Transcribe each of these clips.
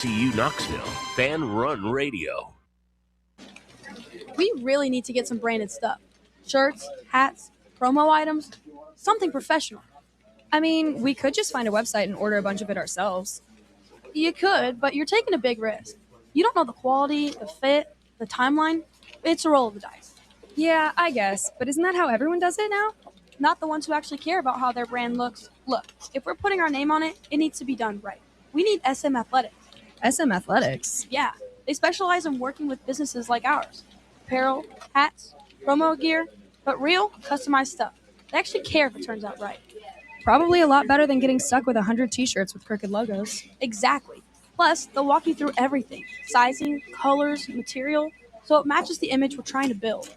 TU Knoxville, Fan Run Radio. We really need to get some branded stuff. Shirts, hats, promo items, something professional. I mean, we could just find a website and order a bunch of it ourselves. You could, but you're taking a big risk. You don't know the quality, the fit, the timeline. It's a roll of the dice. Yeah, I guess, but isn't that how everyone does it now? Not the ones who actually care about how their brand looks. Look, if we're putting our name on it, it needs to be done right. We need SM Athletics. SM Athletics? Yeah, they specialize in working with businesses like ours. Apparel, hats, promo gear, but real, customized stuff. They actually care if it turns out right. Probably a lot better than getting stuck with 100 t-shirts with crooked logos. Exactly. Plus, they'll walk you through everything. Sizing, colors, material, so it matches the image we're trying to build.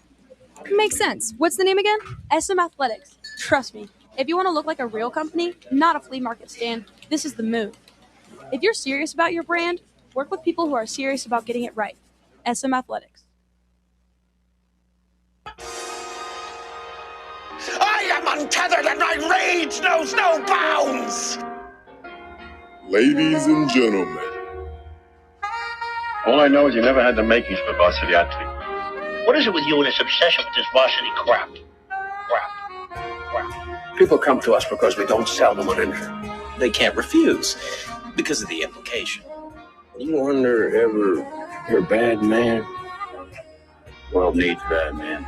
Makes sense. What's the name again? SM Athletics. Trust me, if you want to look like a real company, not a flea market stand, this is the move. If you're serious about your brand, work with people who are serious about getting it right. SM Athletics. I am untethered and my rage knows no bounds! Ladies and gentlemen. All I know is you never had the makings of a varsity athlete. What is it with you and this obsession with this varsity crap? People come to us because we don't sell them anything. They can't refuse because of the implication. You wonder ever you're a bad man? World needs bad men.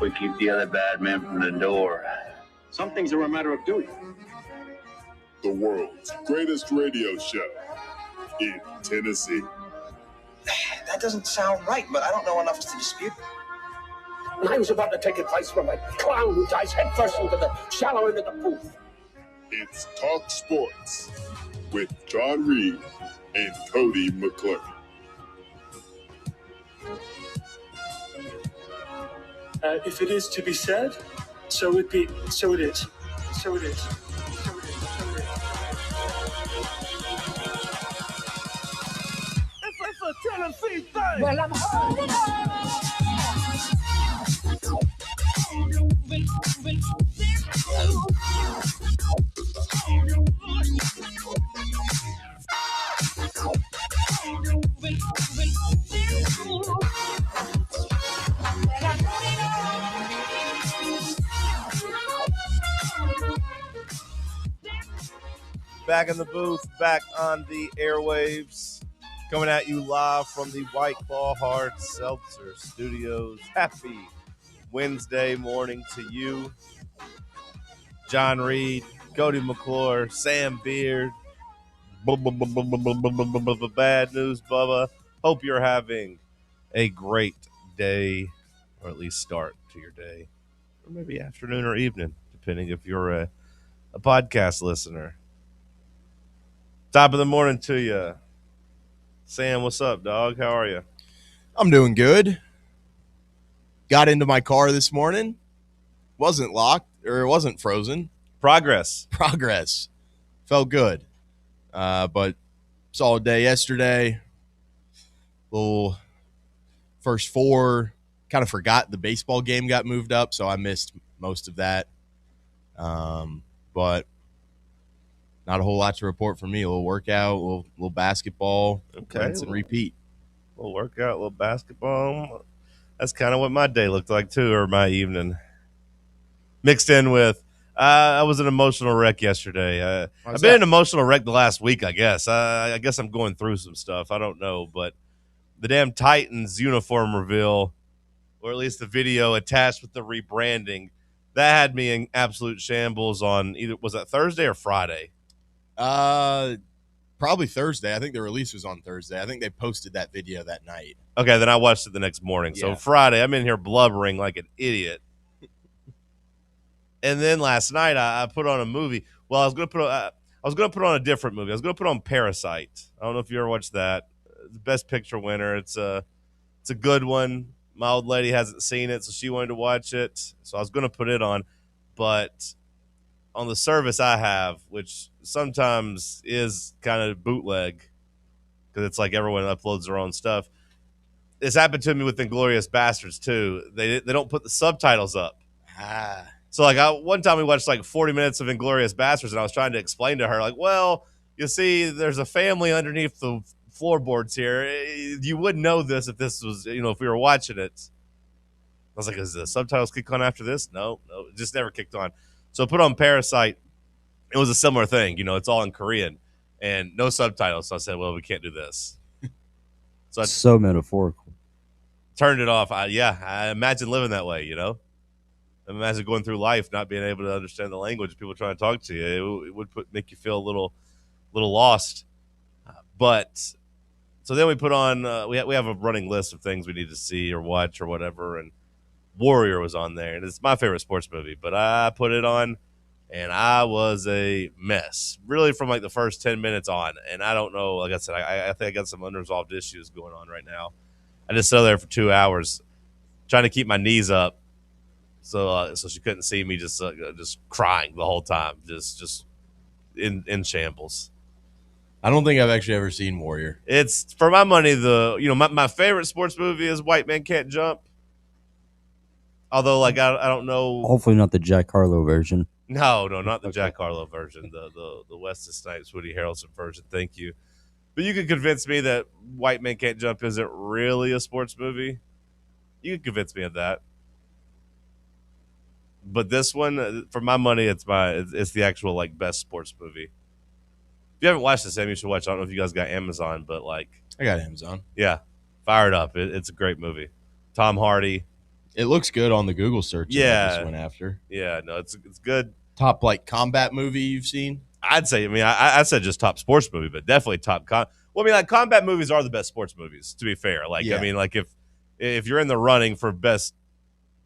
We keep the other bad men from the door. Some things are a matter of duty. The world's greatest radio show in Tennessee. That doesn't sound right, but I don't know enough to dispute. And I was about to take advice from a clown who dives headfirst into the shallow end of the pool. It's Talk Sports with John Reed and Cody McClure. If it is to be said, so it be. So it is. So it is. It's a Tennessee thing! Well, I'm holding on. Back in the booth, back on the airwaves, coming at you live from the White Claw Hard Seltzer Studios. Happy Wednesday morning to you. John Reed, Cody McClure, Sam Beard, bad news, Bubba. Hope you're having a great day, or at least start to your day, or maybe afternoon or evening, depending if you're a podcast listener. Top of the morning to you. Sam, what's up, dog? How are you? I'm doing good. Got into my car this morning. Wasn't locked, or it wasn't frozen. Progress. Felt good. But solid day yesterday. Little first four. Kind of forgot the baseball game got moved up, so I missed most of that. But not a whole lot to report from me. A little workout, a little basketball, rinse and repeat. A little workout, a little basketball. That's kind of what my day looked like, too, or my evening. Mixed in with, I was an emotional wreck yesterday. I've been an emotional wreck the last week, I guess. I guess I'm going through some stuff. I don't know. But the damn Titans uniform reveal, or at least the video attached with the rebranding, that had me in absolute shambles on either, was that Thursday or Friday? Probably Thursday. I think the release was on Thursday. I think they posted that video that night. Okay, then I watched it the next morning. Yeah. So Friday, I'm in here blubbering like an idiot. And then last night, I put on a movie. Well, I was going to put on a different movie. I was going to put on Parasite. I don't know if you ever watched that. The Best Picture winner. It's a good one. My old lady hasn't seen it, so she wanted to watch it. So I was going to put it on, but on the service I have, which sometimes is kind of bootleg because it's like everyone uploads their own stuff. This happened to me with Inglourious Bastards too. They don't put the subtitles up. So like one time we watched like 40 minutes of Inglourious Bastards, and I was trying to explain to her like, well, you see, there's a family underneath the floorboards here. You wouldn't know this if this was, if we were watching it. I was like, is the subtitles kick on after this? No, it just never kicked on. So I put on Parasite. It was a similar thing. It's all in Korean and no subtitles. So I said, well, we can't do this. So so metaphorical. Turned it off. I imagine living that way, Imagine going through life not being able to understand the language, people trying to talk to you. It would make you feel a little lost. But so then we put on we have a running list of things we need to see or watch or whatever, and Warrior was on there, and it's my favorite sports movie. But I put it on, and I was a mess, really, from like the first 10 minutes on. And I don't know, like I said, I think I got some unresolved issues going on right now. I just sat there for 2 hours trying to keep my knees up, so she couldn't see me just crying the whole time, just in shambles. I don't think I've actually ever seen Warrior. It's, for my money, my favorite sports movie is White Man Can't Jump. Although, like, I don't know. Hopefully not the Jack Harlow version. No, not the Jack Harlow version. The Wesley Snipes, Woody Harrelson version. Thank you. But you could convince me that White Man Can't Jump isn't really a sports movie. You could convince me of that. But this one, for my money, it's the actual like best sports movie. If you haven't watched this, Sam, you should watch. I don't know if you guys got Amazon, but like, I got Amazon. Yeah, fire it up. It's a great movie. Tom Hardy. It looks good on the Google search. Yeah, this went after. Yeah, no, it's good. Top like combat movie you've seen? I'd say. I mean, I said just top sports movie, but definitely top. Well, I mean, like combat movies are the best sports movies. To be fair, like I mean, like if you're in the running for best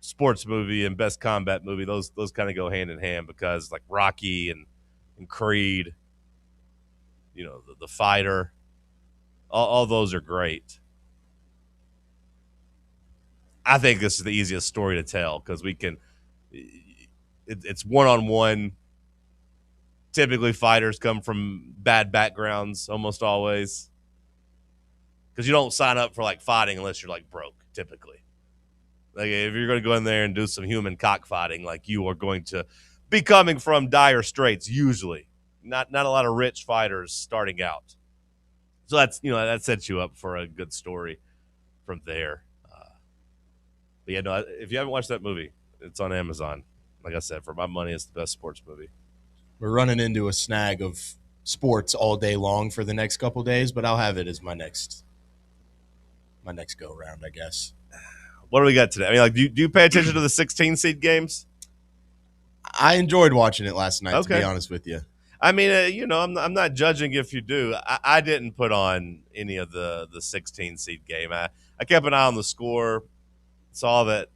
sports movie and best combat movie, those kind of go hand in hand, because like Rocky and Creed, the Fighter, all those are great. I think this is the easiest story to tell because we can. It's one-on-one. Typically, fighters come from bad backgrounds almost always, because you don't sign up for like fighting unless you're like broke. Typically, like if you're going to go in there and do some human cockfighting, like you are going to be coming from dire straits. Usually, not a lot of rich fighters starting out. So that's that sets you up for a good story from there. But yeah, no, if you haven't watched that movie, it's on Amazon. Like I said, for my money, it's the best sports movie. We're running into a snag of sports all day long for the next couple days, but I'll have it as my next go round, I guess. What do we got today? I mean, like, do you pay attention to the 16 seed games? I enjoyed watching it last night, to be honest with you. I mean, I'm not judging if you do. I didn't put on any of the 16 seed game. I kept an eye on the score, saw that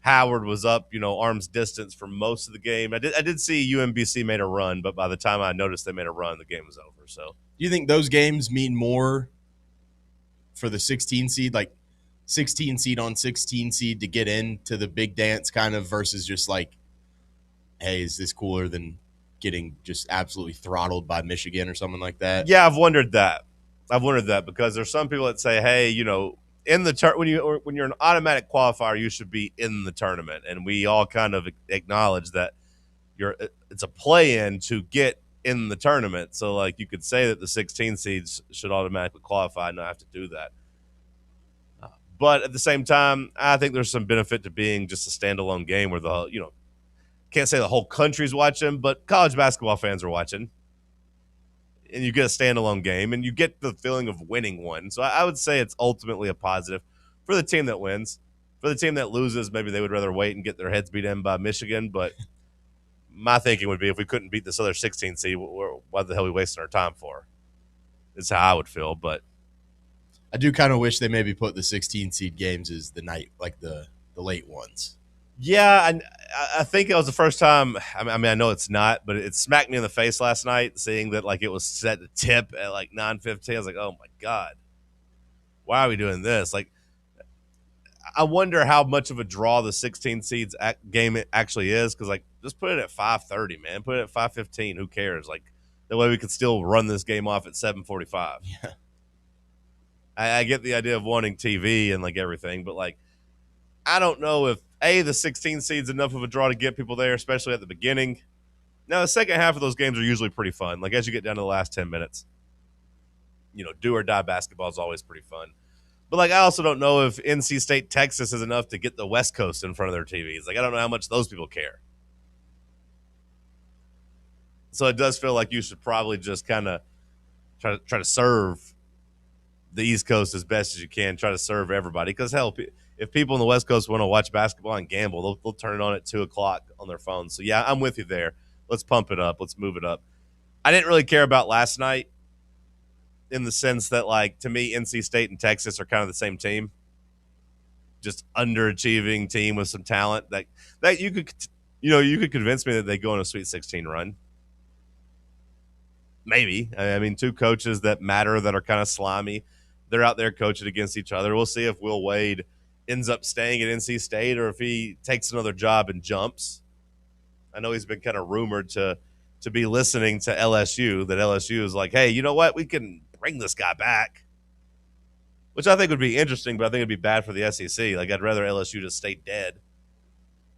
Howard was up, arm's distance for most of the game. I did see UMBC made a run, but by the time I noticed they made a run, the game was over. So, do you think those games mean more for the 16 seed, like 16 seed on 16 seed to get into the big dance kind of, versus just like, hey, is this cooler than getting just absolutely throttled by Michigan or something like that? Yeah, I've wondered that because there's some people that say, hey, in the when you're an automatic qualifier, you should be in the tournament, and we all kind of acknowledge that it's a play-in to get in the tournament. So, like, you could say that the 16 seeds should automatically qualify and not have to do that. But at the same time, I think there's some benefit to being just a standalone game where can't say the whole country's watching, but college basketball fans are watching. And you get a standalone game, and you get the feeling of winning one. So I would say it's ultimately a positive for the team that wins. For the team that loses, maybe they would rather wait and get their heads beat in by Michigan. But my thinking would be, if we couldn't beat this other 16 seed, what the hell are we wasting our time for? That's how I would feel. But I do kind of wish they maybe put the 16 seed games as the night, like the late ones. Yeah, I think it was the first time. I mean, I know it's not, but it smacked me in the face last night seeing that like it was set to tip at like 9:15. I was like, oh my god, why are we doing this? Like, I wonder how much of a draw the 16 seeds game actually is, because like just put it at 5:30, man. Put it at 5:15. Who cares? Like that way we could still run this game off at 7:45. Yeah, I get the idea of wanting TV and like everything, but like I don't know if the 16 seed's enough of a draw to get people there, especially at the beginning. Now, the second half of those games are usually pretty fun, like as you get down to the last 10 minutes. do or die basketball is always pretty fun. But like, I also don't know if NC State Texas is enough to get the West Coast in front of their TVs. Like, I don't know how much those people care. So it does feel like you should probably just kind of try to serve the East Coast as best as you can. Try to serve everybody, because hell, if people in the West Coast want to watch basketball and gamble, they'll turn it on at 2:00 on their phones. So yeah, I'm with you there. Let's pump it up. Let's move it up. I didn't really care about last night, in the sense that, like, to me, NC State and Texas are kind of the same team, just underachieving team with some talent that you could convince me that they go on a Sweet 16 run. Maybe. I mean, two coaches that matter, that are kind of slimy. They're out there coaching against each other. We'll see if Will Wade ends up staying at NC State or if he takes another job and jumps. I know he's been kind of rumored to be listening to LSU, that LSU is like, hey, you know what? We can bring this guy back, which I think would be interesting, but I think it'd be bad for the SEC. Like, I'd rather LSU just stay dead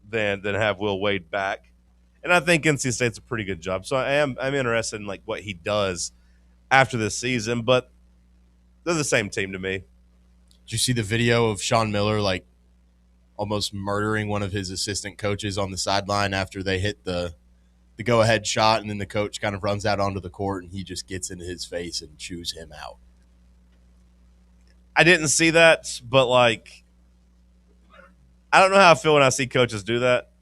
than have Will Wade back. And I think NC State's a pretty good job. So I'm interested in, like, what he does after this season, but they're the same team to me. Did you see the video of Sean Miller, like, almost murdering one of his assistant coaches on the sideline after they hit the go-ahead shot, and then the coach kind of runs out onto the court and he just gets into his face and chews him out? I didn't see that, but, like, I don't know how I feel when I see coaches do that.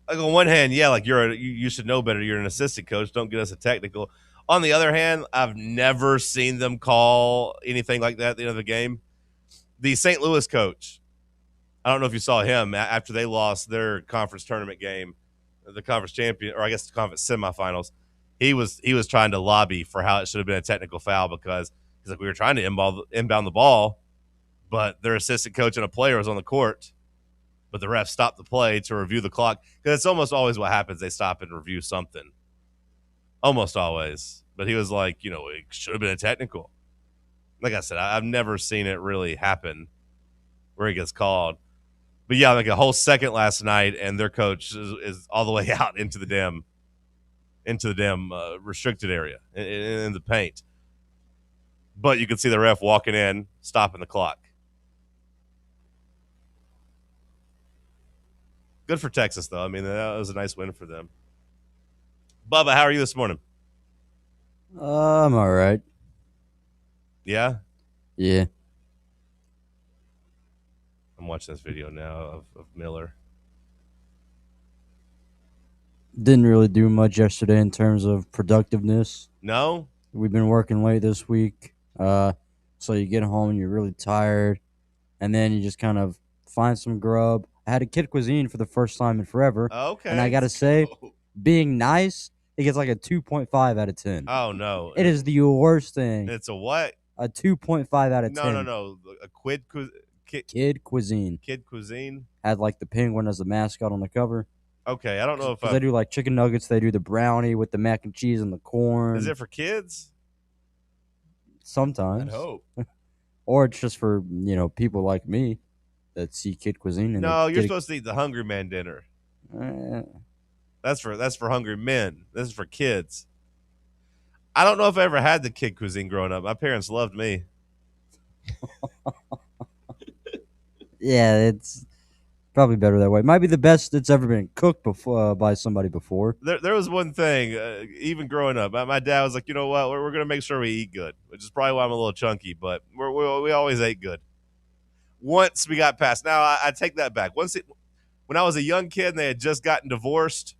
Like, on one hand, yeah, like, you should know better. You're an assistant coach. Don't get us a technical. On the other hand, I've never seen them call anything like that at the end of the game. The St. Louis coach, I don't know if you saw him after they lost their conference tournament game, the conference champion, or I guess the conference semifinals. He was trying to lobby for how it should have been a technical foul, because he's like, we were trying to inbound the ball, but their assistant coach and a player was on the court, but the ref stopped the play to review the clock, because it's almost always what happens. They stop and review something. Almost always. But he was like, it should have been a technical. Like I said, I've never seen it really happen where he gets called. But yeah, like a whole second last night, and their coach is all the way out into the damn restricted area in the paint. But you can see the ref walking in, stopping the clock. Good for Texas, though. I mean, that was a nice win for them. Bubba, how are you this morning? I'm all right. Yeah? Yeah. I'm watching this video now of Miller. Didn't really do much yesterday in terms of productiveness. No? We've been working late this week. So you get home and you're really tired, and then you just kind of find some grub. I had a kid cuisine for the first time in forever. Okay. And I got to say, being nice, it gets like a 2.5 out of 10. Oh, no. It is the worst thing. It's a what? A 2.5 out of 10. No. A Kid cuisine. Kid cuisine? Had like the penguin as the mascot on the cover. Okay, I don't know if they do like chicken nuggets. They do the brownie with the mac and cheese and the corn. Is it for kids? Sometimes. I'd hope. Or it's just for, people like me that see kid cuisine. And no, you're supposed to eat the Hungry Man dinner. That's for hungry men. This is for kids. I don't know if I ever had the kid cuisine growing up. My parents loved me. Yeah, it's probably better that way. Might be the best it's ever been cooked before by somebody before. There was one thing, even growing up, my dad was like, you know what, we're going to make sure we eat good, which is probably why I'm a little chunky, but we always ate good. Once we got past, now I take that back. When I was a young kid and they had just gotten divorced,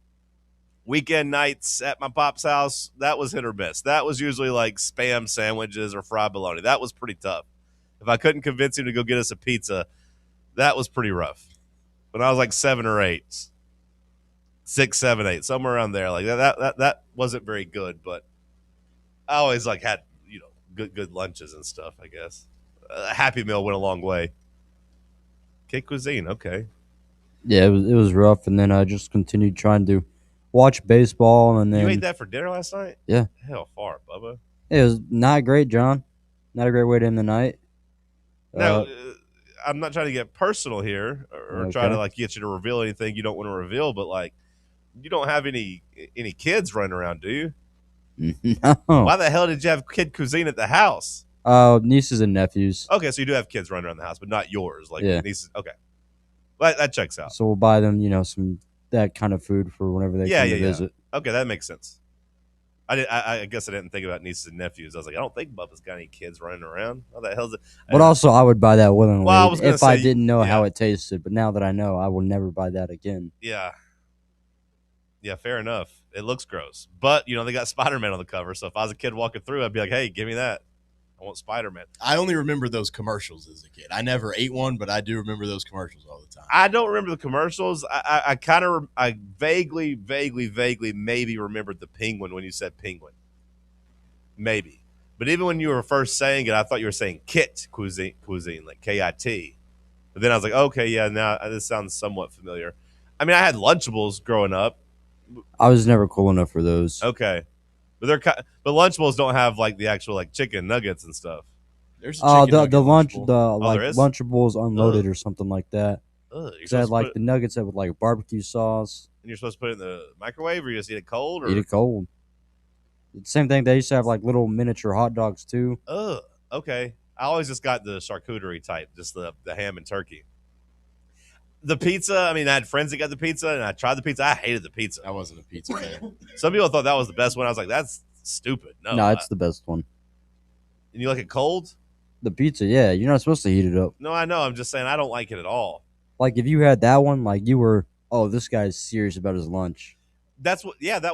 weekend nights at my pop's house, that was hit or miss. That was usually like Spam sandwiches or fried bologna. That was pretty tough. If I couldn't convince him to go get us a pizza, that was pretty rough. When I was like 7 or 8, 6, 7, 8, somewhere around there, like that wasn't very good. But I always like had good lunches and stuff. I guess a Happy Meal went a long way. Kid cuisine, okay. Yeah, it was rough, and then I just continued trying to watch baseball, and then you ate that for dinner last night. Yeah, hell far, Bubba. It was not great, John. Not a great way to end the night. Now, I'm not trying to get personal here or try to like get you to reveal anything you don't want to reveal, but like, you don't have any kids running around, do you? No. Why the hell did you have kid cuisine at the house? Nieces and nephews. Okay, so you do have kids running around the house, but not yours. Like Yeah. nieces. Okay. Well, that checks out. So we'll buy them, some that kind of food for whenever they come to visit. Okay, that makes sense. I guess I didn't think about nieces and nephews. I was like, I don't think Bubba's got any kids running around. What the hell's it? But also, I would buy that willingly Well, I was gonna if I say, didn't know yeah. how it tasted. But now that I know, I will never buy that again. Yeah. Yeah, fair enough. It looks gross. But, they got Spider-Man on the cover. So if I was a kid walking through, I'd be like, hey, give me that. I want Spider-Man. I only remember those commercials as a kid. I never ate one, but I do remember those commercials all the time. I don't remember the commercials. I vaguely maybe remembered the penguin when you said penguin. Maybe. But even when you were first saying it, I thought you were saying kit cuisine, like K-I-T. But then I was like, okay, yeah, now this sounds somewhat familiar. I mean, I had Lunchables growing up. I was never cool enough for those. Okay. But Lunchables don't have like the actual like chicken nuggets and stuff. There's a chicken Lunchables unloaded or something like that. Because I had like the nuggets that with like barbecue sauce. And you're supposed to put it in the microwave, or you just eat it cold? Or? Eat it cold. Same thing. They used to have like little miniature hot dogs too. Okay. I always just got the charcuterie type, just the ham and turkey. The pizza, I mean, I had friends that got the pizza, and I tried the pizza. I hated the pizza. I wasn't a pizza fan. Some people thought that was the best one. I was like, that's stupid. No, it's the best one. And you like it cold? The pizza, yeah. You're not supposed to heat it up. No, I know. I'm just saying I don't like it at all. Like, if you had that one, like, you were, this guy's serious about his lunch. That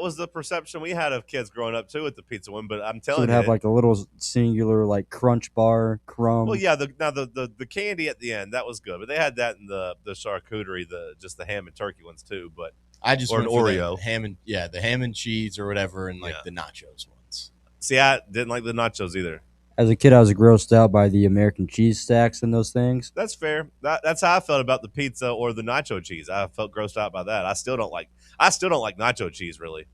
was the perception we had of kids growing up, too, at the pizza one. But I'm telling you. So it'd have, like, a little singular, like, crunch bar, crumb. Well, yeah, the candy at the end, that was good. But they had that in the charcuterie, just the ham and turkey ones, too. But I just went for Oreo. The ham and cheese or whatever, and, like, the nachos ones. See, I didn't like the nachos either. As a kid, I was grossed out by the American cheese stacks and those things. That's fair. That's how I felt about the pizza or the nacho cheese. I felt grossed out by that. I still don't like nacho cheese, really.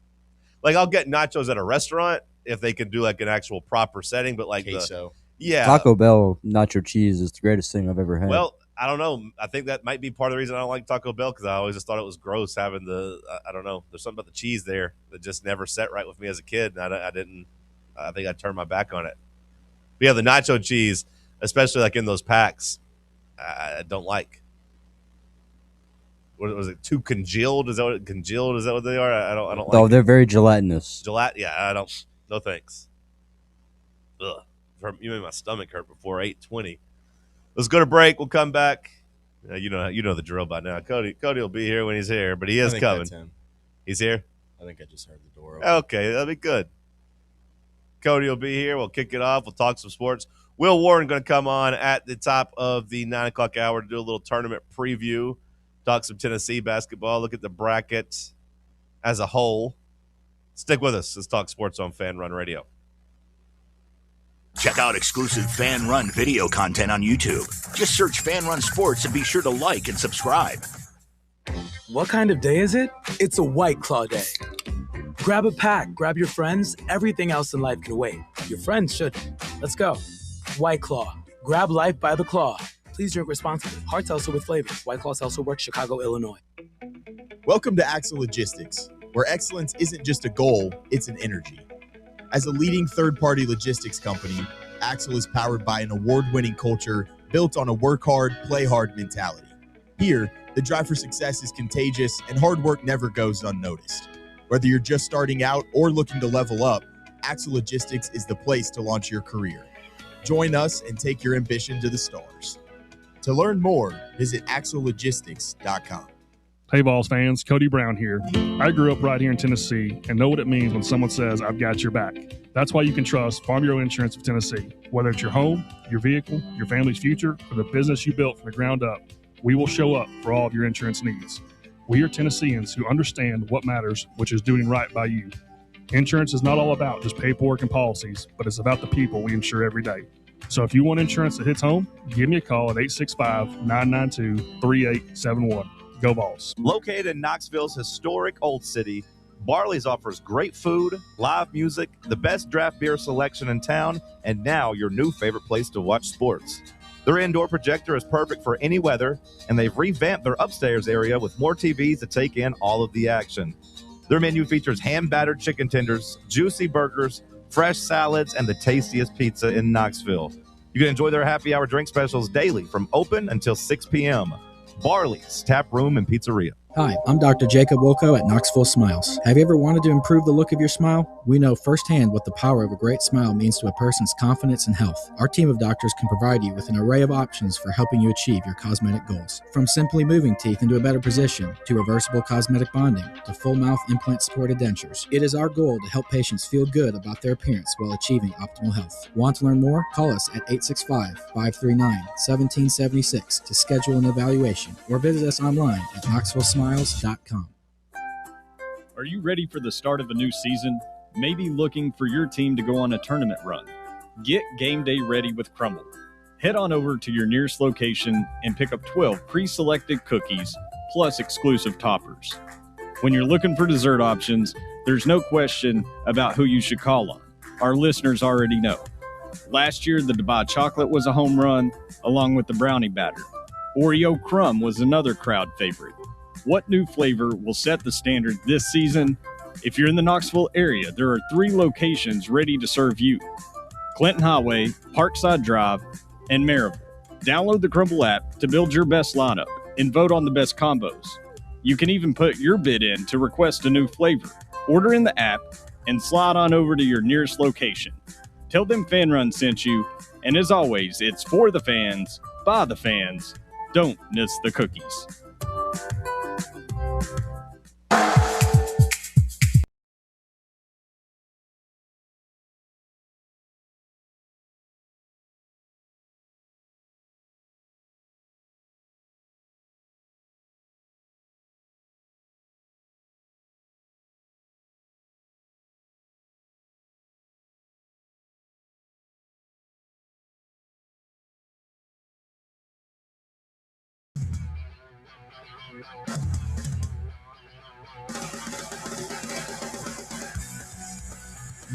Like, I'll get nachos at a restaurant if they can do like an actual proper setting, but like queso. Taco Bell nacho cheese is the greatest thing I've ever had. Well, I don't know. I think that might be part of the reason I don't like Taco Bell, because I always just thought it was gross having I don't know. There's something about the cheese there that just never set right with me as a kid, and I think I turned my back on it. But yeah, the nacho cheese, especially like in those packs, I don't like. What was it? Too congealed? Is that what congealed? Is that what they are? I don't like. Oh, they're very gelatinous. Yeah, I don't. No thanks. Ugh. You made my stomach hurt before 8:20. Let's go to break. We'll come back. You know the drill by now. Cody will be here when he's here, but he is coming. He's here. I think I just heard the door open. Okay, that'll be good. Cody will be here. We'll kick it off. We'll talk some sports. Will Warren going to come on at the top of the 9 o'clock hour to do a little tournament preview, talk some Tennessee basketball, look at the bracket as a whole. Stick with us. Let's talk sports on Fan Run Radio. Check out exclusive Fan Run video content on YouTube. Just search Fan Run Sports and be sure to like and subscribe. What kind of day is it? It's a White Claw day. Grab a pack, grab your friends. Everything else in life can wait. Your friends shouldn't. Let's go. White Claw. Grab life by the claw. Please drink responsibly. Hard seltzer with flavor. White Claw Seltzer Works, Chicago, Illinois. Welcome to Axle Logistics, where excellence isn't just a goal, it's an energy. As a leading third-party logistics company, Axle is powered by an award-winning culture built on a work hard, play hard mentality. Here, the drive for success is contagious and hard work never goes unnoticed. Whether you're just starting out or looking to level up, Axle Logistics is the place to launch your career. Join us and take your ambition to the stars. To learn more, visit axlelogistics.com. Hey, Vols fans, Cody Brown here. I grew up right here in Tennessee and know what it means when someone says, I've got your back. That's why you can trust Farm Bureau Insurance of Tennessee. Whether it's your home, your vehicle, your family's future, or the business you built from the ground up, we will show up for all of your insurance needs. We are Tennesseans who understand what matters, which is doing right by you. Insurance is not all about just paperwork and policies, but it's about the people we insure every day. So if you want insurance that hits home, give me a call at 865-992-3871. Go Vols. Located in Knoxville's historic Old City, Barley's offers great food, live music, the best draft beer selection in town, and now your new favorite place to watch sports. Their indoor projector is perfect for any weather, and they've revamped their upstairs area with more TVs to take in all of the action. Their menu features hand-battered chicken tenders, juicy burgers, fresh salads, and the tastiest pizza in Knoxville. You can enjoy their happy hour drink specials daily from open until 6 p.m. Barley's Tap Room and Pizzeria. Hi, I'm Dr. Jacob Wilco at Knoxville Smiles. Have you ever wanted to improve the look of your smile? We know firsthand what the power of a great smile means to a person's confidence and health. Our team of doctors can provide you with an array of options for helping you achieve your cosmetic goals. From simply moving teeth into a better position, to reversible cosmetic bonding, to full mouth implant-supported dentures. It is our goal to help patients feel good about their appearance while achieving optimal health. Want to learn more? Call us at 865-539-1776 to schedule an evaluation, or visit us online at knoxvillesmiles.com. Are you ready for the start of a new season? Maybe looking for your team to go on a tournament run? Get game day ready with Crumble. Head on over to your nearest location and pick up 12 pre-selected cookies plus exclusive toppers. When you're looking for dessert options, there's no question about who you should call on. Our listeners already know. Last year, the Dubai chocolate was a home run, along with the brownie batter. Oreo crumb was another crowd favorite. What new flavor will set the standard this season? If you're in the Knoxville area, there are 3 locations ready to serve you: Clinton Highway, Parkside Drive, and Maryville. Download the Crumble app to build your best lineup and vote on the best combos. You can even put your bid in to request a new flavor. Order in the app and slide on over to your nearest location. Tell them Fan Run sent you, and as always, it's for the fans, by the fans. Don't miss the cookies.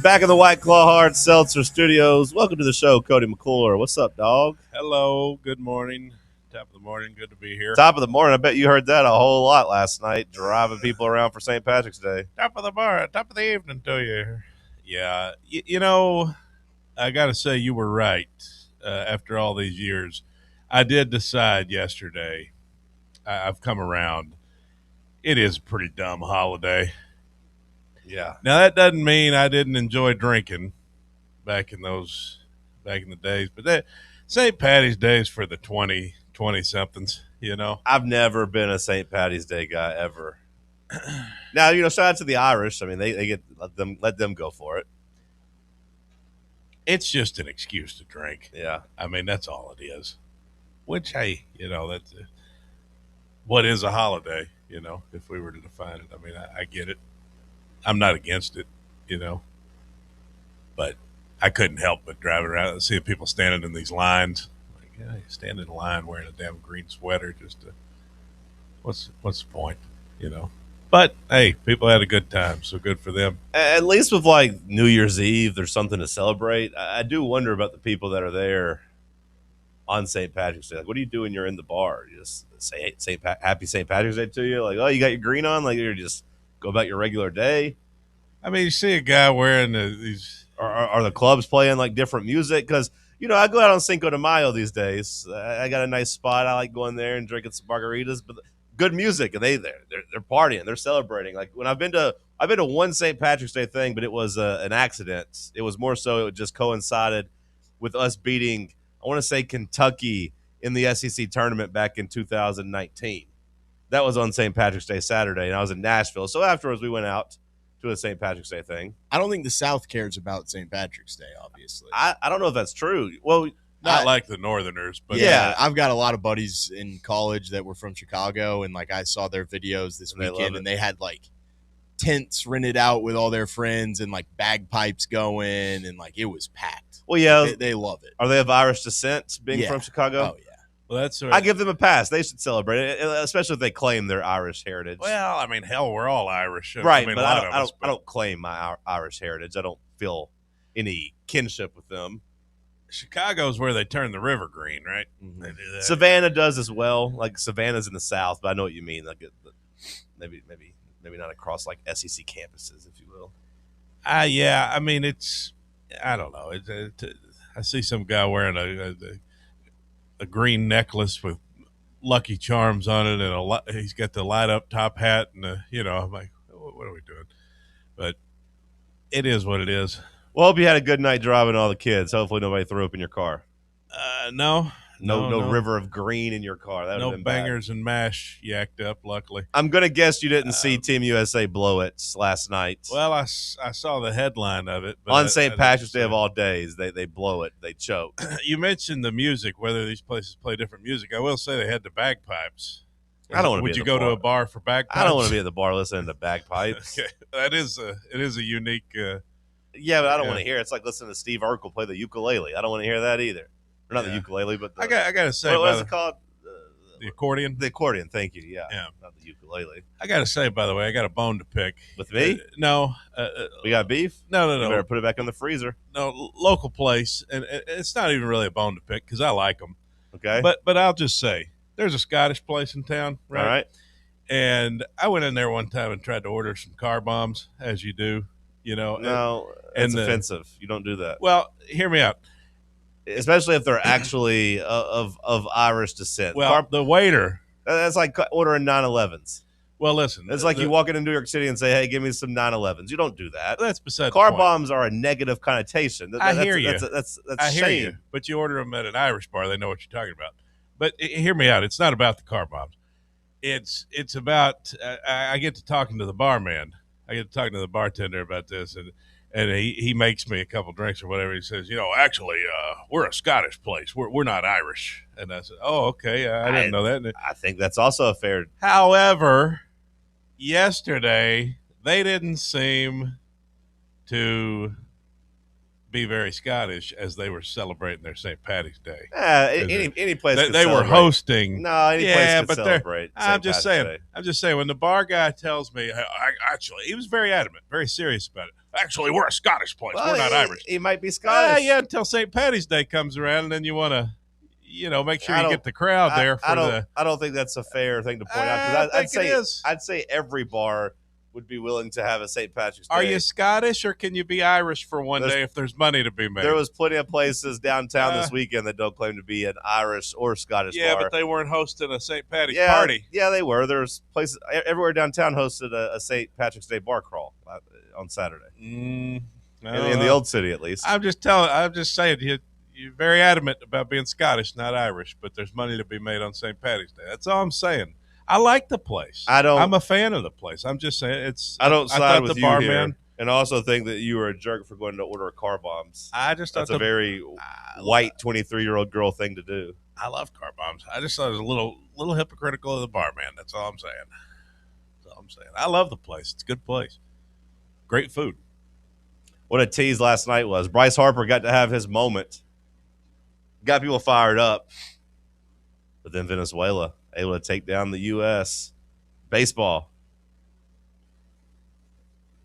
Back in the White Claw Hard Seltzer Studios. Welcome to the show, Cody McClure. What's up, dog? Hello. Good morning. Top of the morning. Good to be here. Top of the morning. I bet you heard that a whole lot last night, driving people around for St. Patrick's Day. Top of the bar. Top of the evening to you. Yeah. You know, I got to say you were right. After all these years, I did decide yesterday. I've come around. It is a pretty dumb holiday. Yeah. Now, that doesn't mean I didn't enjoy drinking back in the days, but that St. Patty's Day is for the 20-somethings, you know. I've never been a St. Patty's Day guy ever. Now, shout out to the Irish. I mean, they get let them go for it. It's just an excuse to drink. Yeah. I mean, that's all it is. Which, hey, that's what is a holiday, if we were to define it. I mean, I get it. I'm not against it, but I couldn't help but driving around and seeing people standing in these lines. Like, yeah, you stand in a line wearing a damn green sweater. What's the point, But hey, people had a good time, so good for them. At least with like New Year's Eve, there's something to celebrate. I do wonder about the people that are there on St. Patrick's Day. Like, what do you do when you're in the bar? You just say Happy St. Patrick's Day to you? Like, oh, you got your green on? Like, you're just go about your regular day. I mean, you see a guy wearing these. Are the clubs playing like different music? Because I go out on Cinco de Mayo these days. I got a nice spot. I like going there and drinking some margaritas. But good music, and they're partying, they're celebrating. Like when I've been to one St. Patrick's Day thing, but it was an accident. It was more so it just coincided with us beating, I want to say, Kentucky in the SEC tournament back in 2019. That was on St. Patrick's Day Saturday, and I was in Nashville. So afterwards, we went out to a St. Patrick's Day thing. I don't think the South cares about St. Patrick's Day, obviously. I don't know if that's true. Well, not like the Northerners, but yeah, I've got a lot of buddies in college that were from Chicago, and like I saw their videos this weekend, and they had like tents rented out with all their friends and like bagpipes going, and like it was packed. Well, yeah, they love it. Are they of Irish descent, being from Chicago? Oh yeah. Well, that's right. I give them a pass. They should celebrate it, especially if they claim their Irish heritage. Well, I mean, hell, we're all Irish, right? I mean, but I don't claim my Irish heritage. I don't feel any kinship with them. Chicago's where they turn the river green, right? Mm-hmm. They do that. Savannah does as well. Like Savannah's in the South, but I know what you mean. Like maybe maybe not across like SEC campuses, if you will. Yeah, I mean, I don't know. I see some guy wearing a green necklace with Lucky Charms on it, and he's got the light up top hat, and I'm like, what are we doing? But it is what it is. Well, hope you had a good night driving all the kids. Hopefully nobody threw up in your car. No river of green in your car. That would have been bangers bad. and mash yacked up, luckily. I'm going to guess you didn't see Team USA blow it last night. Well, I saw the headline of it. But on St. Patrick's Day of all days, they blow it. They choke. You mentioned the music, whether these places play different music. I will say they had the bagpipes. I don't want to be Would you go to a bar for bagpipes? I don't want to be at the bar listening to bagpipes. Okay. It is a unique. Yeah, but I don't want to hear it. It's like listening to Steve Urkel play the ukulele. I don't want to hear that either. Or not the ukulele, but I got to say, what is it called? The accordion. The accordion. Thank you. Yeah, not the ukulele. I got to say, by the way, I got a bone to pick with me. No, we got beef. No. You better put it back in the freezer. No, local place, and it's not even really a bone to pick because I like them. Okay, but I'll just say there's a Scottish place in town, right? All right. And I went in there one time and tried to order some car bombs, as you do. No, it's offensive. You don't do that. Well, hear me out. Especially if they're actually of Irish descent. Well, the waiter. That's like ordering 911s. Well, listen. It's like you walk into New York City and say, hey, give me some 911s. You don't do that. That's beside car the point. bombs are a negative connotation. I hear you. That's I hear shame. you. But you order them at an Irish bar. They know what you're talking about. But hear me out. It's not about the car bombs. It's about I get to talking to the barman. I get to talking to the bartender about this, and he makes me a couple drinks or whatever. He says, actually, we're a Scottish place. We're not Irish. And I said, oh, okay. I didn't know that. I think that's also a fair. However, yesterday they didn't seem to be very Scottish as they were celebrating their St. Patty's Day. Any place they were hosting. No, any place could celebrate. I'm just saying. When the bar guy tells me, actually, he was very adamant, very serious about it. Actually, we're a Scottish place. Well, we're not Irish. He might be Scottish. Yeah, until St. Patty's Day comes around, and then you want to, make sure you get the crowd there. I don't think that's a fair thing to point out because I'd say every bar would be willing to have a St. Patrick's Day. Are you Scottish or can you be Irish for one day if there's money to be made? There was plenty of places downtown this weekend that don't claim to be an Irish or Scottish bar. Yeah, but they weren't hosting a St. Patty's party. Yeah, they were. There's places everywhere downtown hosted a St. Patrick's Day bar crawl on Saturday. In the old city, at least. I'm just saying you're very adamant about being Scottish, not Irish, but there's money to be made on St. Patty's Day. That's all I'm saying. I like the place. I'm a fan of the place. I'm just saying I don't side with you here, and I also think that you were a jerk for going to order car bombs. That's a very white 23-year-old girl thing to do. I love car bombs. I just thought it was a little hypocritical of the barman. That's all I'm saying. I love the place. It's a good place. Great food. What a tease last night was. Bryce Harper got to have his moment. Got people fired up. But then Venezuela able to take down the U.S. Baseball.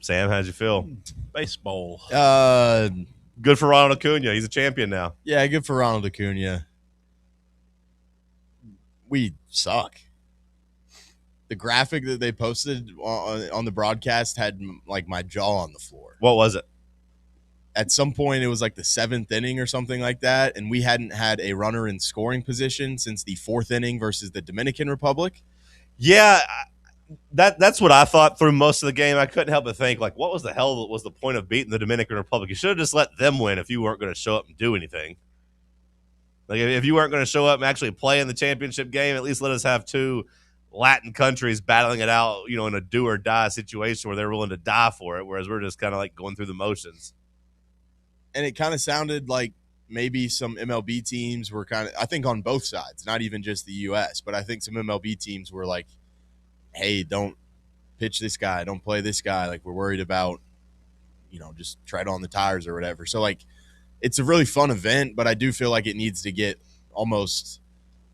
Sam, how'd you feel? Baseball. Good for Ronald Acuna. He's a champion now. Yeah, good for Ronald Acuna. We suck. The graphic that they posted on the broadcast had like my jaw on the floor. What was it? At some point, it was like the 7th inning or something like that, and we hadn't had a runner in scoring position since the 4th inning versus the Dominican Republic. Yeah, that's what I thought through most of the game. I couldn't help but think, like, what was the hell was the point of beating the Dominican Republic? You should have just let them win if you weren't going to show up and do anything. Like, if you weren't going to show up and actually play in the championship game, at least let us have 2 Latin countries battling it out, in a do-or-die situation where they're willing to die for it, whereas we're just kind of like going through the motions. And it kind of sounded like maybe some MLB teams were I think on both sides, not even just the U.S., but I think some MLB teams were like, hey, don't pitch this guy, don't play this guy. Like, we're worried about, just tread on the tires or whatever. So, like, it's a really fun event, but I do feel like it needs to get almost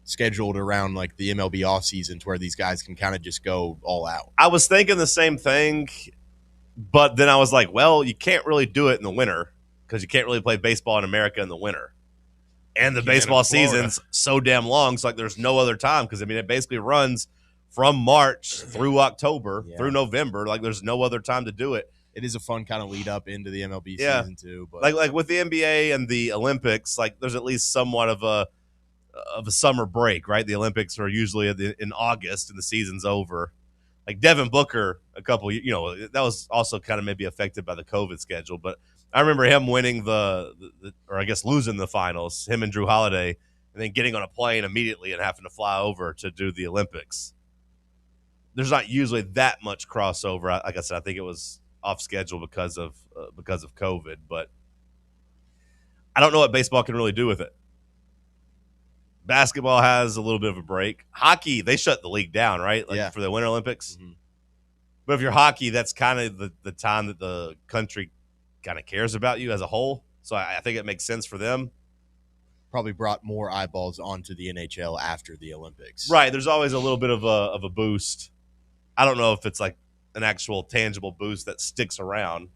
scheduled around, like, the MLB offseason to where these guys can kind of just go all out. I was thinking the same thing, but then I was like, well, you can't really do it in the winter, because you can't really play baseball in America in the winter. And the baseball season's so damn long, so like there's no other time, because, it basically runs from March through October through November. Like there's no other time to do it. It is a fun kind of lead up into the MLB season too. But like with the NBA and the Olympics, like there's at least somewhat of a summer break, right? The Olympics are usually in August and the season's over. Like Devin Booker, that was also kind of maybe affected by the COVID schedule. But I remember him winning or I guess losing the finals, him and Drew Holiday, and then getting on a plane immediately and having to fly over to do the Olympics. There's not usually that much crossover. Like I said, I think it was off schedule because of COVID, but I don't know what baseball can really do with it. Basketball has a little bit of a break. Hockey, they shut the league down, right? For the Winter Olympics. Mm-hmm. But if you're hockey, that's kind of the time that the country kind of cares about you as a whole. So I think it makes sense for them. Probably brought more eyeballs onto the NHL after the Olympics. Right. There's always a little bit of a boost. I don't know if it's like an actual tangible boost that sticks around.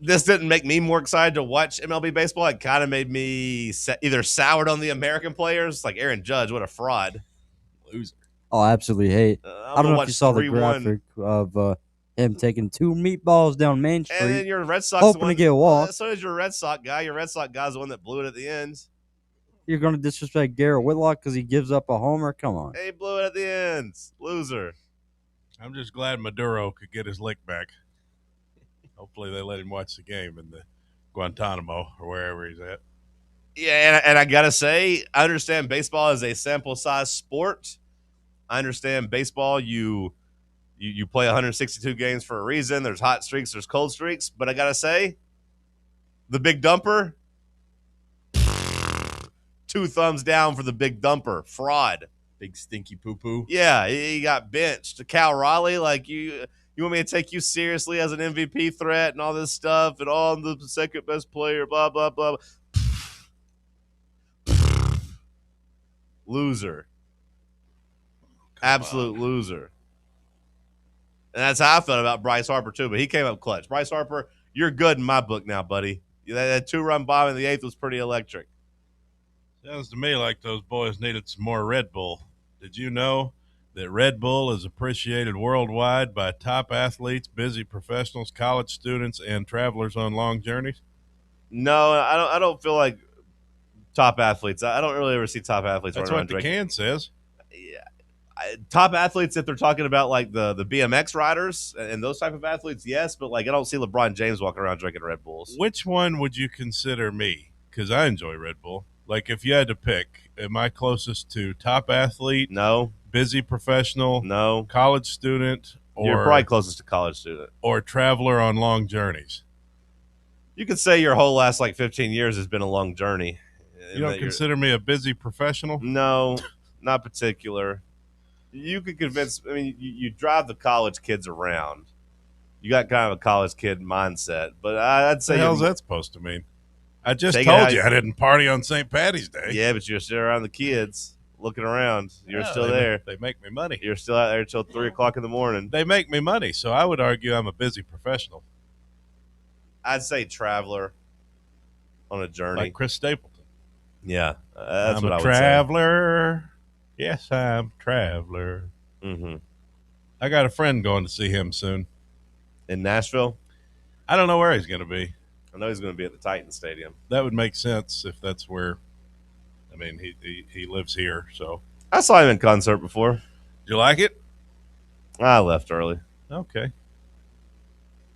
This didn't make me more excited to watch MLB baseball. It kind of made me either soured on the American players, like Aaron Judge, what a fraud. Loser. Oh, absolutely hate. I don't know if you saw the graphic of him taking 2 meatballs down Main Street. And then your Red Sox hoping to get a walk. So is your Red Sox guy. Your Red Sox guy's the one that blew it at the end. You're going to disrespect Garrett Whitlock because he gives up a homer? Come on. He blew it at the end. Loser. I'm just glad Maduro could get his lick back. Hopefully they let him watch the game in the Guantanamo or wherever he's at. Yeah, and I got to say, I understand baseball is a sample-size sport. I understand baseball, you play 162 games for a reason. There's hot streaks, there's cold streaks. But I got to say, the big dumper, 2 thumbs down for the big dumper. Fraud. Big stinky poo-poo. Yeah, he got benched. Cal Raleigh, like you want me to take you seriously as an MVP threat and all this stuff and all the second best player, blah, blah, blah. Loser. Absolute loser. And that's how I felt about Bryce Harper, too. But he came up clutch. Bryce Harper, you're good in my book now, buddy. That 2-run bomb in the 8th was pretty electric. Sounds to me like those boys needed some more Red Bull. Did you know that Red Bull is appreciated worldwide by top athletes, busy professionals, college students, and travelers on long journeys? No, I don't feel like top athletes. I don't really ever see top athletes. That's what the can says. Yeah, top athletes, if they're talking about like the BMX riders and those type of athletes, yes. But like I don't see LeBron James walking around drinking Red Bulls. Which one would you consider me? Because I enjoy Red Bull. Like if you had to pick, am I closest to top athlete? No. Busy professional? No. College student? You're probably closest to college student. Or traveler on long journeys? You could say your whole last like 15 years has been a long journey. You don't consider me a busy professional? No, not particular. You could convince, I mean, you drive the college kids around. You got kind of a college kid mindset, but I'd say. What the hell's that supposed to mean? I just told you I didn't party on St. Patty's Day. Yeah, but you're still around the kids, looking around. You're still there. They make me money. You're still out there until 3 o'clock in the morning. They make me money, so I would argue I'm a busy professional. I'd say traveler on a journey. Like Chris Stapleton. Yeah, that's what I would say. I'm a traveler. Yes, I'm a traveler. Mm-hmm. I got a friend going to see him soon. In Nashville? I don't know where he's going to be. I know he's going to be at the Titan Stadium. That would make sense if that's where. I mean, he lives here, so. I saw him in concert before. Did you like it? I left early. Okay.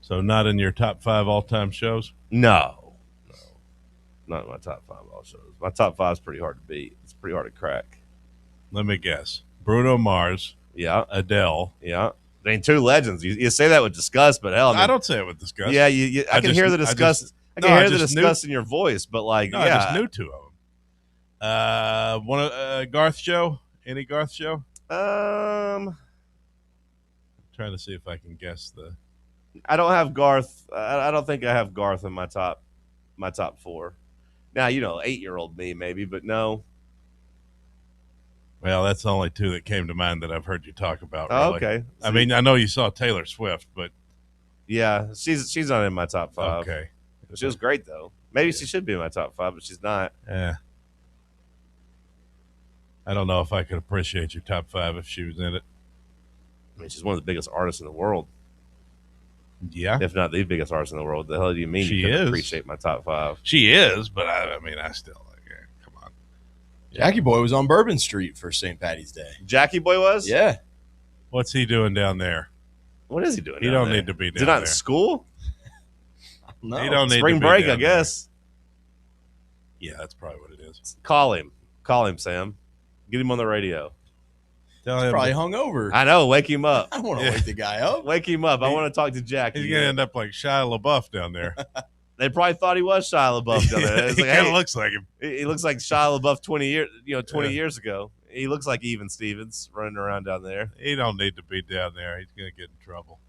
So not in your top 5 all-time shows? No. Not in my top 5 all shows. My top 5 is pretty hard to beat. It's pretty hard to crack. Let me guess. Bruno Mars. Yeah. Adele. Yeah. I mean, 2 legends. You say that with disgust, but hell, I don't say it with disgust. Yeah, I can hear the disgust. I can hear the disgust in your voice, but like, I just knew 2 of them. Garth show? Any Garth show? I'm trying to see if I can guess the. I don't have Garth. I don't think I have Garth in my top 4. Now 8-year-old me maybe, but no. Well, that's the only 2 that came to mind that I've heard you talk about. Really. Oh, okay. I mean, I know you saw Taylor Swift, but yeah, she's not in my top 5. Okay, she was great though. Maybe she should be in my top 5, but she's not. Yeah. I don't know if I could appreciate your top 5 if she was in it. I mean, she's one of the biggest artists in the world. Yeah. If not the biggest artist in the world. The hell do you mean She you couldn't is. appreciate my top 5? She is, but I mean, I still come on. Jackie Boy was on Bourbon Street for St. Patty's Day. Jackie Boy was? Yeah. What's he doing down there? What is he doing? He down don't there? need to be down Is he not there. in school? No. He don't need Spring to be break, down I guess. There. Yeah, that's probably what it is. Call him, Sam. Get him on the radio. Tell He's him probably to- hungover. I know. Wake him up. I don't want to wake the guy up. Wake him up. I want to talk to Jackie. He's gonna end up like Shia LaBeouf down there. They probably thought he was Shia LaBeouf down there. It's He like, kind of hey, looks like him. he looks like Shia LaBeouf 20 years ago. He looks like Even Stevens running around down there. He don't need to be down there. He's gonna get in trouble.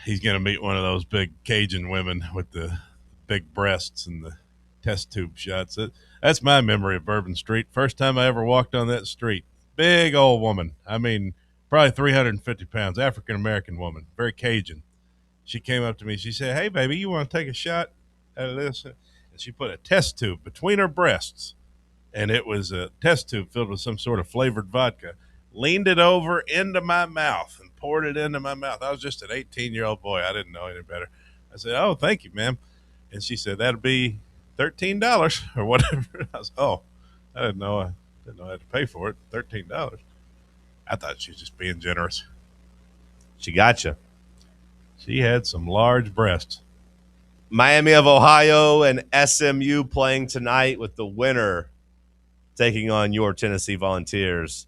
He's gonna meet one of those big Cajun women with the big breasts and the test tube shots. That's my memory of Bourbon Street. First time I ever walked on that street. Big old woman. I mean, probably 350 pounds, African-American woman, very Cajun. She came up to me. She said, "Hey, baby, you want to take a shot at this?" And she put a test tube between her breasts, and it was a test tube filled with some sort of flavored vodka. Leaned it over into my mouth and poured it into my mouth. I was just an 18-year-old boy. I didn't know any better. I said, "Oh, thank you, ma'am." And she said, "That'll be $13 or whatever." I was, I didn't know I had to pay for it. $13. I thought she was just being generous. She got you. She had some large breasts. Miami of Ohio and SMU playing tonight, with the winner taking on your Tennessee Volunteers.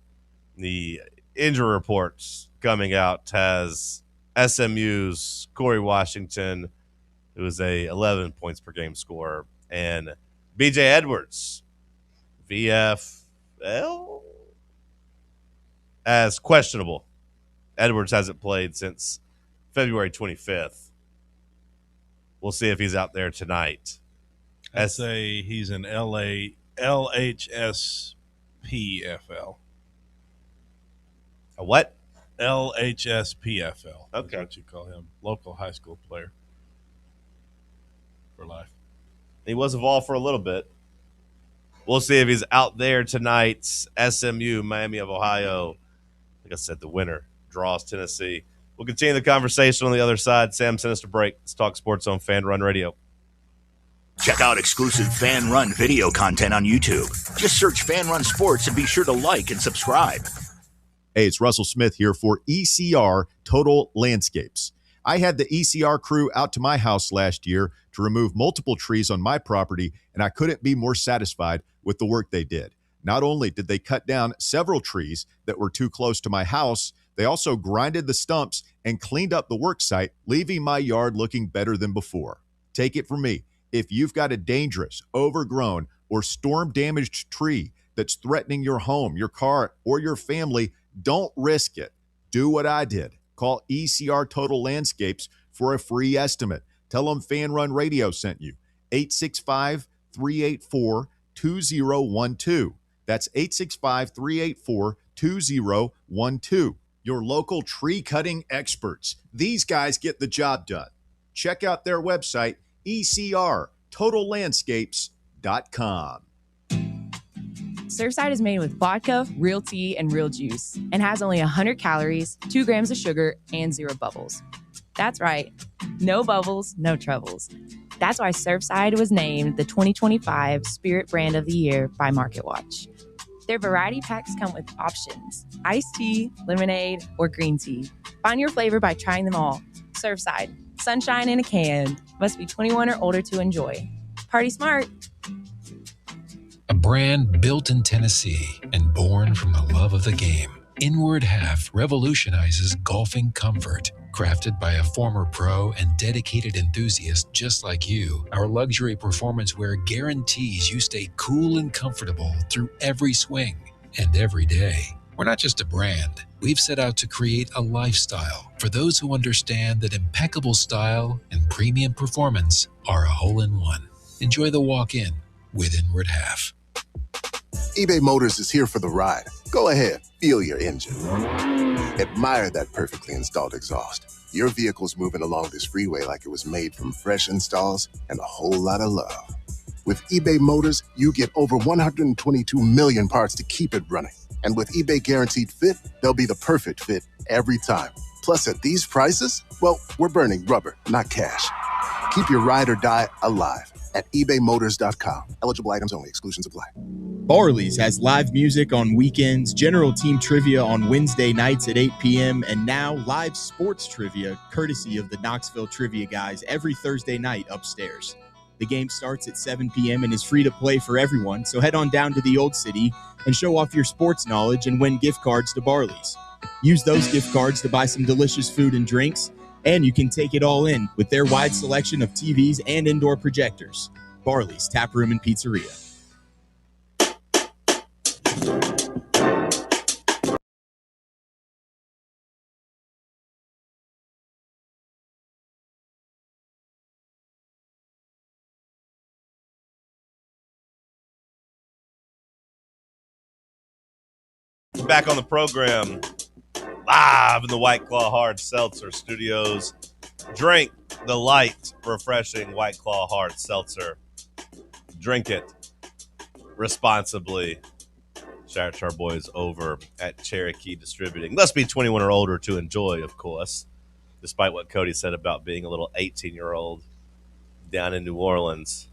The injury reports coming out has SMU's Corey Washington, who is a 11 points per game scorer, and BJ Edwards, VFL, as questionable. Edwards hasn't played since February 25th. We'll see if he's out there tonight. I'd say he's an LHSPFL. A what? LHSPFL. Okay. That's what you call him. Local high school player for life. He was a Vol for a little bit. We'll see if he's out there tonight. SMU, Miami of Ohio. Like I said, the winner draws Tennessee. We'll continue the conversation on the other side. Sam, send us to break. Let's talk sports on Fan Run Radio. Check out exclusive Fan Run video content on YouTube. Just search Fan Run Sports and be sure to like and subscribe. Hey, it's Russell Smith here for ECR Total Landscapes. I had the ECR crew out to my house last year to remove multiple trees on my property, and I couldn't be more satisfied with the work they did. Not only did they cut down several trees that were too close to my house, they also grinded the stumps and cleaned up the work site, leaving my yard looking better than before. Take it from me. If you've got a dangerous, overgrown, or storm-damaged tree that's threatening your home, your car, or your family, don't risk it. Do what I did. Call ECR Total Landscapes for a free estimate. Tell them Fan Run Radio sent you. 865-384-2012. That's 865-384-2012. Your local tree cutting experts. These guys get the job done. Check out their website, ecrtotallandscapes.com. Surfside is made with vodka, real tea, and real juice, and has only 100 calories, 2 grams of sugar, and 0 bubbles. That's right. No bubbles, no troubles. That's why Surfside was named the 2025 Spirit Brand of the Year by MarketWatch. Their variety packs come with options: iced tea, lemonade, or green tea. Find your flavor by trying them all. Surfside. Sunshine in a can. Must be 21 or older to enjoy. Party smart. A brand built in Tennessee and born from the love of the game. Inward Half revolutionizes golfing comfort. Crafted by a former pro and dedicated enthusiast just like you, our luxury performance wear guarantees you stay cool and comfortable through every swing and every day. We're not just a brand. We've set out to create a lifestyle for those who understand that impeccable style and premium performance are a hole-in-one. Enjoy the walk-in with Inward Half. eBay Motors is here for the ride. Go ahead, feel your engine. Admire that perfectly installed exhaust. Your vehicle's moving along this freeway like it was made from fresh installs and a whole lot of love. With eBay Motors, you get over 122 million parts to keep it running. And with eBay Guaranteed Fit, they'll be the perfect fit every time. Plus, at these prices, well, we're burning rubber, not cash. Keep your ride or die alive at ebaymotors.com. Eligible items only. Exclusions apply. Barley's has live music on weekends, general team trivia on Wednesday nights at 8 p.m., and now live sports trivia courtesy of the Knoxville Trivia Guys every Thursday night upstairs. The game starts at 7 p.m. and is free to play for everyone, so head on down to the Old City and show off your sports knowledge and win gift cards to Barley's. Use those gift cards to buy some delicious food and drinks, and you can take it all in with their wide selection of TVs and indoor projectors. Barley's Tap Room and Pizzeria. Back on the program, live in the White Claw Hard Seltzer Studios. Drink the light, refreshing White Claw Hard Seltzer. Drink it responsibly. Shout out to our boys over at Cherokee Distributing. Must be 21 or older to enjoy, of course, despite what Cody said about being a little 18-year-old down in New Orleans.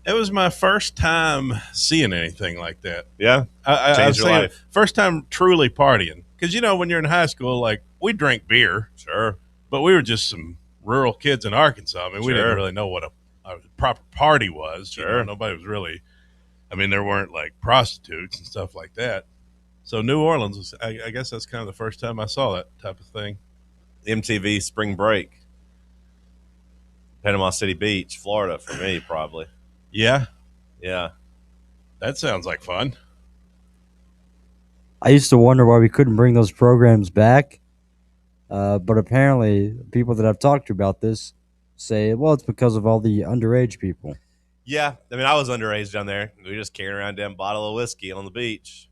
It was my first time seeing anything like that. Yeah? Changed your life. It, first time truly partying. Because, you know, when you're in high school, like, we drank beer. Sure. But we were just some rural kids in Arkansas. I mean, we didn't really know what a proper party was. Sure. You know, nobody was really, I mean, there weren't, like, prostitutes and stuff like that. So New Orleans was, I guess that's kind of the first time I saw that type of thing. MTV Spring Break. Panama City Beach, Florida, for me, probably. Yeah. Yeah. That sounds like fun. I used to wonder why we couldn't bring those programs back. But apparently, people that I've talked to about this say, well, it's because of all the underage people. Yeah. I mean, I was underage down there. We were just carrying around a damn bottle of whiskey on the beach.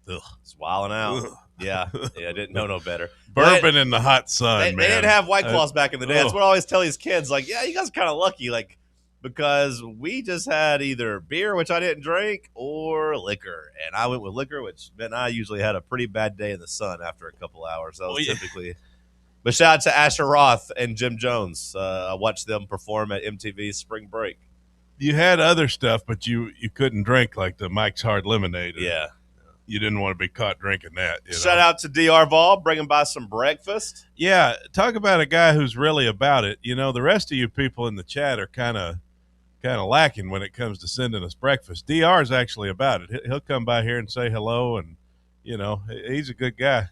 Ugh. Just wilding out. Ugh. Yeah. I didn't know no better. Bourbon in the hot sun, They man. didn't have White Claws back in the day. That's what I always tell these kids. Like, yeah, you guys are kind of lucky. Like, because we just had either beer, which I didn't drink, or liquor. And I went with liquor, which meant I usually had a pretty bad day in the sun after a couple hours. That was typically. But shout out to Asher Roth and Jim Jones. I watched them perform at MTV's Spring Break. You had other stuff, but you couldn't drink like the Mike's Hard Lemonade. Yeah. You didn't want to be caught drinking that. Shout out to DR Vol, bringing by some breakfast. Yeah, talk about a guy who's really about it. You know, the rest of you people in the chat are kind of lacking when it comes to sending us breakfast. DR is actually about it. He'll come by here and say hello, and, you know, he's a good guy.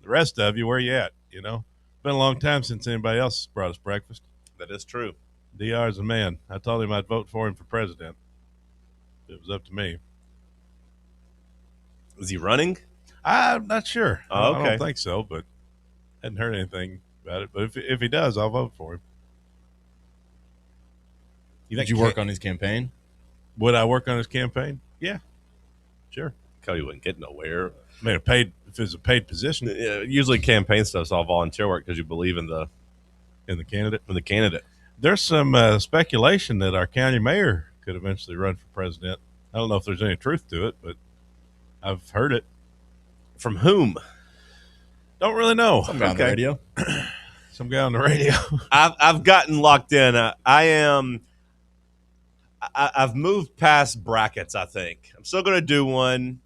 The rest of you, where you at? You know, it's been a long time since anybody else brought us breakfast. That is true. DR is a man. I told him I'd vote for him for president. It was up to me. Is he running? I'm not sure. Oh, okay. I don't think so, but hadn't heard anything about it. But if he does, I'll vote for him. Did you work on his campaign? Would I work on his campaign? Yeah, sure. Cody wouldn't get nowhere. I mean, if it's a paid position. Yeah, usually campaign stuff's all volunteer work because you believe in the candidate. There's some speculation that our county mayor could eventually run for president. I don't know if there's any truth to it, but I've heard it. From whom? Don't really know. Some guy on the radio. Some guy on the radio. I've gotten locked in. I've moved past brackets, I think. I'm still going to do one,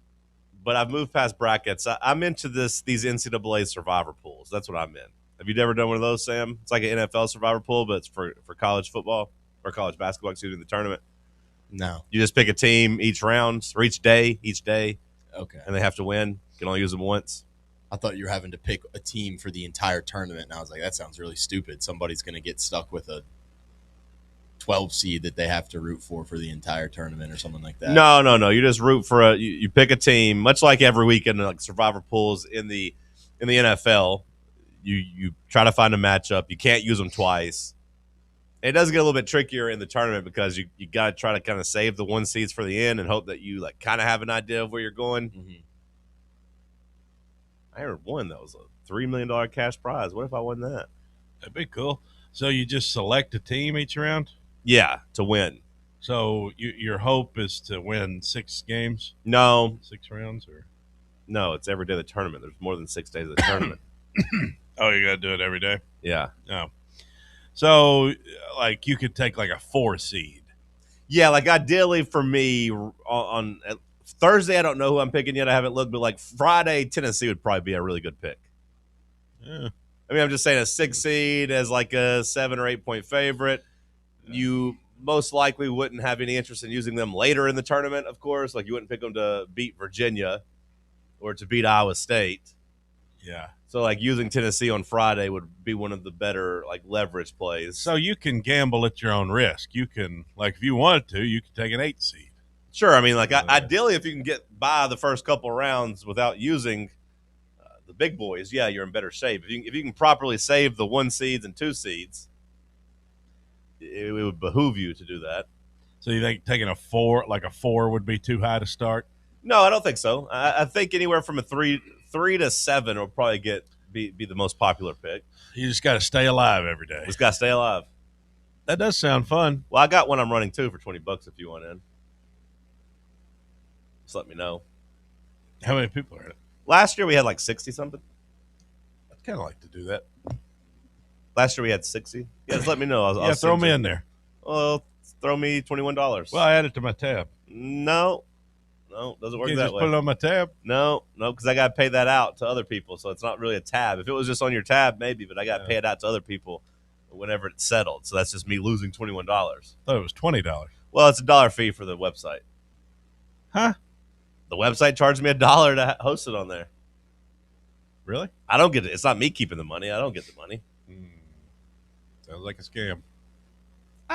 but I've moved past brackets. I'm into these NCAA survivor pools. That's what I'm in. Have you ever done one of those, Sam? It's like an NFL survivor pool, but it's for college football or college basketball, the tournament. No. You just pick a team each round or each day. Okay. And they have to win. You can only use them once. I thought you were having to pick a team for the entire tournament, and I was like, that sounds really stupid. Somebody's going to get stuck with a 12 seed that they have to root for the entire tournament or something like that. No. You just root for you pick a team, much like every weekend, like survivor pools in the NFL. You try to find a matchup. You can't use them twice. It does get a little bit trickier in the tournament because you got to try to kind of save the one seeds for the end and hope that you like kind of have an idea of where you're going. Mm-hmm. I heard one that was a $3 million cash prize. What if I won that? That'd be cool. So you just select a team each round? Yeah, to win. So your hope is to win 6 games? No. 6 rounds? Or No, it's every day of the tournament. There's more than 6 days of the tournament. Oh, you got to do it every day? Yeah. Oh. So, like, you could take, like, a 4 seed. Yeah, like, ideally for me, on Thursday, I don't know who I'm picking yet. I haven't looked, but, like, Friday, Tennessee would probably be a really good pick. Yeah. I mean, I'm just saying a 6 seed as, like, a 7 or 8 point favorite. You most likely wouldn't have any interest in using them later in the tournament, of course. Like, you wouldn't pick them to beat Virginia or to beat Iowa State. Yeah. So, like, using Tennessee on Friday would be one of the better, like, leverage plays. So you can gamble at your own risk. You can, like, if you wanted to, you could take an 8 seed. Sure. I mean, like, ideally, if you can get by the first couple rounds without using the big boys, yeah, you're in better shape. If you can properly save the 1 seeds and 2 seeds, it would behoove you to do that. So you think taking a 4 would be too high to start? No, I don't think so. I think anywhere from a 3 to 7 will probably be the most popular pick. You just got to stay alive every day. Just got to stay alive. That does sound fun. Well, I got one I'm running too for $20 if you want in. Just let me know. How many people are in it? Last year we had like 60 something. I'd kind of like to do that. Last year we had 60. Yeah, just let me know. I'll throw me in there. Well, throw me $21. Well, I add it to my tab. No, doesn't work You that just way. put it on my tab? No, because I got to pay that out to other people, so it's not really a tab. If it was just on your tab, maybe, but I got to pay it out to other people whenever it's settled. So that's just me losing $21. I thought it was $20. Well, it's $1 fee for the website. Huh? The website charged me $1 to host it on there. Really? I don't get it. It's not me keeping the money. I don't get the money. Sounds like a scam.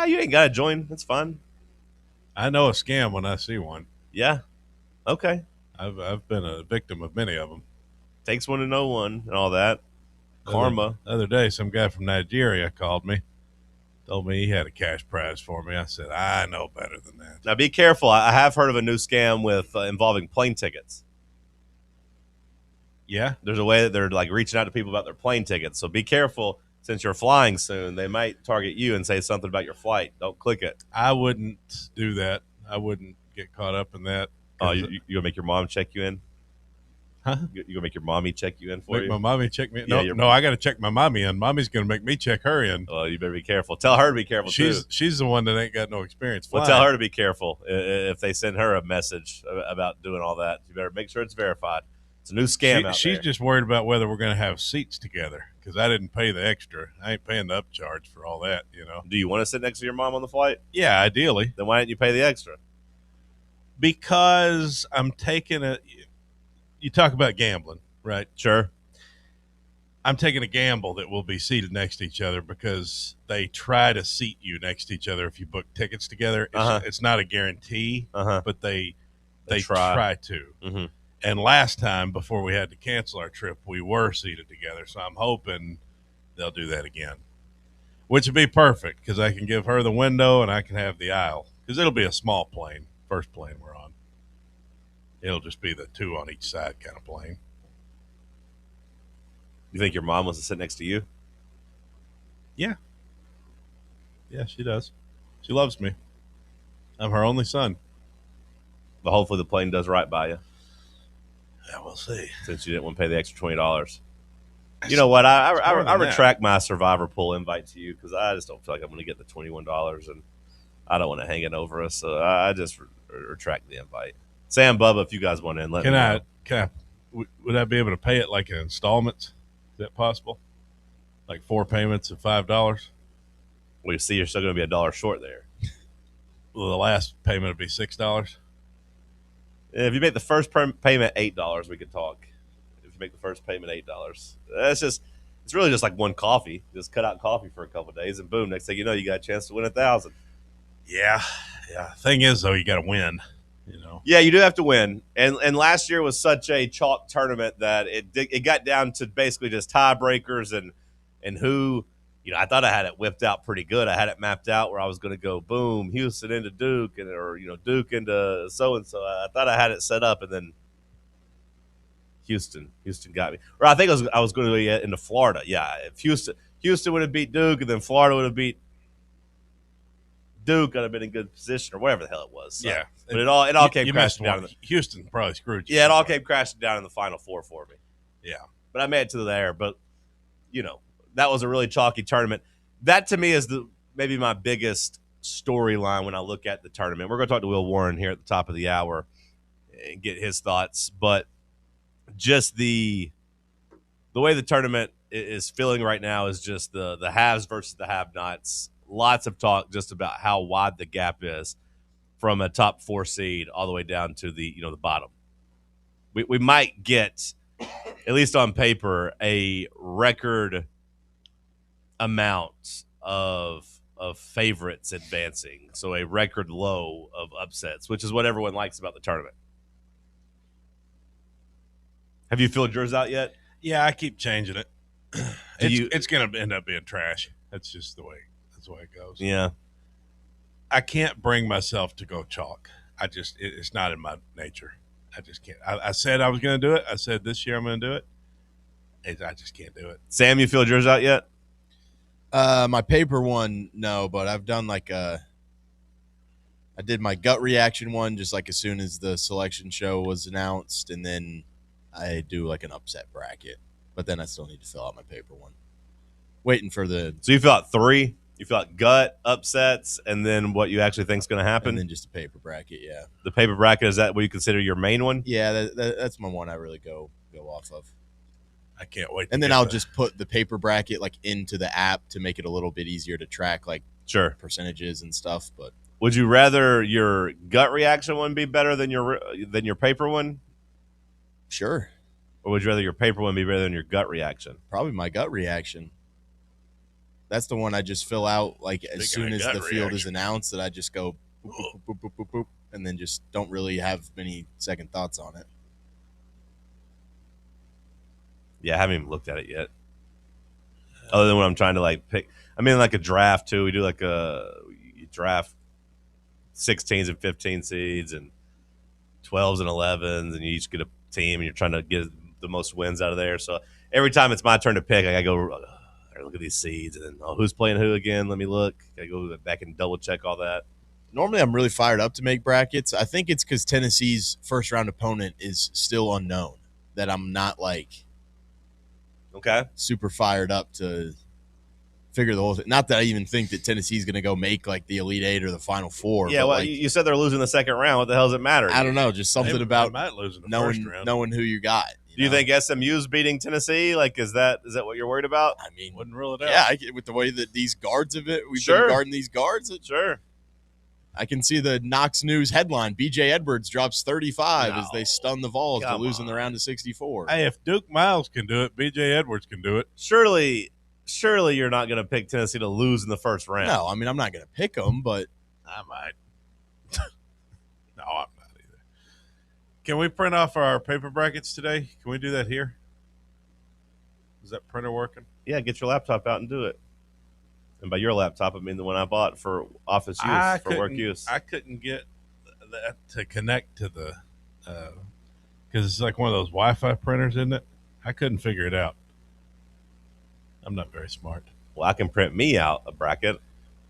You ain't got to join. It's fun. I know a scam when I see one. Yeah. Okay. I've been a victim of many of them. Takes one to know one and all that. Karma. The other day, some guy from Nigeria called me, told me he had a cash prize for me. I said, I know better than that. Now, be careful. I have heard of a new scam with involving plane tickets. Yeah? There's a way that they're like reaching out to people about their plane tickets. So be careful. Since you're flying soon, they might target you and say something about your flight. Don't click it. I wouldn't do that. I wouldn't get caught up in that. Oh, you going to make your mom check you in? Huh? You going to make your mommy check you in for you? Make my mommy check me in? Yeah, No, I got to check my mommy in. Mommy's going to make me check her in. Well, you better be careful. Tell her to be careful, too. She's the one that ain't got no experience flying. Well, tell her to be careful if they send her a message about doing all that. You better make sure it's verified. It's a new scam out She's there. just worried about whether we're going to have seats together because I didn't pay the extra. I ain't paying the upcharge for all that, you know. Do you want to sit next to your mom on the flight? Yeah, ideally. Then why didn't you pay the extra? Because I'm taking you talk about gambling, right? Sure. I'm taking a gamble that we'll be seated next to each other because they try to seat you next to each other if you book tickets together. It's not a guarantee, but they try to. Mm-hmm. And last time, before we had to cancel our trip, we were seated together. So I'm hoping they'll do that again, which would be perfect because I can give her the window and I can have the aisle because it'll be a small plane, first plane we're on. It'll just be the 2 on each side kind of plane. You think your mom wants to sit next to you? Yeah. Yeah, she does. She loves me. I'm her only son. But hopefully the plane does right by you. Yeah, we'll see. Since you didn't want to pay the extra $20. You know what? I retract my Survivor Pool invite to you because I just don't feel like I'm going to get the $21, and I don't want to hang it over us. So I just retract the invite. Sam, Bubba, if you guys want in, let me know. Would I be able to pay it like in installments? Is that possible? Like 4 payments of $5? Well, you see, you're still going to be $1 short there. Well, the last payment would be $6. If you make the first payment $8, we could talk. If you make the first payment $8, it's really just like one coffee. Just cut out coffee for a couple of days, and boom, next thing you know, you got a chance to win $1,000. Yeah. Thing is, though, you got to win. You know. Yeah, you do have to win. And last year was such a chalk tournament that it got down to basically just tiebreakers and who. You know, I thought I had it whipped out pretty good. I had it mapped out where I was going to go, boom, Houston into Duke, or Duke into so-and-so. I thought I had it set up, and then Houston got me. Or I think I was going to go into Florida. Yeah, if Houston would have beat Duke, and then Florida would have beat Duke, I'd have been in good position or whatever the hell it was. So. Yeah. But it all came crashing down. Houston probably screwed you. Yeah, it all came crashing down in the Final Four for me. Yeah. But I made it to there. But, that was a really chalky tournament. That, to me, is maybe my biggest storyline when I look at the tournament. We're going to talk to Will Warren here at the top of the hour and get his thoughts. But just the way the tournament is feeling right now is just the haves versus the have-nots. Lots of talk just about how wide the gap is from a top 4 seed all the way down to the bottom. We might get, at least on paper, a record amount of favorites advancing, so a record low of upsets, which is what everyone likes about the tournament. Have you filled yours out yet? Yeah, I keep changing it. It's going to end up being trash. That's just the way it goes. Yeah. I can't bring myself to go chalk. It's not in my nature. I just can't. I said I was going to do it. I said this year I'm going to do it. I just can't do it. Sam, you filled yours out yet? My paper one, no, but I've done I did my gut reaction one just as soon as the selection show was announced, and then I do an upset bracket, but then I still need to fill out my paper one. Waiting for So you fill out 3? You fill out gut, upsets, and then what you actually think is going to happen? And then just a paper bracket, yeah. The paper bracket, is that what you consider your main one? Yeah, that's my one I really go off of. I can't wait. And then I'll just put the paper bracket into the app to make it a little bit easier to track percentages and stuff. But would you rather your gut reaction one be better than your paper one? Sure. Or would you rather your paper one be better than your gut reaction? Probably my gut reaction. That's the one I just fill out as soon as the field is announced, that I just go boop, boop, boop, boop, boop, boop, and then just don't really have many second thoughts on it. Yeah, I haven't even looked at it yet. Other than when I'm trying to pick. I mean, a draft too. We do you draft 16s and 15 seeds and 12s and 11s, and you each get a team, and you're trying to get the most wins out of there. So every time it's my turn to pick, I gotta go look at these seeds, and then who's playing who again? Let me look. Gotta go back and double check all that. Normally, I'm really fired up to make brackets. I think it's because Tennessee's first round opponent is still unknown that I'm not super fired up to figure the whole thing. Not that I even think that Tennessee's going to go make the Elite Eight or the Final Four. Yeah, well, you said they're losing the second round. What the hell does it matter? I don't know. Just something about might lose in the first round. knowing who you got. Do you think SMU's beating Tennessee? Is that what you're worried about? I mean, wouldn't rule it out. Yeah, with the way that these guards we've been guarding these guards. Sure. I can see the Knox News headline: B.J. Edwards drops 35 as they stun the Vols to lose in the round of 64. Hey, if Duke Miles can do it, B.J. Edwards can do it. Surely you're not going to pick Tennessee to lose in the first round. No, I mean, I'm not going to pick them, but I might. No, I'm not either. Can we print off our paper brackets today? Can we do that here? Is that printer working? Yeah, get your laptop out and do it. And by your laptop, I mean the one I bought for office use, for work use. I couldn't get that to connect to the because it's one of those Wi-Fi printers, isn't it? I couldn't figure it out. I'm not very smart. Well, I can print me out a bracket.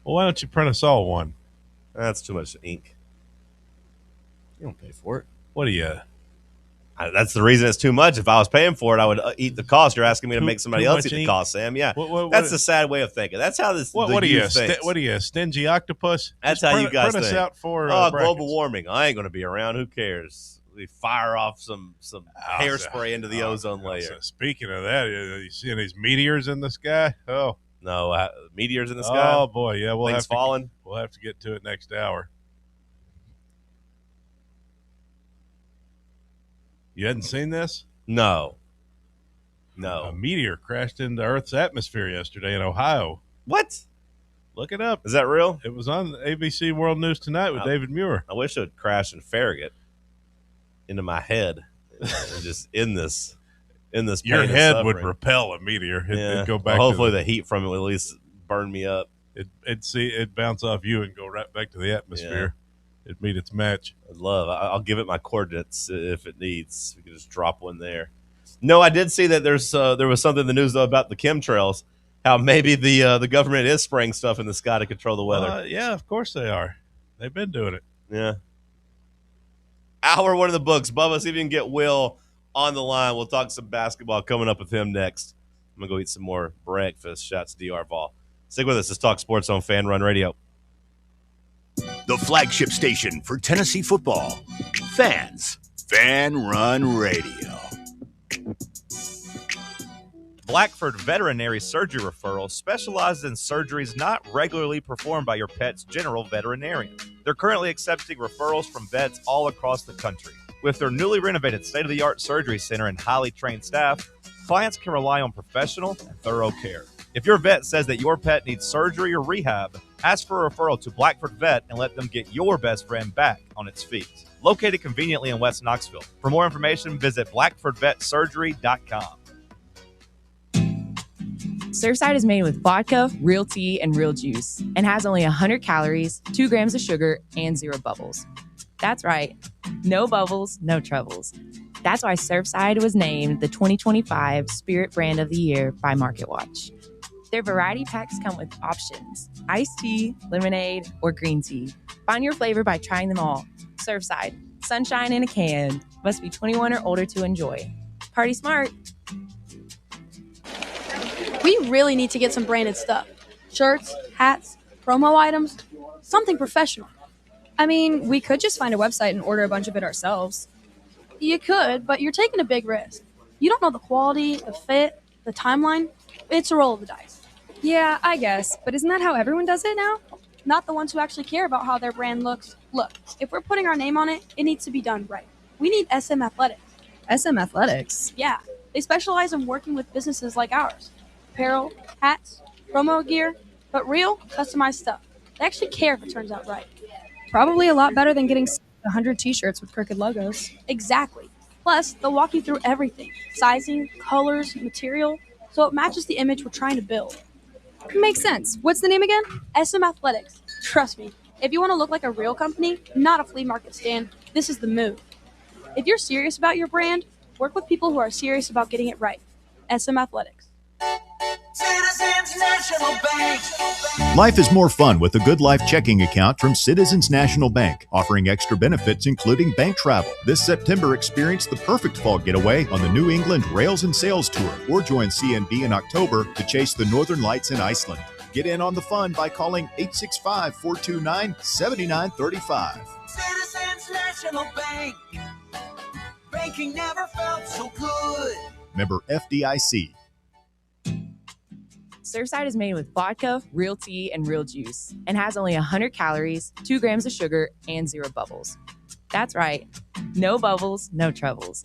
Well, why don't you print us all one? That's too much ink. You don't pay for it. What do you? That's the reason it's too much. If I was paying for it, I would eat the cost. You're asking me to make somebody else eat the cost, Sam. Yeah, that's a sad way of thinking. That's how this. What are you? What are you, a stingy octopus? That's how you guys print think. us out for global warming. I ain't going to be around. Who cares? We fire off some hairspray into the ozone layer. Speaking of that, are you seeing these meteors in the sky? Oh no, meteors in the sky. Oh boy, yeah, we'll have falling. We'll have to get to it next hour. You hadn't seen this? No. A meteor crashed into Earth's atmosphere yesterday in Ohio. What? Look it up. Is that real? It was on ABC World News Tonight with David Muir. I wish it would crash in Farragut into my head and just in this. Your head would repel a meteor. It'd go back. Well, hopefully, the heat from it would at least burn me up. It'd bounce off you and go right back to the atmosphere. It'd meet its match. I'll give it my coordinates if it needs. We can just drop one there. No, I did see that there was something in the news though about the chemtrails. how maybe the government is spraying stuff in the sky to control the weather. Yeah, of course they are. They've been doing it. Yeah. Hour one of the books. Bubba, see if you can get Will on the line. We'll talk some basketball coming up with him next. I'm going to go eat some more breakfast. Shouts to DR Vol. Stick with us. Let's talk sports on Fan Run Radio. The flagship station for Tennessee football. Fans. Fan Run Radio. Blackford Veterinary Surgery Referral specializes in surgeries not regularly performed by your pet's general veterinarian. They're currently accepting referrals from vets all across the country. With their newly renovated state-of-the-art surgery center and highly trained staff, clients can rely on professional and thorough care. If your vet says that your pet needs surgery or rehab, ask for a referral to Blackford Vet and let them get your best friend back on its feet. Located conveniently in West Knoxville. For more information, visit blackfordvetsurgery.com. Surfside is made with vodka, real tea, and real juice, and has only 100 calories, 2 grams of sugar, and 0 bubbles. That's right. No bubbles, no troubles. That's why Surfside was named the 2025 Spirit Brand of the Year by MarketWatch. Their variety packs come with options: iced tea, lemonade, or green tea. Find your flavor by trying them all. Surfside, sunshine in a can. Must be 21 or older to enjoy. Party smart. We really need to get some branded stuff. Shirts, hats, promo items, something professional. I mean, we could just find a website and order a bunch of it ourselves. You could, but you're taking a big risk. You don't know the quality, the fit, the timeline. It's a roll of the dice. Yeah, I guess, but isn't that how everyone does it now? Not the ones who actually care about how their brand looks. Look, if we're putting our name on it, it needs to be done right. We need SM Athletics. SM Athletics? Yeah, they specialize in working with businesses like ours. Apparel, hats, promo gear, but real, customized stuff. They actually care if it turns out right. Probably a lot better than getting 100 t-shirts with crooked logos. Exactly. Plus, they'll walk you through everything. Sizing, colors, material, so it matches the image we're trying to build. Makes sense. What's the name again? SM Athletics. Trust me, if you want to look like a real company, not a flea market stand, this is the move. If you're serious about your brand, work with people who are serious about getting it right. SM Athletics. Citizens National Bank. Life is more fun with a Good Life checking account from Citizens National Bank, offering extra benefits including bank travel. This September, experience the perfect fall getaway on the New England Rails and Sails Tour, or join CNB in October to chase the Northern Lights in Iceland. Get in on the fun by calling 865-429-7935. Citizens National Bank. Banking never felt so good. Member FDIC. Surfside is made with vodka, real tea, and real juice, and has only 100 calories, 2 grams of sugar, and 0 bubbles. That's right. No bubbles, no troubles.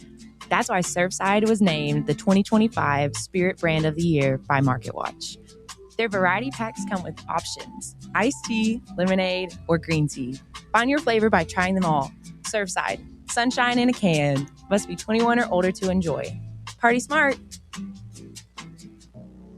That's why Surfside was named the 2025 Spirit Brand of the Year by MarketWatch. Their variety packs come with options: iced tea, lemonade, or green tea. Find your flavor by trying them all. Surfside, sunshine in a can. Must be 21 or older to enjoy. Party smart.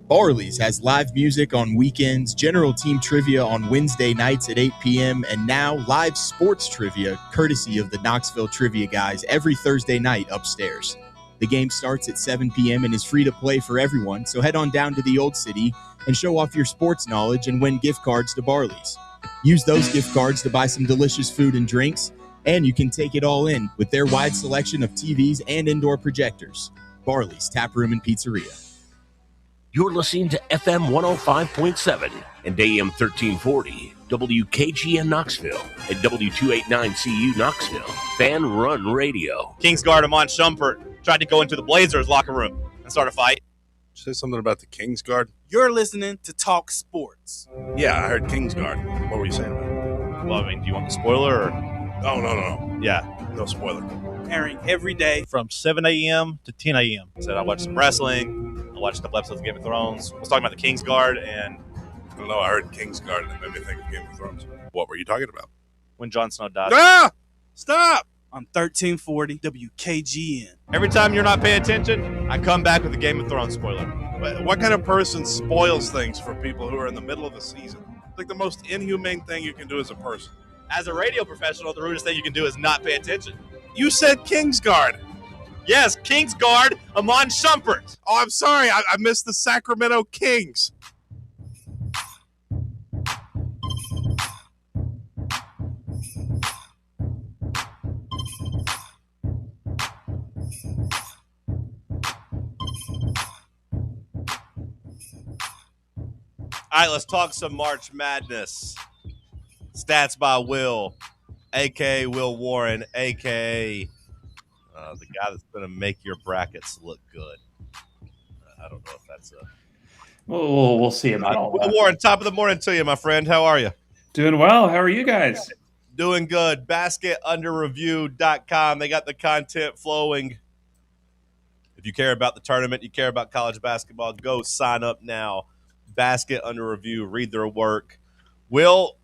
Barley's has live music on weekends, general team trivia on Wednesday nights at 8 p.m., and now live sports trivia, courtesy of the Knoxville Trivia Guys, every Thursday night upstairs. The game starts at 7 p.m. and is free to play for everyone, so head on down to the Old City and show off your sports knowledge and win gift cards to Barley's. Use those gift cards to buy some delicious food and drinks, and you can take it all in with their wide selection of TVs and indoor projectors. Barley's Tap Room and Pizzeria. You're listening to FM 105.7 and AM 1340, WKGN Knoxville, and W289CU Knoxville, Fan Run Radio. Kingsguard Amon Shumpert tried to go into the Blazers locker room and start a fight. Say something about the Kingsguard? You're listening to Talk Sports. Yeah, I heard Kingsguard. What were you saying about it? Well, I mean, do you want the spoiler or? Oh, no. Yeah. No spoiler. Airing every day from 7 a.m. to 10 a.m. Said I watched some wrestling. I watched a couple episodes of Game of Thrones. I was talking about the Kingsguard, and I don't know. I heard Kingsguard, and it made me think of Game of Thrones. What were you talking about? When Jon Snow died. Ah! Stop! On 1340 WKGN. Every time you're not paying attention, I come back with a Game of Thrones spoiler. What kind of person spoils things for people who are in the middle of the season? It's like the most inhumane thing you can do as a person. As a radio professional, the rudest thing you can do is not pay attention. You said Kingsguard. Yes, Kings guard Amon Shumpert. Oh, I'm sorry. I missed the Sacramento Kings. All right, let's talk some March Madness. Stats by Will, a.k.a. Will Warren, a.k.a. The guy that's going to make your brackets look good. I don't know if that's a... We'll see about all Will that. Warren, top of the morning to you, my friend. How are you? Doing well. How are you guys? Doing good. BasketUnderReview.com. They got the content flowing. If you care about the tournament, you care about college basketball, go sign up now. Basket Under Review, read their work. Will,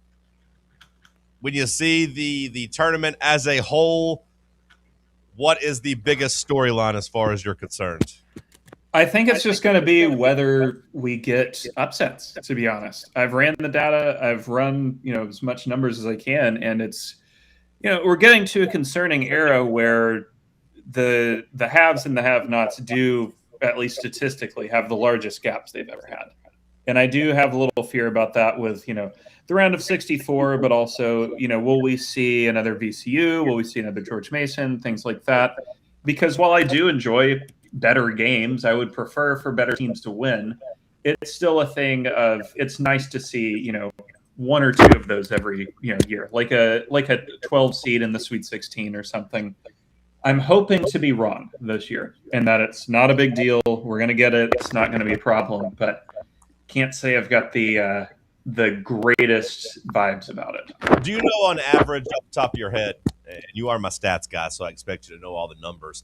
when you see the tournament as a whole, what is the biggest storyline as far as you're concerned? I think it's just going to be whether we get upsets, to be honest. I've ran the data. I've run, as much numbers as I can. And it's, we're getting to a concerning era where the haves and the have-nots do, at least statistically, have the largest gaps they've ever had. And I do have a little fear about that with, the round of 64, but also, will we see another VCU? Will we see another George Mason? Things like that. Because while I do enjoy better games, I would prefer for better teams to win. It's still a thing of, it's nice to see, one or two of those every, year, like a 12 seed in the Sweet 16 or something. I'm hoping to be wrong this year and that it's not a big deal. We're going to get it. It's not going to be a problem, but can't say I've got the greatest vibes about it. Do you know on average, off the top of your head, and you are my stats guy, so I expect you to know all the numbers,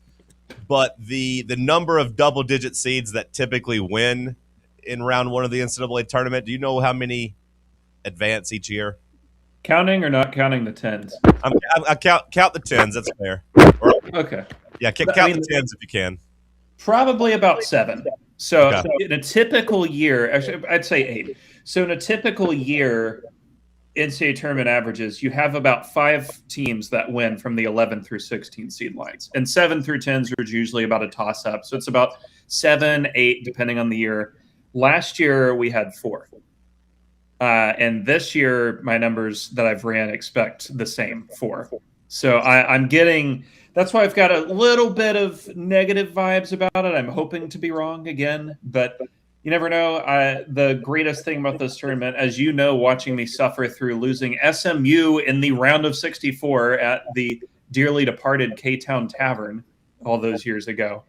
but the number of double-digit seeds that typically win in round one of the NCAA tournament, do you know how many advance each year? Counting or not counting the tens? I count the tens. That's fair. Okay. Yeah, count the tens if you can. Probably about 7. So in a typical year, actually, I'd say 8. So in a typical year, NCAA tournament averages, you have about 5 teams that win from the 11 through 16 seed lines. And 7 through 10s are usually about a toss-up. So it's about 7, 8, depending on the year. Last year, we had 4. And this year, my numbers that I've ran expect the same 4. So I'm getting... That's why I've got a little bit of negative vibes about it. I'm hoping to be wrong again, but you never know. The greatest thing about this tournament, as you know, watching me suffer through losing SMU in the round of 64 at the dearly departed K-Town Tavern all those years ago,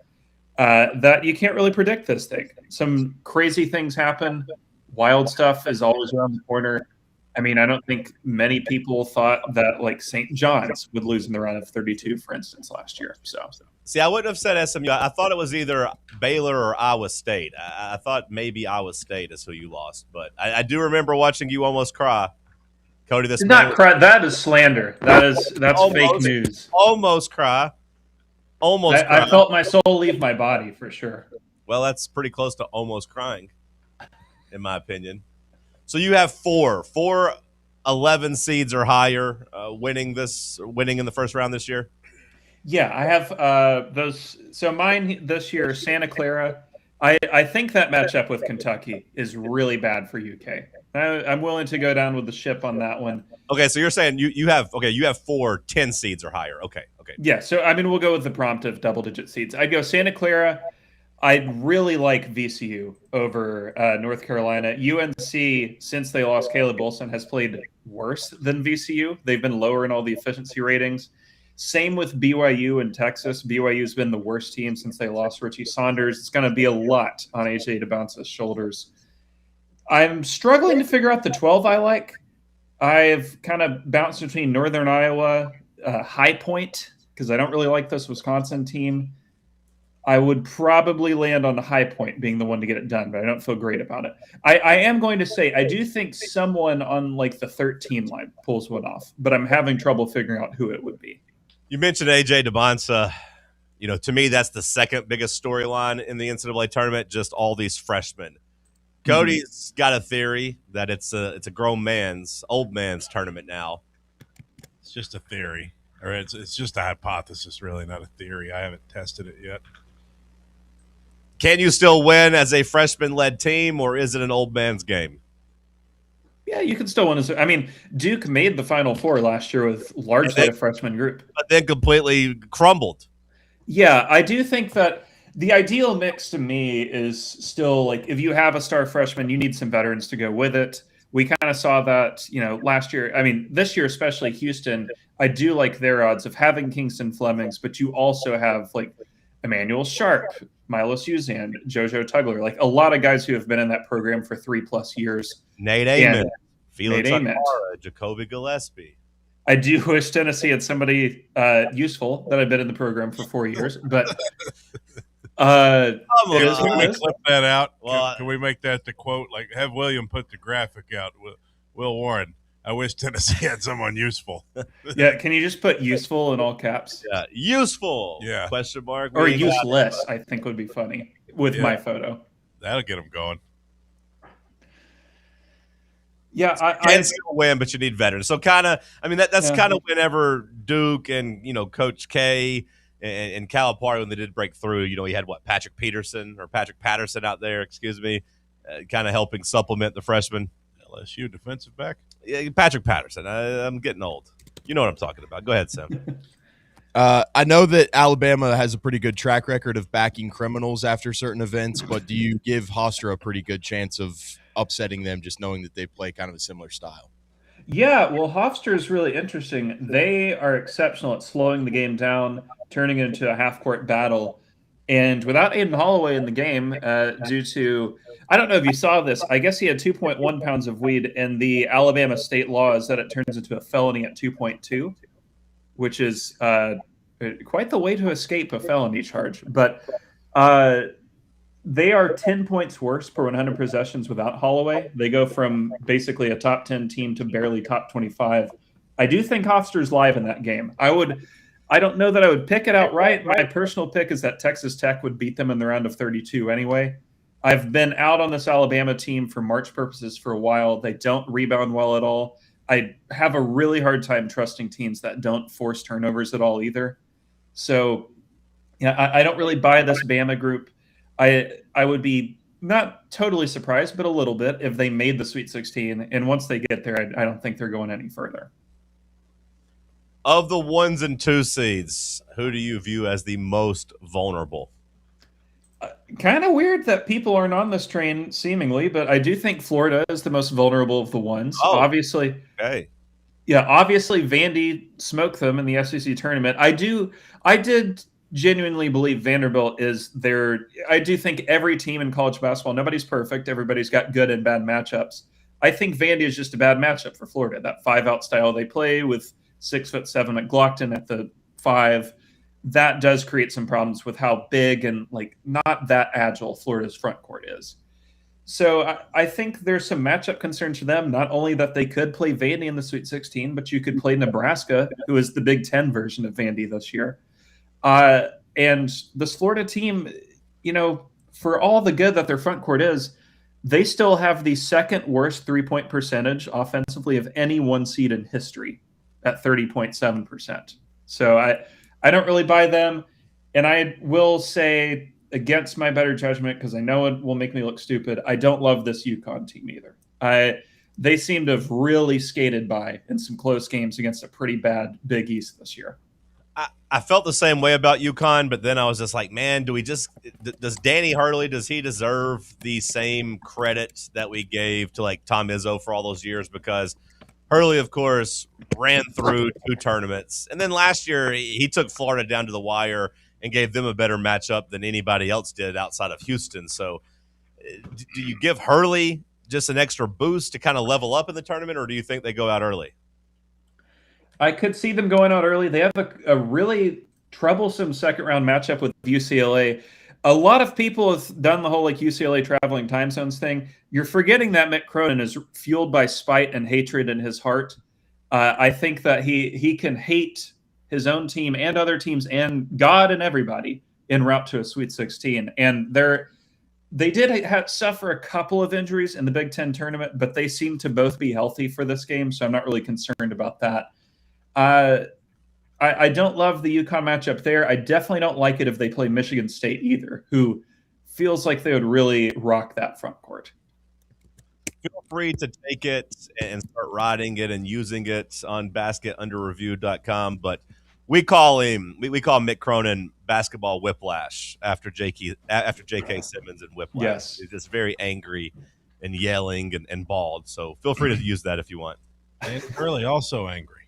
that you can't really predict this thing. Some crazy things happen. Wild stuff is always around the corner. I mean, I don't think many people thought that like St. John's would lose in the round of 32, for instance, last year. So, see, I wouldn't have said SMU. I thought it was either Baylor or Iowa State. I thought maybe Iowa State is who you lost, but I do remember watching you almost cry, Cody. This not cry. That is slander. That's fake news. Almost cry. Almost. I felt my soul leave my body for sure. Well, that's pretty close to almost crying, in my opinion. So you have 4 11 seeds or higher winning in the first round this year? Yeah, I have those. So mine this year, Santa Clara. I think that matchup with Kentucky is really bad for UK. I'm willing to go down with the ship on that one. Okay, so you're saying you have 4 10 seeds or higher. Okay. Yeah, so I mean we'll go with the prompt of double-digit seeds. I'd go Santa Clara. I'd really like VCU over North Carolina. UNC, since they lost Caleb Wilson, has played worse than VCU. They've been lower in all the efficiency ratings. Same with BYU and Texas. BYU's been the worst team since they lost Richie Saunders. It's going to be a lot on AJ DeBounce's shoulders. I'm struggling to figure out the 12 I like. I've kind of bounced between Northern Iowa, High Point, because I don't really like this Wisconsin team. I would probably land on the High Point being the one to get it done, but I don't feel great about it. I am going to say I do think someone on like the 13 line pulls one off, but I'm having trouble figuring out who it would be. You mentioned AJ DeBonce. To me, that's the second biggest storyline in the NCAA tournament, just all these freshmen. Cody's got a theory that it's a old man's tournament now. It's just a theory. Or it's just a hypothesis, really, not a theory. I haven't tested it yet. Can you still win as a freshman-led team, or is it an old man's game? Yeah, you can still win. I mean, Duke made the Final Four last year with largely a freshman group. But then completely crumbled. Yeah, I do think that the ideal mix to me is still like if you have a star freshman, you need some veterans to go with it. We kind of saw that, last year. I mean, this year, especially Houston, I do like their odds of having Kingston Flemings, but you also have like Emmanuel Sharp, Milos Uzan, JoJo Tugler, like a lot of guys who have been in that program for 3+ years. Nate Ament, Felix Felix Akara, Jacoby Gillespie. I do wish Tennessee had somebody useful that had been in the program for 4 years, but Can what we it is. clip that out? Well, can we make that the quote? Like, have William put the graphic out. Will Warren, I wish Tennessee had someone useful. Yeah, can you just put useful in all caps? Yeah, useful. Yeah. Question mark. Or We got it. useless, I think would be funny with my photo. That'll get them going. Yeah, I still win, but you need veterans. So kind of, I mean, that's kind of whenever Duke and Coach K and Calipari, when they did break through, he had Patrick Patterson out there, excuse me, kind of helping supplement the freshman. LSU defensive back. Yeah, Patrick Patterson. I'm getting old. You know what I'm talking about. Go ahead, Sam. I know that Alabama has a pretty good track record of backing criminals after certain events, but do you give Hofstra a pretty good chance of upsetting them just knowing that they play kind of a similar style? Yeah, well, Hofstra is really interesting. They are exceptional at slowing the game down, turning it into a half-court battle. And without Aiden Holloway in the game, due to, I don't know if you saw this, I guess he had 2.1 pounds of weed, and the Alabama state law is that it turns into a felony at 2.2, which is quite the way to escape a felony charge. But they are 10 points worse per 100 possessions without Holloway. They go from basically a top 10 team to barely top 25. I do think Hofstra's live in that game. I don't know that I would pick it outright. My personal pick is that Texas Tech would beat them in the round of 32 anyway. I've been out on this Alabama team for March purposes for a while. They don't rebound well at all. I have a really hard time trusting teams that don't force turnovers at all either. So, yeah, I don't really buy this Bama group. I would be not totally surprised, but a little bit if they made the Sweet 16. And once they get there, I don't think they're going any further. Of the 1s and 2 seeds, who do you view as the most vulnerable? Kind of weird that people aren't on this train, seemingly, but I do think Florida is the most vulnerable of the ones. Oh, obviously. Okay. Yeah, obviously Vandy smoked them in the SEC tournament. I did genuinely believe Vanderbilt is their. I do think every team in college basketball, nobody's perfect. Everybody's got good and bad matchups. I think Vandy is just a bad matchup for Florida. That 5-out style they play with 6'7" McGlockton at the 5. That does create some problems with how big and like not that agile Florida's front court is. So I think there's some matchup concerns for them. Not only that they could play Vandy in the Sweet 16, but you could play Nebraska, who is the Big Ten version of Vandy this year. And this Florida team, for all the good that their front court is, they still have the second worst 3-point percentage offensively of any one seed in history at 30.7%. So I don't really buy them. And I will say, against my better judgment, because I know it will make me look stupid, I don't love this UConn team either. They seem to have really skated by in some close games against a pretty bad Big East this year. I felt the same way about UConn, but then I was just like, man, does Danny Hurley, does he deserve the same credit that we gave to like Tom Izzo for all those years? Because Hurley, of course, ran through 2 tournaments. And then last year he took Florida down to the wire and gave them a better matchup than anybody else did outside of Houston. So do you give Hurley just an extra boost to kind of level up in the tournament, or do you think they go out early? I could see them going out early. They have a really troublesome second-round matchup with UCLA. A lot of people have done the whole UCLA traveling time zones thing. You're forgetting that Mick Cronin is fueled by spite and hatred in his heart. I think that he can hate his own team and other teams and God and everybody en route to a Sweet 16. And they did suffer a couple of injuries in the Big Ten tournament, but they seem to both be healthy for this game, so I'm not really concerned about that. I I don't love the UConn matchup there. I definitely don't like it if they play Michigan State either, who feels like they would really rock that front court. Feel free to take it and start riding it and using it on basketunderreview.com. But we call Mick Cronin basketball whiplash after J.K. Simmons and whiplash. Yes. He's just very angry and yelling and bald. So feel free to use that if you want. And Curley also angry.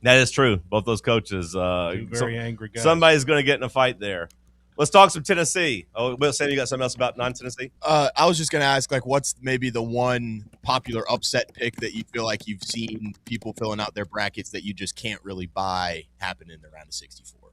That is true. Both those coaches. Two very angry guys. Somebody's going to get in a fight there. Let's talk some Tennessee. Oh, Will, Sam, you got something else about non-Tennessee? I was just going to ask, what's maybe the one popular upset pick that you feel like you've seen people filling out their brackets that you just can't really buy happen in the round of 64?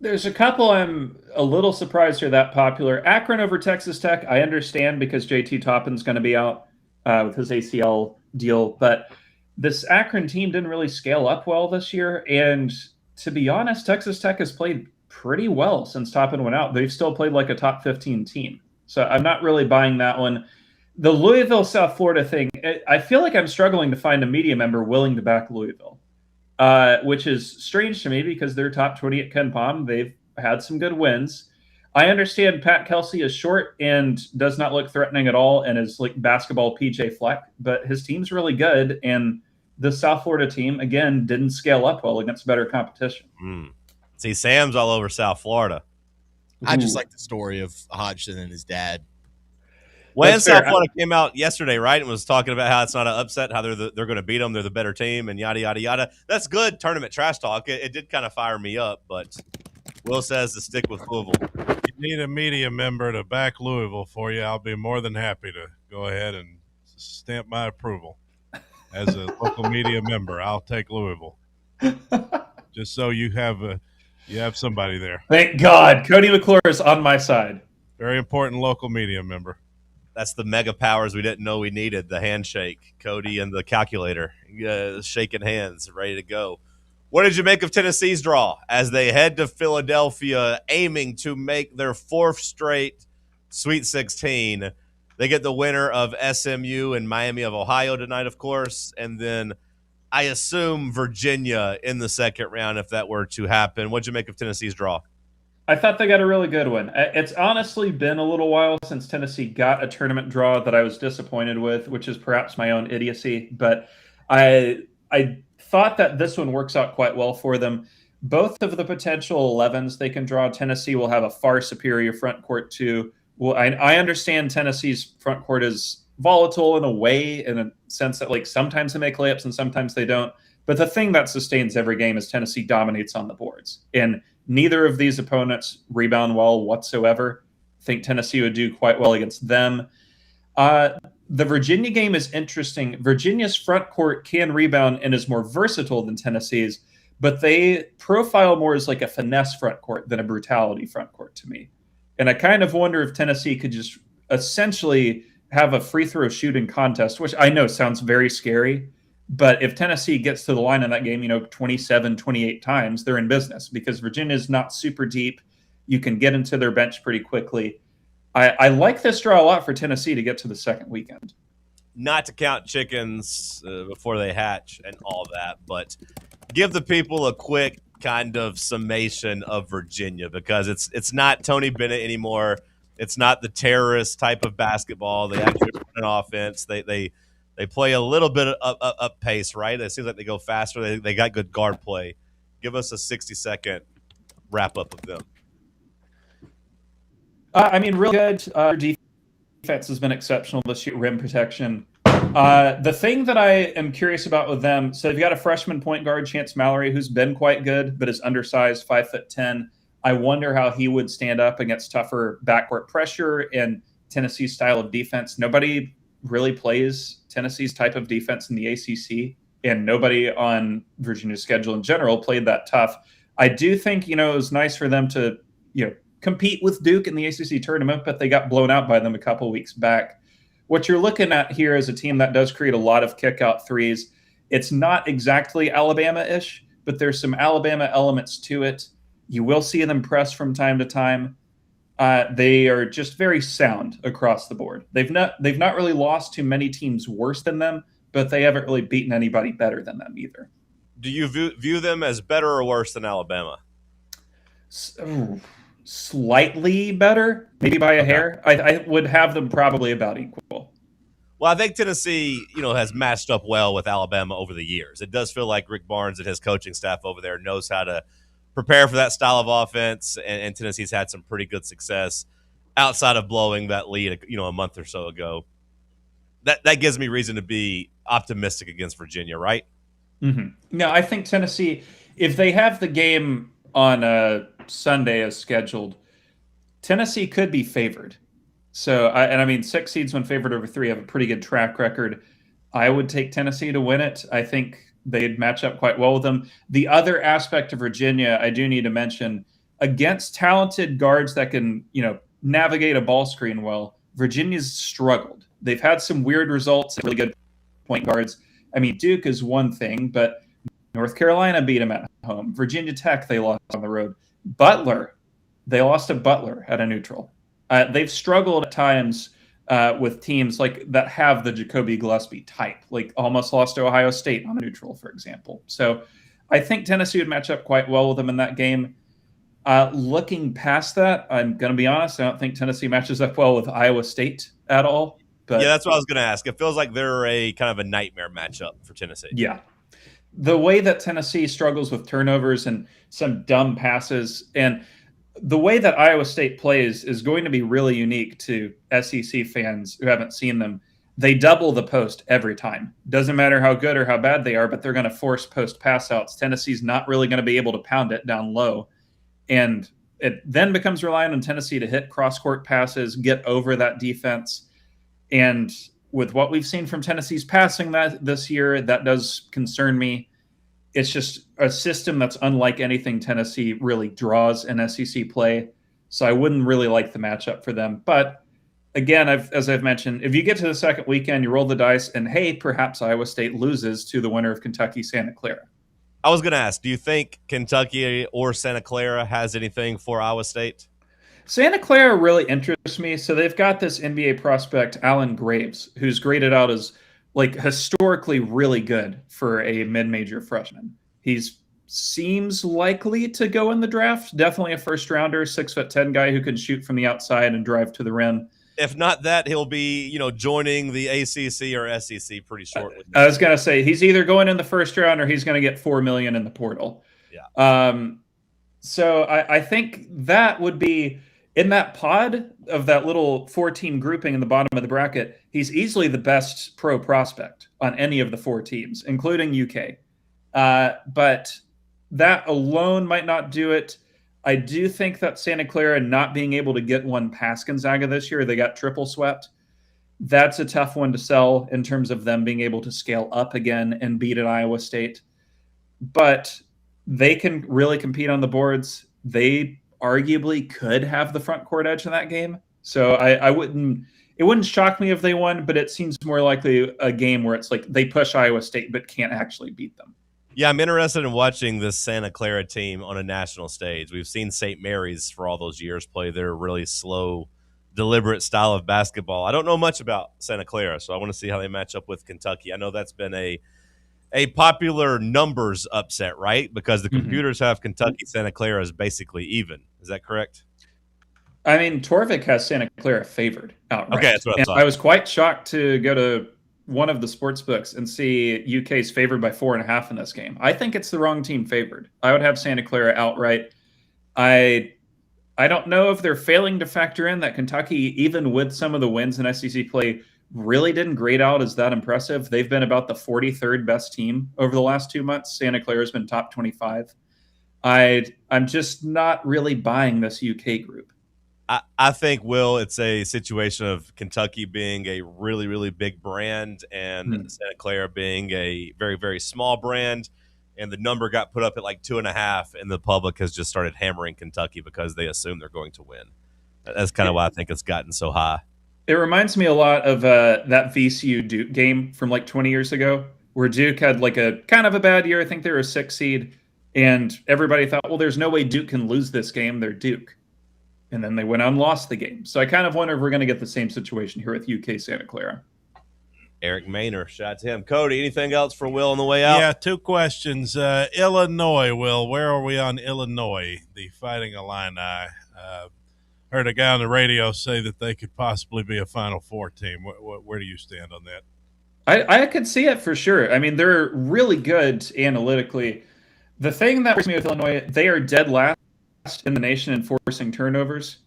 There's a couple I'm a little surprised are that popular. Akron over Texas Tech, I understand because JT Toppin's going to be out with his ACL deal, but this Akron team didn't really scale up well this year, and to be honest, Texas Tech has played pretty well since Toppin went out. They've still played like a top 15 team. So I'm not really buying that one. The Louisville, South Florida thing, I feel like I'm struggling to find a media member willing to back Louisville, which is strange to me because they're top 20 at Ken Pom. They've had some good wins. I understand Pat Kelsey is short and does not look threatening at all and is like basketball PJ Fleck, but his team's really good. And the South Florida team, again, didn't scale up well against better competition. See, Sam's all over South Florida. I just like the story of Hodgson and his dad. Well, South Florida came out yesterday, right, and was talking about how it's not an upset, how they're going to beat them, they're the better team, and yada, yada, yada. That's good tournament trash talk. It did kind of fire me up, but Will says to stick with Louisville. If you need a media member to back Louisville for you, I'll be more than happy to go ahead and stamp my approval. As a local media member, I'll take Louisville. Just so you have somebody there. Thank God. Cody McClure is on my side. Very important local media member. That's the mega powers we didn't know we needed, the handshake. Cody and the calculator shaking hands, ready to go. What did you make of Tennessee's draw as they head to Philadelphia aiming to make their fourth straight Sweet 16? They get the winner of SMU and Miami of Ohio tonight, of course, and then I assume Virginia in the second round if that were to happen. What'd you make of Tennessee's draw? I thought they got a really good one. It's honestly been a little while since Tennessee got a tournament draw that I was disappointed with, which is perhaps my own idiocy, but I thought that this one works out quite well for them. Both of the potential 11s they can draw, Tennessee will have a far superior front court to. Well, I understand Tennessee's front court is volatile in a way, in a sense that like sometimes they make layups and sometimes they don't. But the thing that sustains every game is Tennessee dominates on the boards. And neither of these opponents rebound well whatsoever. I think Tennessee would do quite well against them. The Virginia game is interesting. Virginia's front court can rebound and is more versatile than Tennessee's, but they profile more as like a finesse front court than a brutality front court to me. And I kind of wonder if Tennessee could just essentially have a free throw shooting contest, which I know sounds very scary. But if Tennessee gets to the line in that game, 27, 28 times, they're in business because Virginia is not super deep. You can get into their bench pretty quickly. I like this draw a lot for Tennessee to get to the second weekend. Not to count chickens before they hatch and all that, but give the people a quick kind of summation of Virginia because it's not Tony Bennett anymore. It's not the terrorist type of basketball. They actually run an offense. They play a little bit up pace, right? It seems like they go faster. They got good guard play. Give us a 60-second wrap up of them. Real good. Defense has been exceptional this year. Rim protection. The thing that I am curious about with them, so they've got a freshman point guard, Chance Mallory, who's been quite good, but is undersized, 5'10". I wonder how he would stand up against tougher backcourt pressure and Tennessee's style of defense. Nobody really plays Tennessee's type of defense in the ACC, and nobody on Virginia's schedule in general played that tough. I do think, it was nice for them to, compete with Duke in the ACC tournament, but they got blown out by them a couple weeks back. What you're looking at here is a team that does create a lot of kick-out threes. It's not exactly Alabama-ish, but there's some Alabama elements to it. You will see them press from time to time. They are just very sound across the board. They've not really lost to many teams worse than them, but they haven't really beaten anybody better than them either. Do you view them as better or worse than Alabama? Slightly better, maybe by a hair. I would have them probably about equal. Well, I think Tennessee, has matched up well with Alabama over the years. It does feel like Rick Barnes and his coaching staff over there knows how to prepare for that style of offense, and Tennessee's had some pretty good success outside of blowing that lead, a month or so ago. That gives me reason to be optimistic against Virginia, right? Mm-hmm. No, I think Tennessee, if they have the game on a Sunday as scheduled, Tennessee could be favored. So, I mean, 6 seeds when favored over 3 have a pretty good track record. I would take Tennessee to win it. I think they'd match up quite well with them. The other aspect of Virginia, I do need to mention, against talented guards that can, navigate a ball screen well, Virginia's struggled. They've had some weird results, really good point guards. I mean, Duke is one thing, but North Carolina beat them at home. Virginia Tech, they lost on the road. Butler, they lost to Butler at a neutral. They've struggled at times with teams that have the Jacoby Gillespie type, like almost lost to Ohio State on a neutral, for example. So I think Tennessee would match up quite well with them in that game. Looking past that, I'm going to be honest, I don't think Tennessee matches up well with Iowa State at all. But yeah, that's what I was going to ask. It feels like they're a kind of a nightmare matchup for Tennessee. Yeah. The way that Tennessee struggles with turnovers and some dumb passes, and the way that Iowa State plays is going to be really unique to SEC fans who haven't seen them. They double the post every time. Doesn't matter how good or how bad they are, but they're going to force post pass outs. Tennessee's not really going to be able to pound it down low. And it then becomes reliant on Tennessee to hit cross-court passes, get over that defense. And with what we've seen from Tennessee's passing this year, that does concern me. It's just a system that's unlike anything Tennessee really draws in SEC play. So I wouldn't really like the matchup for them. But again, as I've mentioned, if you get to the second weekend, you roll the dice, and hey, perhaps Iowa State loses to the winner of Kentucky-Santa Clara. I was going to ask, do you think Kentucky or Santa Clara has anything for Iowa State? Santa Clara really interests me. So they've got this NBA prospect, Alan Graves, who's graded out as historically really good for a mid-major freshman. He seems likely to go in the draft. Definitely a first-rounder, 6'10" guy who can shoot from the outside and drive to the rim. If not that, he'll be, joining the ACC or SEC pretty shortly. I was going to say he's either going in the first round or he's going to get $4 million in the portal. Yeah. So I think that would be in that pod of that little 4-team grouping in the bottom of the bracket. He's easily the best pro prospect on any of the 4 teams, including UK. But that alone might not do it. I do think that Santa Clara not being able to get one past Gonzaga this year, they got triple swept. That's a tough one to sell in terms of them being able to scale up again and beat at Iowa State. But they can really compete on the boards. They arguably could have the front court edge in that game. So it wouldn't shock me if they won, but it seems more likely a game where it's like they push Iowa State but can't actually beat them. Yeah, I'm interested in watching this Santa Clara team on a national stage. We've seen St. Mary's for all those years play their really slow, deliberate style of basketball. I don't know much about Santa Clara, so I want to see how they match up with Kentucky. I know that's been a popular numbers upset, right? Because the computers have Kentucky, Santa Clara as basically even. Is that correct? I mean, Torvik has Santa Clara favored outright. Okay, that's what I thought. I was quite shocked to go to one of the sports books and see UK's favored by 4.5 in this game. I think it's the wrong team favored. I would have Santa Clara outright. I don't know if they're failing to factor in that Kentucky, even with some of the wins in SEC play, really didn't grade out as that impressive. They've been about the 43rd best team over the last 2 months. Santa Clara's been top 25. I'm just not really buying this UK group. I think, Will, it's a situation of Kentucky being a really, really big brand and Santa Clara being a very, very small brand. And the number got put up at like 2.5, and the public has just started hammering Kentucky because they assume they're going to win. That's kind of why I think it's gotten so high. It reminds me a lot of that VCU Duke game from like 20 years ago, where Duke had like a kind of a bad year. I think they were a 6 seed, and everybody thought, well, there's no way Duke can lose this game. They're Duke. And then they went out and lost the game. So I kind of wonder if we're going to get the same situation here with UK Santa Clara. Eric Maynor, shout out to him. Cody, anything else for Will on the way out? Yeah, 2 questions. Illinois, Will, where are we on Illinois, the Fighting Illini? Heard a guy on the radio say that they could possibly be a Final Four team. Where do you stand on that? I could see it for sure. I mean, they're really good analytically. The thing that worries me with Illinois, they are dead last in the nation in forcing turnovers,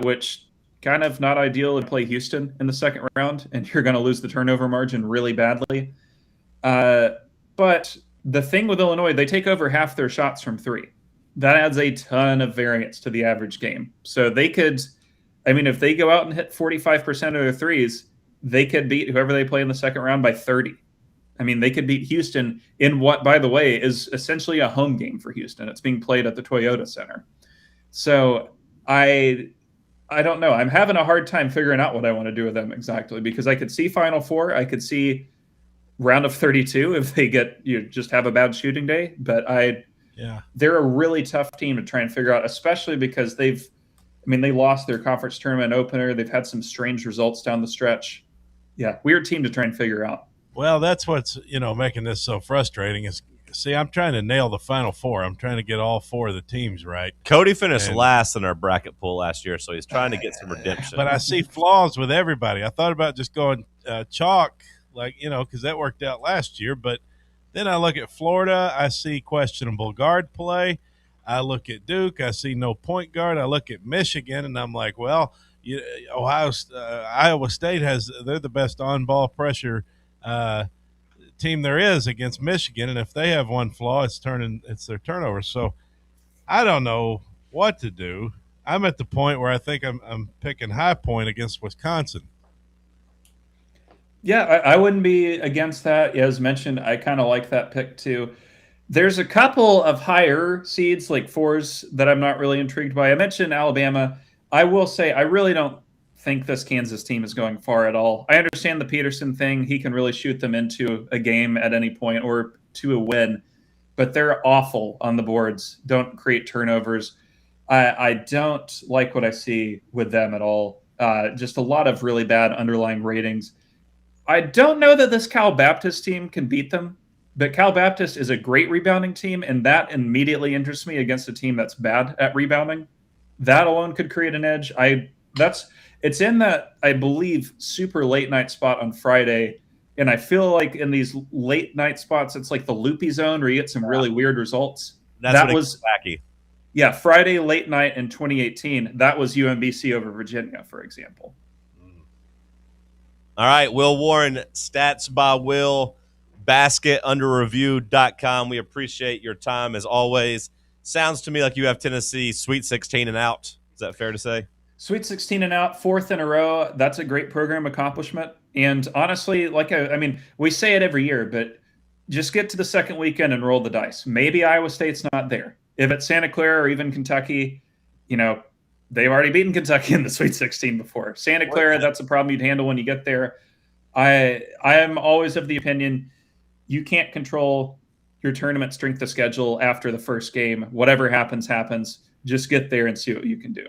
which kind of not ideal to play Houston in the second round, and you're going to lose the turnover margin really badly. But the thing with Illinois, they take over half their shots from three. That adds a ton of variance to the average game. So they could, I mean, if they go out and hit 45% of their threes, they could beat whoever they play in the second round by 30. I mean, they could beat Houston in what, by the way, is essentially a home game for Houston. It's being played at the Toyota Center. So I don't know. I'm having a hard time figuring out what I want to do with them exactly, because I could see Final Four. I could see round of 32 if they get, just have a bad shooting day. But they're a really tough team to try and figure out, especially because they lost their conference tournament opener. They've had some strange results down the stretch. Yeah, weird team to try and figure out. Well, that's what's, making this so frustrating is, see, I'm trying to nail the Final Four. I'm trying to get all 4 of the teams right. Cody finished last in our bracket pool last year, so he's trying to get some redemption. But I see flaws with everybody. I thought about just going chalk, because that worked out last year. But then I look at Florida. I see questionable guard play. I look at Duke. I see no point guard. I look at Michigan, and I'm like, well, Iowa State they're the best on-ball pressure team there is against Michigan, and if they have one flaw, it's their turnover. So I don't know what to do. I'm at the point where I think I'm picking High Point against Wisconsin. Yeah, I wouldn't be against that. As mentioned, I kind of like that pick too. There's a couple of higher seeds, like 4s, that I'm not really intrigued by. I mentioned Alabama. I will say I really don't think this Kansas team is going far at all. I understand the Peterson thing. He can really shoot them into a game at any point or to a win, but they're awful on the boards. Don't create turnovers. I don't like what I see with them at all. Just a lot of really bad underlying ratings. I don't know that this Cal Baptist team can beat them, but Cal Baptist is a great rebounding team, and that immediately interests me against a team that's bad at rebounding. That alone could create an edge. It's in that, I believe, super late night spot on Friday, and I feel like in these late night spots, it's like the loopy zone where you get some really weird results. That was wacky. Yeah, Friday late night in 2018, that was UMBC over Virginia, for example. All right, Will Warren, Stats by Will, basketunderreview.com. We appreciate your time as always. Sounds to me like you have Tennessee Sweet 16 and out. Is that fair to say? Sweet 16 and out, 4th in a row. That's a great program accomplishment. And honestly, we say it every year, but just get to the second weekend and roll the dice. Maybe Iowa State's not there. If it's Santa Clara or even Kentucky, they've already beaten Kentucky in the Sweet 16 before. Santa Clara, that's a problem you'd handle when you get there. I am always of the opinion you can't control your tournament strength of schedule after the first game. Whatever happens, happens. Just get there and see what you can do.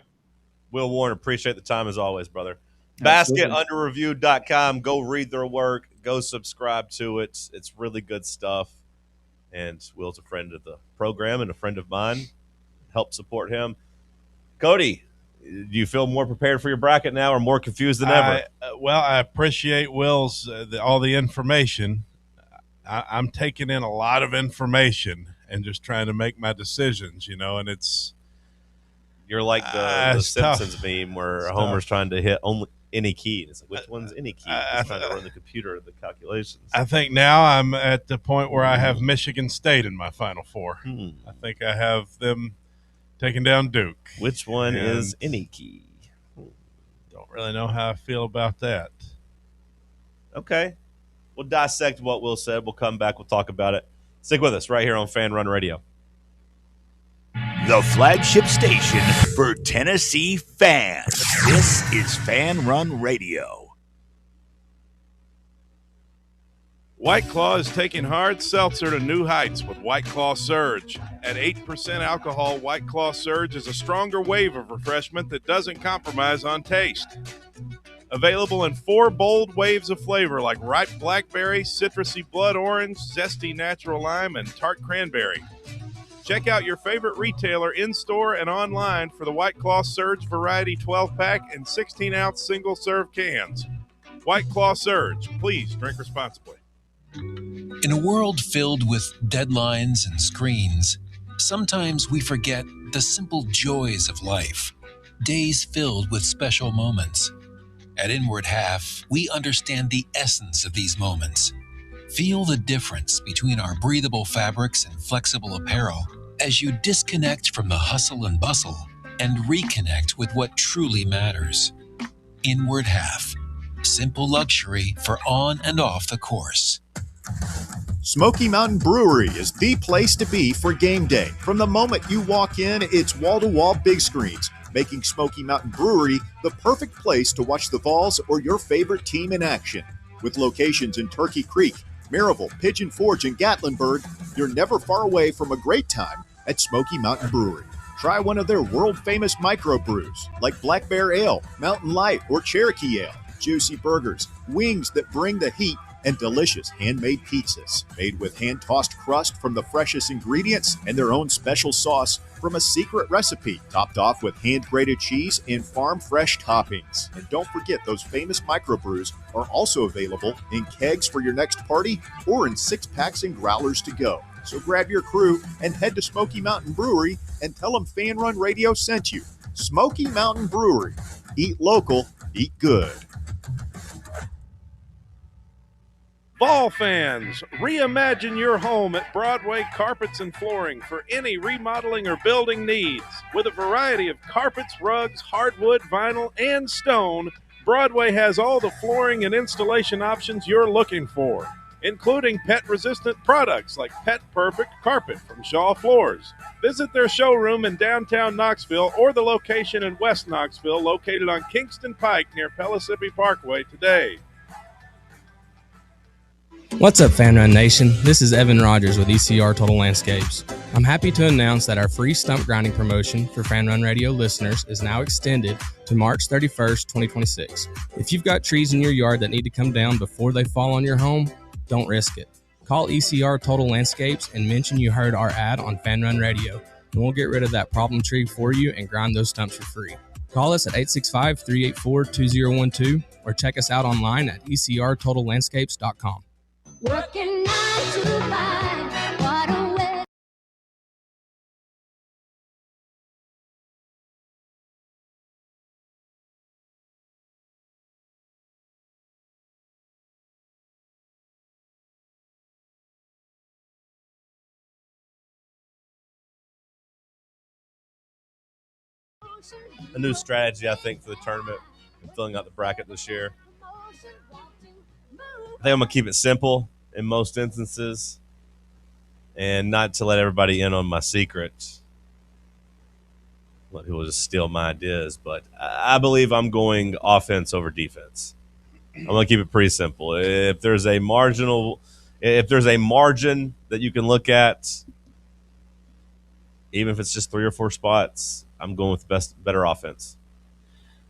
Will Warren, appreciate the time as always, brother. Absolutely. BasketUnderReview.com. Go read their work. Go subscribe to it. It's really good stuff. And Will's a friend of the program and a friend of mine. Help support him. Cody, do you feel more prepared for your bracket now or more confused than ever? I appreciate Will's all the information. I'm taking in a lot of information and just trying to make my decisions, and it's – you're like the Simpsons tough. Meme where Homer's trying to hit only any key. It's like, which one's any key? He's trying to run the computer, the calculations. I think now I'm at the point where I have Michigan State in my Final Four. I think I have them taking down Duke. Which one is any key? Don't really know how I feel about that. Okay. We'll dissect what Will said. We'll come back. We'll talk about it. Stick with us right here on Fan Run Radio. The flagship station for Tennessee fans. This is Fan Run Radio. White Claw is taking hard seltzer to new heights with White Claw Surge. At 8% alcohol, White Claw Surge is a stronger wave of refreshment that doesn't compromise on taste. Available in 4 bold waves of flavor like ripe blackberry, citrusy blood orange, zesty natural lime, and tart cranberry. Check out your favorite retailer in-store and online for the White Claw Surge Variety 12-pack and 16-ounce single-serve cans. White Claw Surge. Please drink responsibly. In a world filled with deadlines and screens, sometimes we forget the simple joys of life, days filled with special moments. At Inward Half, we understand the essence of these moments. Feel the difference between our breathable fabrics and flexible apparel as you disconnect from the hustle and bustle and reconnect with what truly matters. Inward Half. Simple luxury for on and off the course. Smoky Mountain Brewery is the place to be for game day. From the moment you walk in, it's wall-to-wall big screens, making Smoky Mountain Brewery the perfect place to watch the Vols or your favorite team in action. With locations in Turkey Creek, Maryville, Pigeon Forge, and Gatlinburg, you're never far away from a great time at Smoky Mountain Brewery. Try one of their world-famous microbrews like Black Bear Ale, Mountain Light, or Cherokee Ale. Juicy burgers, wings that bring the heat, and delicious handmade pizzas made with hand-tossed crust from the freshest ingredients and their own special sauce from a secret recipe, topped off with hand-grated cheese and farm-fresh toppings. And don't forget, those famous microbrews are also available in kegs for your next party or in 6-packs and growlers to go. So grab your crew and head to Smoky Mountain Brewery and tell them Fan Run Radio sent you. Smoky Mountain Brewery. Eat local, eat good. Vol fans, reimagine your home at Broadway Carpets and Flooring for any remodeling or building needs. With a variety of carpets, rugs, hardwood, vinyl, and stone, Broadway has all the flooring and installation options you're looking for, including pet-resistant products like Pet Perfect Carpet from Shaw Floors. Visit their showroom in downtown Knoxville or the location in West Knoxville located on Kingston Pike near Pellissippi Parkway today. What's up, Fan Run Nation? This is Evan Rogers with ECR Total Landscapes. I'm happy to announce that our free stump grinding promotion for Fan Run Radio listeners is now extended to March 31st, 2026. If you've got trees in your yard that need to come down before they fall on your home, don't risk it. Call ECR Total Landscapes and mention you heard our ad on Fan Run Radio, and we'll get rid of that problem tree for you and grind those stumps for free. Call us at 865-384-2012 or check us out online at ecrtotallandscapes.com. Working 9 to 5, what a way. A new strategy, I think, for the tournament and filling out the bracket this year. I think I'm going to keep it simple in most instances and not to let everybody in on my secret. Let people just steal my ideas. But I believe I'm going offense over defense. I'm going to keep it pretty simple. If there's a margin that you can look at, even if it's just 3 or 4 spots, I'm going with better offense.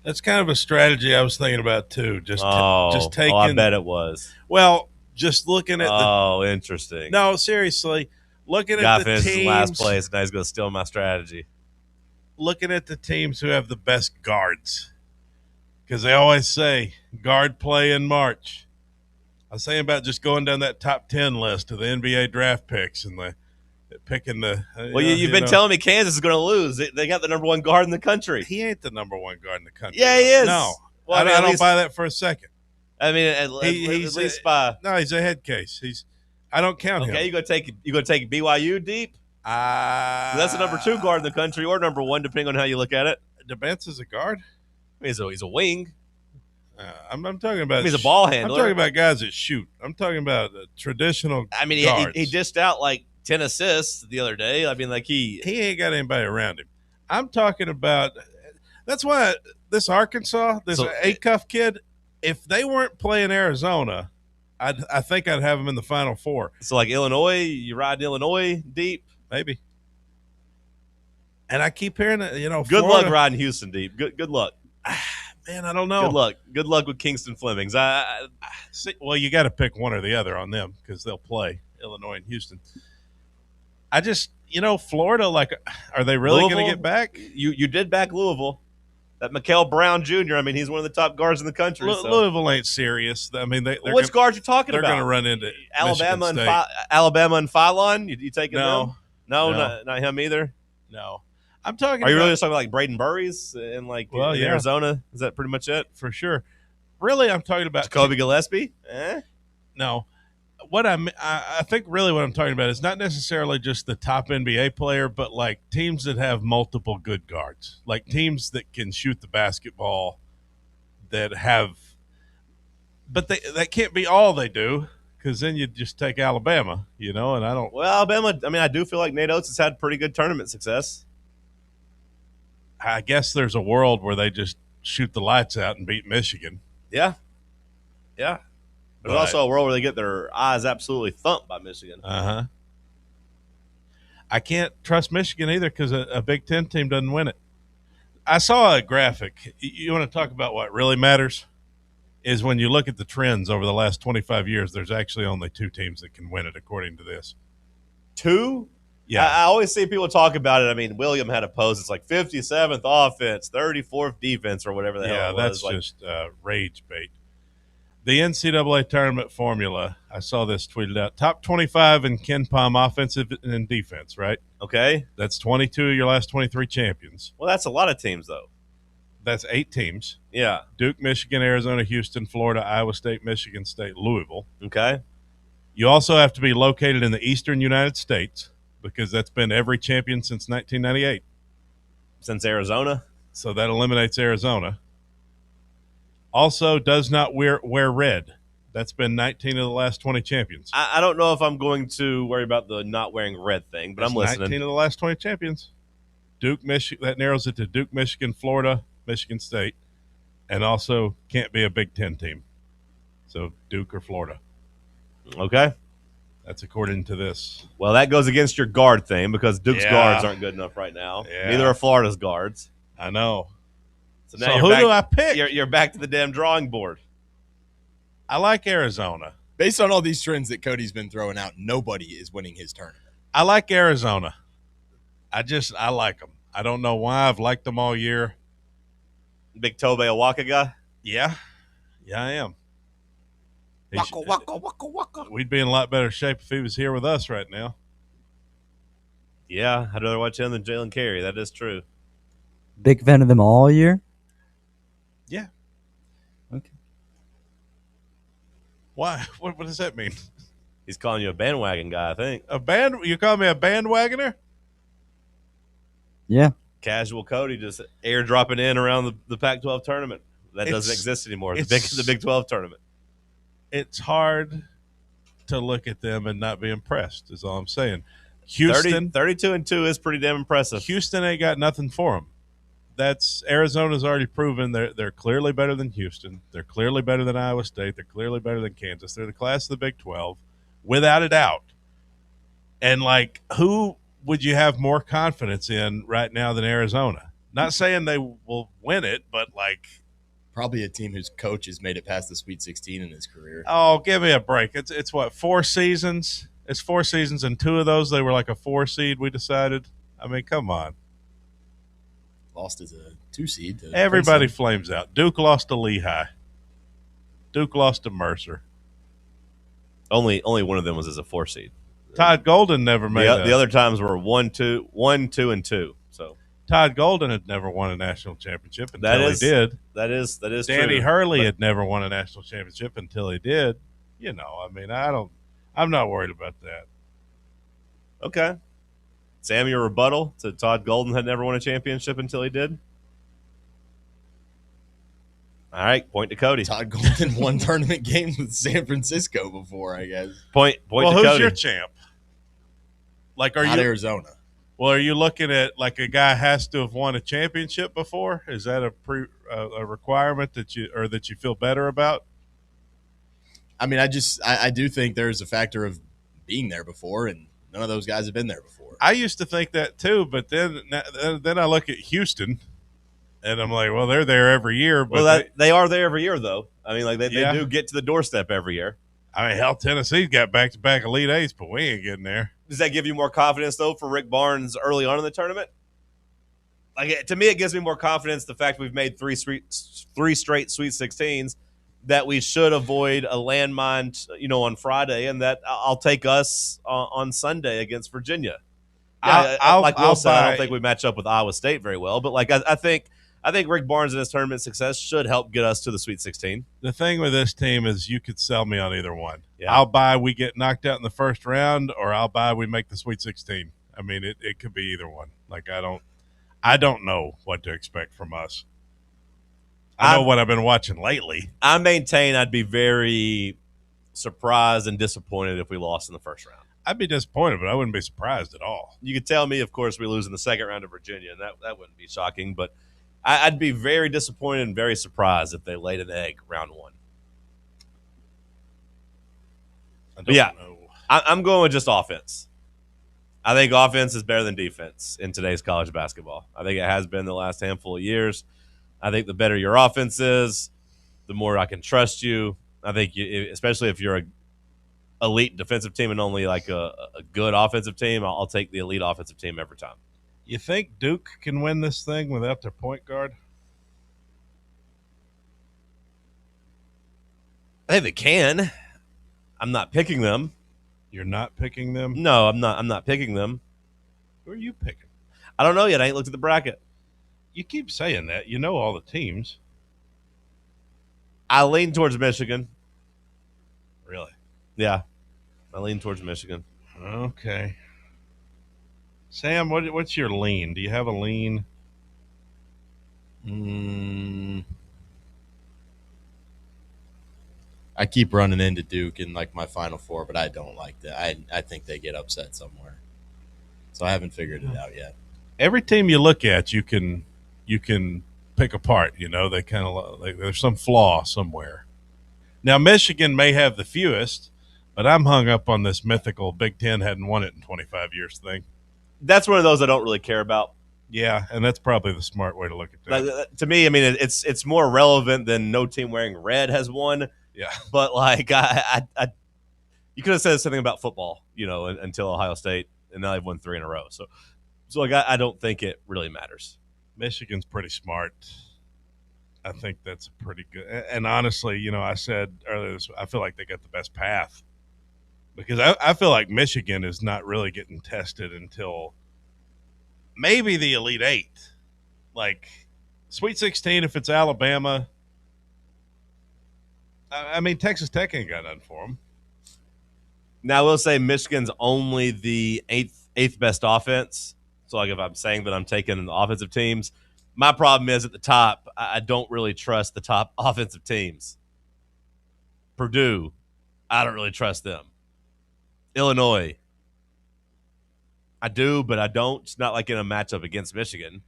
That's kind of a strategy I was thinking about too. Just taking. I bet it was. Well, just looking at interesting. No, seriously, looking at the teams. Last place, now he's going to steal my strategy. Looking at the teams who have the best guards, because they always say guard play in March. I was saying about just going down that top 10 list of the NBA draft picks and picking the. You've been telling me Kansas is going to lose. They got the number 1 guard in the country. He ain't the number 1 guard in the country. Yeah, he is. No, well, I don't buy that for a second. I mean, at least by he's a head case. I don't count him. Okay, you gonna take BYU deep? That's the number 2 guard in the country, or number 1, depending on how you look at it. DeBence is a guard. He's a wing. I'm talking about. He's a ball handler. I'm talking about guys that shoot. I'm talking about traditional. I mean, he dished out like 10 assists the other day. I mean, like he ain't got anybody around him. I'm talking about. That's why this Arkansas, Acuff kid. If they weren't playing Arizona, I think I'd have them in the Final Four. So like Illinois, you ride Illinois deep, maybe. And I keep hearing that, Good Florida, luck riding Houston deep. Good luck. Man, I don't know. Good luck with Kingston Flemings. Well, you got to pick one or the other on them because they'll play Illinois and Houston. I just, Florida, are they really going to get back? You did back Louisville. That Mikael Brown Jr., I mean, he's one of the top guards in the country. So. Louisville ain't serious. I mean, which guards you talking about? They're going to run into Alabama and Philon. You taking them? No, not him either. No, I'm talking. Are you really just talking about Braden Burries in Arizona? Is that pretty much it? For sure. Really, I'm talking about Jacoby Gillespie. No. I think really what I'm talking about is not necessarily just the top NBA player, but like teams that have multiple good guards, like teams that can shoot the basketball, that that can't be all they do, because then you just take Alabama, and I don't. Well, Alabama. I mean, I do feel like Nate Oates has had pretty good tournament success. I guess there's a world where they just shoot the lights out and beat Michigan. Yeah. There's also a world where they get their eyes absolutely thumped by Michigan. Uh-huh. I can't trust Michigan either because a Big Ten team doesn't win it. I saw a graphic. You want to talk about what really matters? Is when you look at the trends over the last 25 years, there's actually only 2 teams that can win it, according to this. 2? Yeah. I always see people talk about it. I mean, William had a post. It's like 57th offense, 34th defense, or whatever the hell it was. Yeah, that's just rage bait. The NCAA tournament formula, I saw this tweeted out. Top 25 in Ken Pom offensive and defense, right? Okay. That's 22 of your last 23 champions. Well, that's a lot of teams, though. That's 8 teams. Yeah. Duke, Michigan, Arizona, Houston, Florida, Iowa State, Michigan State, Louisville. Okay. You also have to be located in the eastern United States because that's been every champion since 1998. Since Arizona? So that eliminates Arizona. Also does not wear red. That's been 19 of the last 20 champions. I don't know if I'm going to worry about the not wearing red thing, but I'm listening. 19 of the last 20 champions. Duke, Michigan. That narrows it to Duke, Michigan, Florida, Michigan State, and also can't be a Big Ten team. So Duke or Florida. Okay. That's according to this. Well, that goes against your guard thing because Duke's guards aren't good enough right now. Yeah. Neither are Florida's guards. I know. So now who do I pick? You're back to the damn drawing board. I like Arizona. Based on all these trends that Cody's been throwing out, nobody is winning his tournament. I like Arizona. I like them. I don't know why. I've liked them all year. Big Tobe Awaka guy? Yeah. Yeah, I am. Waka, waka, waka, waka. We'd be in a lot better shape if he was here with us right now. Yeah, I'd rather watch him than Jalen Carey. That is true. Big fan of them all year? Yeah. Okay. Why? What does that mean? He's calling you a bandwagon guy, I think. You call me a bandwagoner? Yeah. Casual Cody just airdropping in around the Pac-12 tournament. That doesn't exist anymore. The Big 12 tournament. It's hard to look at them and not be impressed, is all I'm saying. Houston 32-2 is pretty damn impressive. Houston ain't got nothing for them. That's Arizona's already proven they're clearly better than Houston. They're clearly better than Iowa State. They're clearly better than Kansas. They're the class of the Big 12, without a doubt. And who would you have more confidence in right now than Arizona? Not saying they will win it, but probably a team whose coach has made it past the Sweet 16 in his career. Oh, give me a break. It's what, 4 seasons? It's 4 seasons, and 2 of those they were like a 4 seed, we decided. I mean, come on. Lost as a 2 seed. Everybody flames out. Duke lost to Lehigh. Duke lost to Mercer. Only one of them was as a 4 seed. Todd Golden never made the other times were 1, 2, and 2. So Todd Golden had never won a national championship until he did. That is Danny true. Hurley had never won a national championship until he did. I'm not worried about that. Okay. Sam, your rebuttal to Todd Golden had never won a championship until he did? All right, point to Cody. Todd Golden won tournament games with San Francisco before, I guess. Point to who's Cody. Your champ? Not Arizona. Well, are you looking at a guy has to have won a championship before? Is that a requirement that you feel better about? I mean, I do think there's a factor of being there before, and none of those guys have been there before. I used to think that too, but then I look at Houston, And I'm like, well, they're there every year. But Well, they are there every year, though. I mean, like they Yeah. do get to the doorstep every year. I mean, hell, Tennessee's got back-to-back Elite Eights, but we ain't getting there. Does that give you more confidence, though, for Rick Barnes early on in the tournament? Like, to me, it gives me more confidence the fact we've made three straight Sweet 16s, that we should avoid a landmine, on Friday, and that I'll take us on Sunday against Virginia. Yeah, like Will said, I don't think we match up with Iowa State very well, but like I think Rick Barnes and his tournament success should help get us to the Sweet 16. The thing with this team is you could sell me on either one. Yeah. I'll buy we get knocked out in the first round, or I'll buy we make the Sweet 16. I mean, it could be either one. Like, I don't know what to expect from us. I know what I've been watching lately. I maintain I'd be very surprised and disappointed if we lost in the first round. I'd be disappointed, but I wouldn't be surprised at all. You could tell me, of course, we lose in the second round of Virginia, and that wouldn't be shocking. But I'd be very disappointed and very surprised if they laid an egg round one. But yeah, I'm going with just offense. I think offense is better than defense in today's college basketball. I think it has been the last handful of years. I think the better your offense is, the more I can trust you. I think, especially if you're an elite defensive team and only like a good offensive team, I'll take the elite offensive team every time. You think Duke can win this thing without their point guard? I think they can. I'm not picking them. You're not picking them? No, I'm not. I'm not picking them. Who are you picking? I don't know yet. I ain't looked at the bracket. You keep saying that. You know all the teams. I lean towards Michigan. Really? Yeah. I lean towards Michigan. Okay. Sam, what's your lean? Do you have a lean? I keep running into Duke in like my Final Four, but I don't like that. I think they get upset somewhere. So I haven't figured it out yet. Every team you look at, you can pick apart. You know, they kind of like there's some flaw somewhere. Now Michigan may have the fewest, but I'm hung up on this mythical Big Ten hadn't won it in 25 years thing. That's one of those I don't really care about. Yeah, and that's probably the smart way to look at that. Like, to me, I mean, it's more relevant than no team wearing red has won. Yeah, but like I you could have said something about football, until Ohio State, and now they've won 3 in a row. So like I don't think it really matters. Michigan's pretty smart. I think that's pretty good. And honestly, I said earlier, I feel like they got the best path because I feel like Michigan is not really getting tested until maybe the Elite Eight, like Sweet 16 if it's Alabama. I mean, Texas Tech ain't got nothing for them. Now, I will say Michigan's only the eighth best offense. So, like, if I'm saying that I'm taking the offensive teams, my problem is at the top, I don't really trust the top offensive teams. Purdue, I don't really trust them. Illinois, I do, but I don't. It's not like in a matchup against Michigan.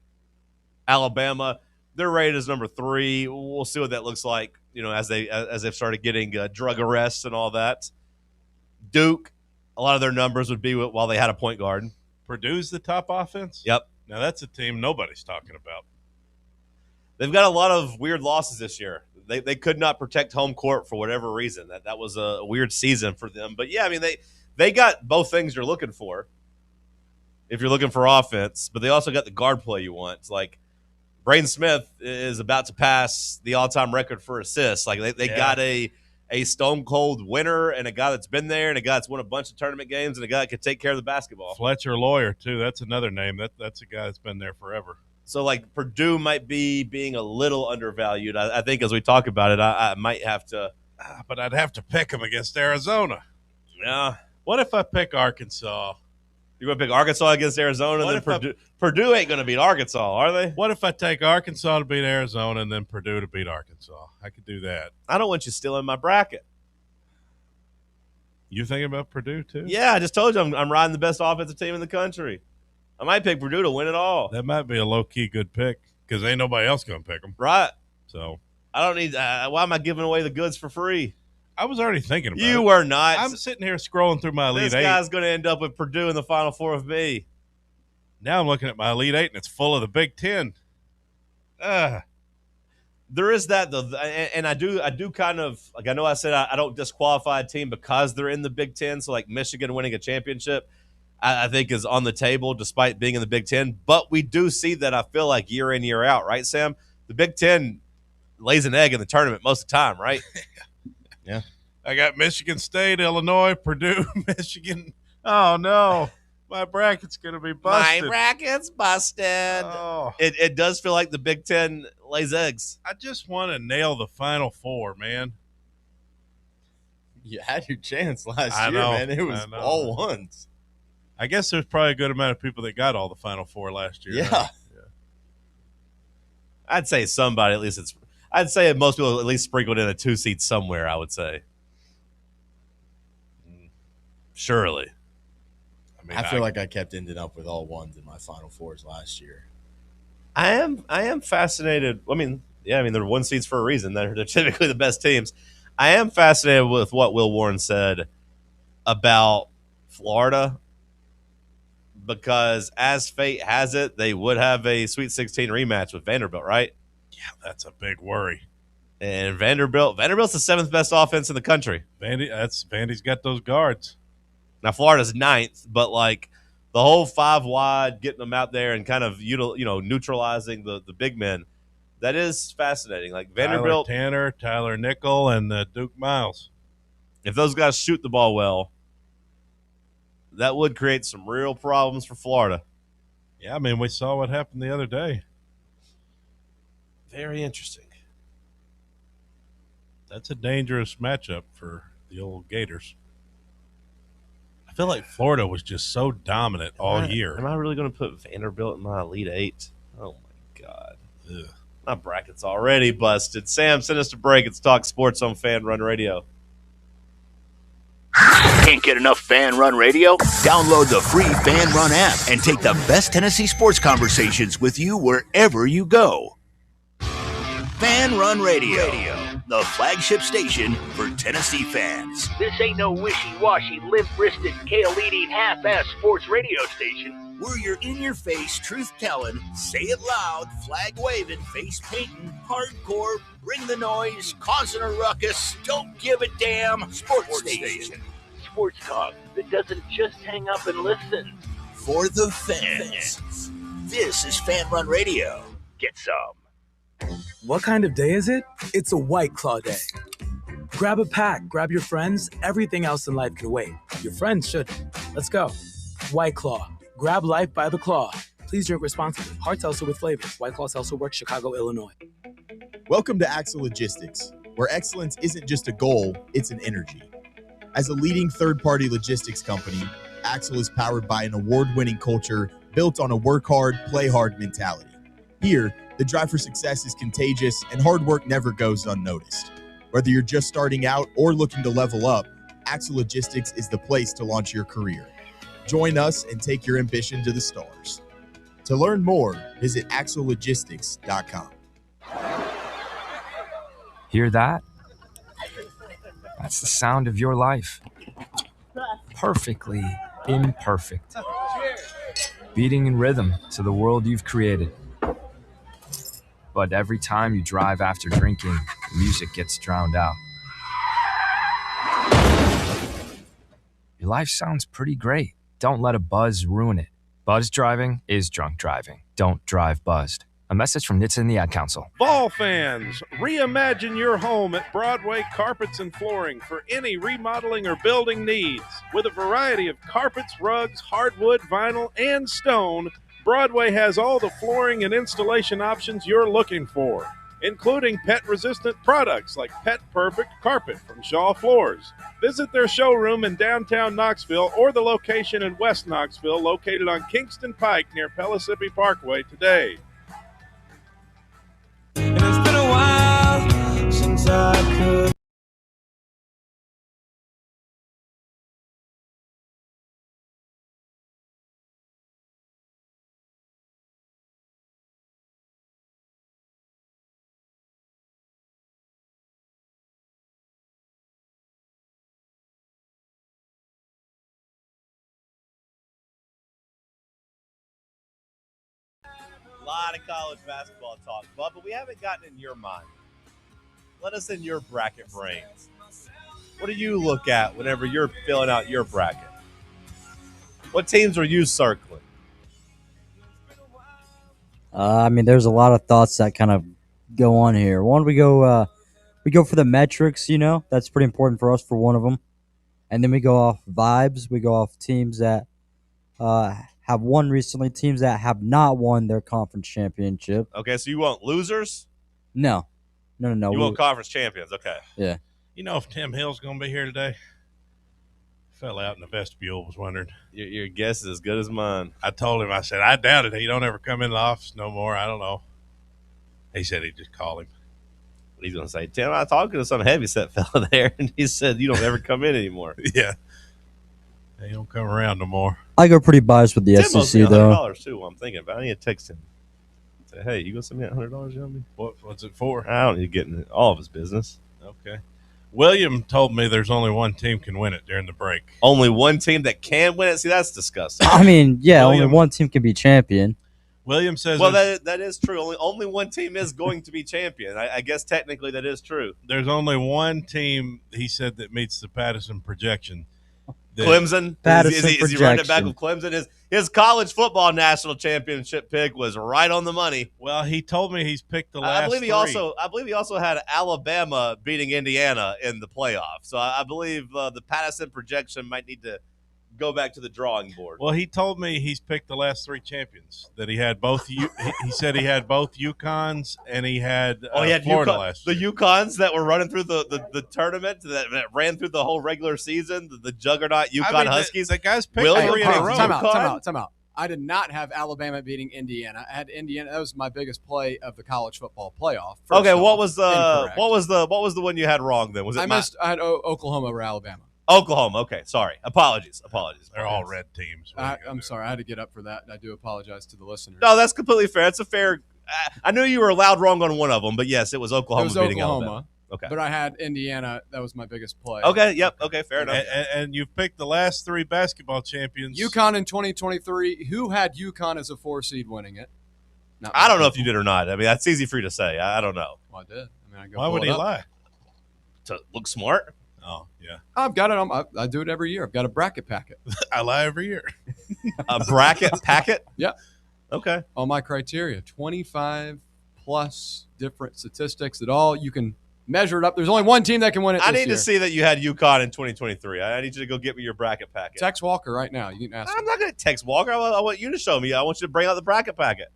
Alabama, they're rated as number 3. We'll see what that looks like, as they've started getting drug arrests and all that. Duke, a lot of their numbers would be while they had a point guard. Purdue's the top offense? Yep. Now, that's a team nobody's talking about. They've got a lot of weird losses this year. They could not protect home court for whatever reason. That was a weird season for them. But, yeah, I mean, they got both things you're looking for if you're looking for offense, but they also got the guard play you want. It's like Braden Smith is about to pass the all-time record for assists. Like they got a stone-cold winner and a guy that's been there and a guy that's won a bunch of tournament games and a guy that could take care of the basketball. Fletcher Lawyer, too. That's another name. That's a guy that's been there forever. So, like, Purdue might be being a little undervalued. I think as we talk about it, I might have to. But I'd have to pick them against Arizona. Yeah. What if I pick Arkansas? You're going to pick Arkansas against Arizona, and then Purdue ain't going to beat Arkansas, are they? What if I take Arkansas to beat Arizona and then Purdue to beat Arkansas? I could do that. I don't want you still in my bracket. You thinking about Purdue, too? Yeah, I just told you I'm riding the best offensive team in the country. I might pick Purdue to win it all. That might be a low-key good pick because ain't nobody else going to pick them. Right. So I don't need why am I giving away the goods for free? I was already thinking about it. You were not. I'm sitting here scrolling through my Elite Eight. This guy's going to end up with Purdue in the Final Four with me. Now I'm looking at my Elite Eight, and it's full of the Big Ten. There is that though, and I do kind of like. I know I said I don't disqualify a team because they're in the Big Ten. So like Michigan winning a championship, I think is on the table despite being in the Big Ten. But we do see that, I feel like, year in, year out, right, Sam? The Big Ten lays an egg in the tournament most of the time, right? Yeah. I got Michigan State, Illinois, Purdue, Michigan. Oh, no. My bracket's going to be busted. My bracket's busted. Oh. It does feel like the Big Ten lays eggs. I just want to nail the Final Four, man. You had your chance last I year, know, man. It was I know. all ones. I guess there's probably a good amount of people that got all the Final Four last year. Yeah. I'd say somebody, at least I'd say most people at least sprinkled in a 2 seed somewhere, I would say. Surely. I feel like I kept ending up with all ones in my Final Fours last year. I am fascinated. I mean, they're 1 seeds for a reason. They're typically the best teams. I am fascinated with what Will Warren said about Florida, because as fate has it, they would have a Sweet 16 rematch with Vanderbilt, right? Yeah, that's a big worry. And Vanderbilt's the 7th best offense in the country. Vandy's got those guards. Now Florida's 9th, but like the whole 5 wide, getting them out there and kind of neutralizing the big men, that is fascinating. Like Vanderbilt, Tyler Tanner, Tyler Nickel, and Duke Miles. If those guys shoot the ball well, that would create some real problems for Florida. Yeah, I mean, we saw what happened the other day. Very interesting. That's a dangerous matchup for the old Gators. I feel like Florida was just so dominant all year. Am I really going to put Vanderbilt in my Elite Eight? Oh, my God. Ugh. My bracket's already busted. Sam, send us a break. It's Talk Sports on Fan Run Radio. Can't get enough Fan Run Radio? Download the free Fan Run app and take the best Tennessee sports conversations with you wherever you go. Fan Run Radio, the flagship station for Tennessee fans. This ain't no wishy-washy, limp-wristed, kale-eating, half-ass sports radio station. We're your in-your-face, truth-telling, say it loud, flag-waving, face-painting, hardcore, bring the noise, causing a ruckus, don't give a damn sports station. Sports talk that doesn't just hang up and listen. For the fans. This is Fan Run Radio. Get some. What kind of day is it? It's a White Claw day. Grab a pack, grab your friends. Everything else in life can wait. Your friends shouldn't. Let's go. White Claw. Grab life by the claw. Please drink responsibly. Hard seltzer with flavors. White Claw Seltzer Works, Chicago, Illinois. Welcome to Axle Logistics, where excellence isn't just a goal, it's an energy. As a leading third-party logistics company, Axle is powered by an award-winning culture built on a work hard, play hard mentality. Here, the drive for success is contagious and hard work never goes unnoticed. Whether you're just starting out or looking to level up, Axle Logistics is the place to launch your career. Join us and take your ambition to the stars. To learn more, visit axlelogistics.com. Hear that? That's the sound of your life. Perfectly imperfect. Beating in rhythm to the world you've created. But every time you drive after drinking, the music gets drowned out. Your life sounds pretty great. Don't let a buzz ruin it. Buzz driving is drunk driving. Don't drive buzzed. A message from NHTSA and the Ad Council. Vol fans, reimagine your home at Broadway Carpets and Flooring for any remodeling or building needs. With a variety of carpets, rugs, hardwood, vinyl, and stone, Broadway has all the flooring and installation options you're looking for, including pet-resistant products like Pet Perfect Carpet from Shaw Floors. Visit their showroom in downtown Knoxville or the location in West Knoxville located on Kingston Pike near Pellissippi Parkway today. And it's been a while since I could. A lot of college basketball talk, but we haven't gotten in your mind. Let us in your bracket brains. What do you look at whenever you're filling out your bracket? What teams are you circling? I mean, there's a lot of thoughts that kind of go on here. One, we go for the metrics. That's pretty important for us for one of them, and then we go off vibes. We go off teams that have won recently, teams that have not won their conference championship. Okay, so you want losers? No. You want conference champions? Okay. Yeah. You know if Tim Hill's going to be here today? Fell out in the vestibule, was wondering. Your guess is as good as mine. I told him, I said, I doubt it. He don't ever come in the office no more. I don't know. He said he'd just call him. He's going to say, Tim, I talked to some heavyset fella there, and he said, you don't ever come in anymore. Yeah. He don't come around no more. I go pretty biased with the Tim SEC, though. $100 too, I'm thinking about. I need to text him. Say, hey, you going to send me that $100 you owe me? What's it for? I don't need to get in all of his business. Okay. William told me there's only one team can win it during the break. Only one team that can win it? See, that's disgusting. I mean, yeah, William, only one team can be champion. William says... Well, that is true. Only one team is going to be champion. I guess technically that is true. There's only one team, he said, that meets the Patterson projection. Clemson? Patterson is he running it back with Clemson? His college football national championship pick was right on the money. Well, he told me he's picked the last I believe three. he also had Alabama beating Indiana in the playoffs. So I believe the Patterson projection might need to go back to the drawing board. Well, he told me he's picked the last three champions. That he had both. He said he had both UConns and he had Florida last year. The UConns that were running through the tournament that ran through the whole regular season. The juggernaut UConn Huskies. The guys picked three in a row. Time out. I did not have Alabama beating Indiana. I had Indiana. That was my biggest play of the college football playoff. Okay, what was the one you had wrong then? Was it I had Oklahoma over Alabama. Oklahoma. Okay, sorry. Apologies. They're all red teams. I'm sorry. I had to get up for that, and I do apologize to the listeners. No, that's completely fair. It's a fair. I knew you were allowed wrong on one of them, but yes, it was Oklahoma beating Alabama. Okay, but I had Indiana. That was my biggest play. Okay. Yep. Okay. Fair enough. And you've picked the last three basketball champions. UConn in 2023. Who had UConn as a 4 seed winning it? I don't know if you did or not. I mean, that's easy for you to say. I don't know. Well, I did. Why would he lie? To look smart. Oh, yeah. I've got it. I do it every year. I've got a bracket packet. I lie every year. A bracket packet? Yeah. Okay. All my criteria, 25 plus different statistics that all you can measure it up. There's only one team that can win it. I need to see that you had UConn in 2023. I need you to go get me your bracket packet. Text Walker right now. You can ask. I'm not going to text Walker. I want you to show me. I want you to bring out the bracket packet.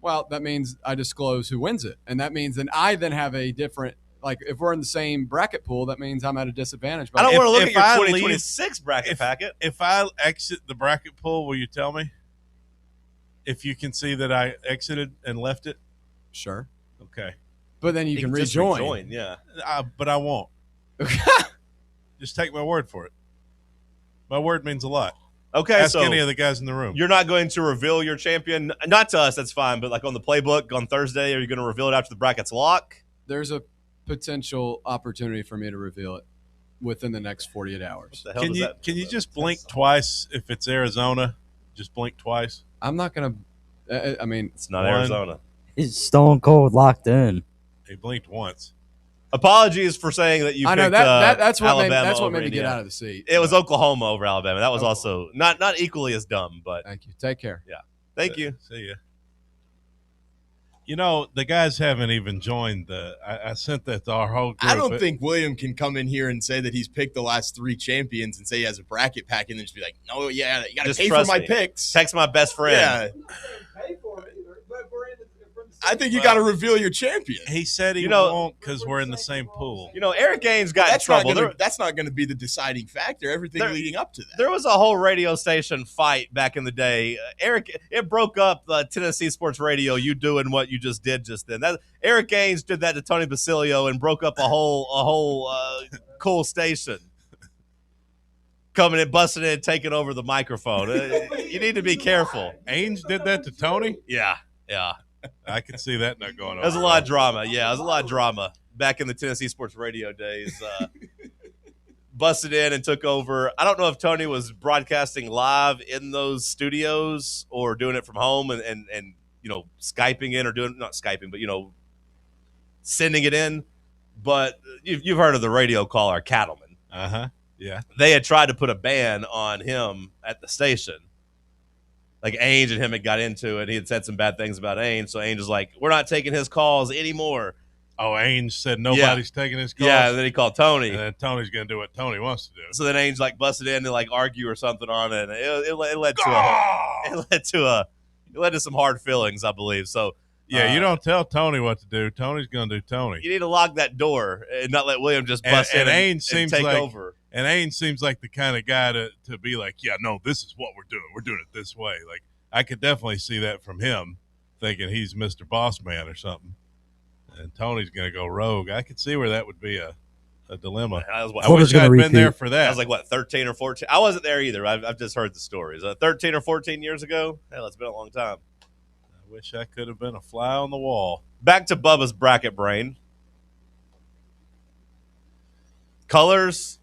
Well, that means I disclose who wins it. And that means I then have a different, like if we're in the same bracket pool, that means I'm at a disadvantage. But I don't want to look at your 2026 bracket packet. If I exit the bracket pool, will you tell me? If you can see that I exited and left it? Sure. Okay. But then you can rejoin. Yeah. But I won't. Just take my word for it. My word means a lot. Okay, Ask so any of the guys in the room. You're not going to reveal your champion? Not to us, that's fine. But like on the playbook on Thursday, are you going to reveal it after the brackets lock? There's a potential opportunity for me to reveal it within the next 48 hours. Can you just blink twice if it's Arizona? Just blink twice. I'm not going to. I mean, it's not Arizona. He's stone cold locked in. He blinked once. Apologies for saying that you picked that's what Alabama that's what over made me get Indiana. out of the seat. It was Oklahoma over Alabama. That was also not equally as dumb, but thank you. Take care. Yeah. Thank you. See ya. You know, the guys haven't even joined I sent that to our whole group. I don't think William can come in here and say that he's picked the last three champions and say he has a bracket pack and then just be like, no, yeah, you got to pay for my picks. Text my best friend. Yeah. I think you got to reveal your champion. He said he won't because we're in the same pool. You know, Eric Gaines got in trouble. That's not going to be the deciding factor. Everything leading up to that. There was a whole radio station fight back in the day. It broke up Tennessee Sports Radio. You doing what you just did just then. Eric Gaines did that to Tony Basilio and broke up a whole cool station. Coming in, busting in, taking over the microphone. You need to be careful. Ainge did that to Tony? Yeah. I can see that not going on. There's a lot of drama. Yeah, there's a lot of drama back in the Tennessee Sports Radio days. Busted in and took over. I don't know if Tony was broadcasting live in those studios or doing it from home and Skyping in or not Skyping, but sending it in. But you've heard of the radio caller Cattleman. Yeah. They had tried to put a ban on him at the station. Like Ainge and him had got into it. He had said some bad things about Ainge. So Ainge was like, we're not taking his calls anymore. Oh, Ainge said nobody's taking his calls? Yeah, and then he called Tony. And then Tony's going to do what Tony wants to do. So then Ainge busted in to argue or something on it. And it led to some hard feelings, I believe. So yeah, you don't tell Tony what to do. Tony's going to do Tony. You need to lock that door and not let William just bust in and take over. And Ainge seems like the kind of guy to be like, yeah, no, this is what we're doing. We're doing it this way. Like, I could definitely see that from him, thinking he's Mr. Boss Man or something. And Tony's going to go rogue. I could see where that would be a dilemma. I wish I'd been there for that. I was 13 or 14. I wasn't there either. I've just heard the stories. 13 or 14 years ago? Hell, it's been a long time. I wish I could have been a fly on the wall. Back to Bubba's bracket brain. Colors.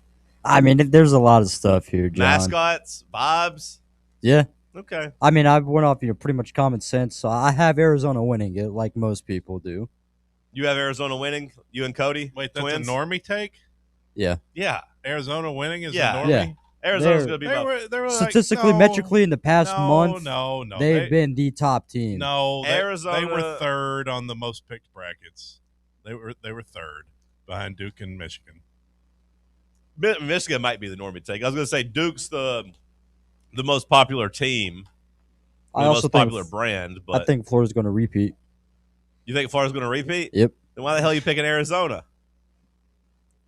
I mean, there's a lot of stuff here, John. Mascots, vibes. Yeah. Okay. I mean, I went off pretty much common sense, so I have Arizona winning it like most people do. You have Arizona winning? You and Cody? Wait, that's twins? a normie take? Yeah. Yeah. Arizona winning is a Yeah. normie? Yeah. Arizona's going to be they were statistically, metrically, in the past month, no. they've been the top team. No, Arizona. They were third on the most picked brackets. They were third behind Duke and Michigan. Michigan might be the normie take. I was going to say Duke's the most popular team, the most popular brand. But I think Florida's going to repeat. You think Florida's going to repeat? Yep. Then why the hell are you picking Arizona?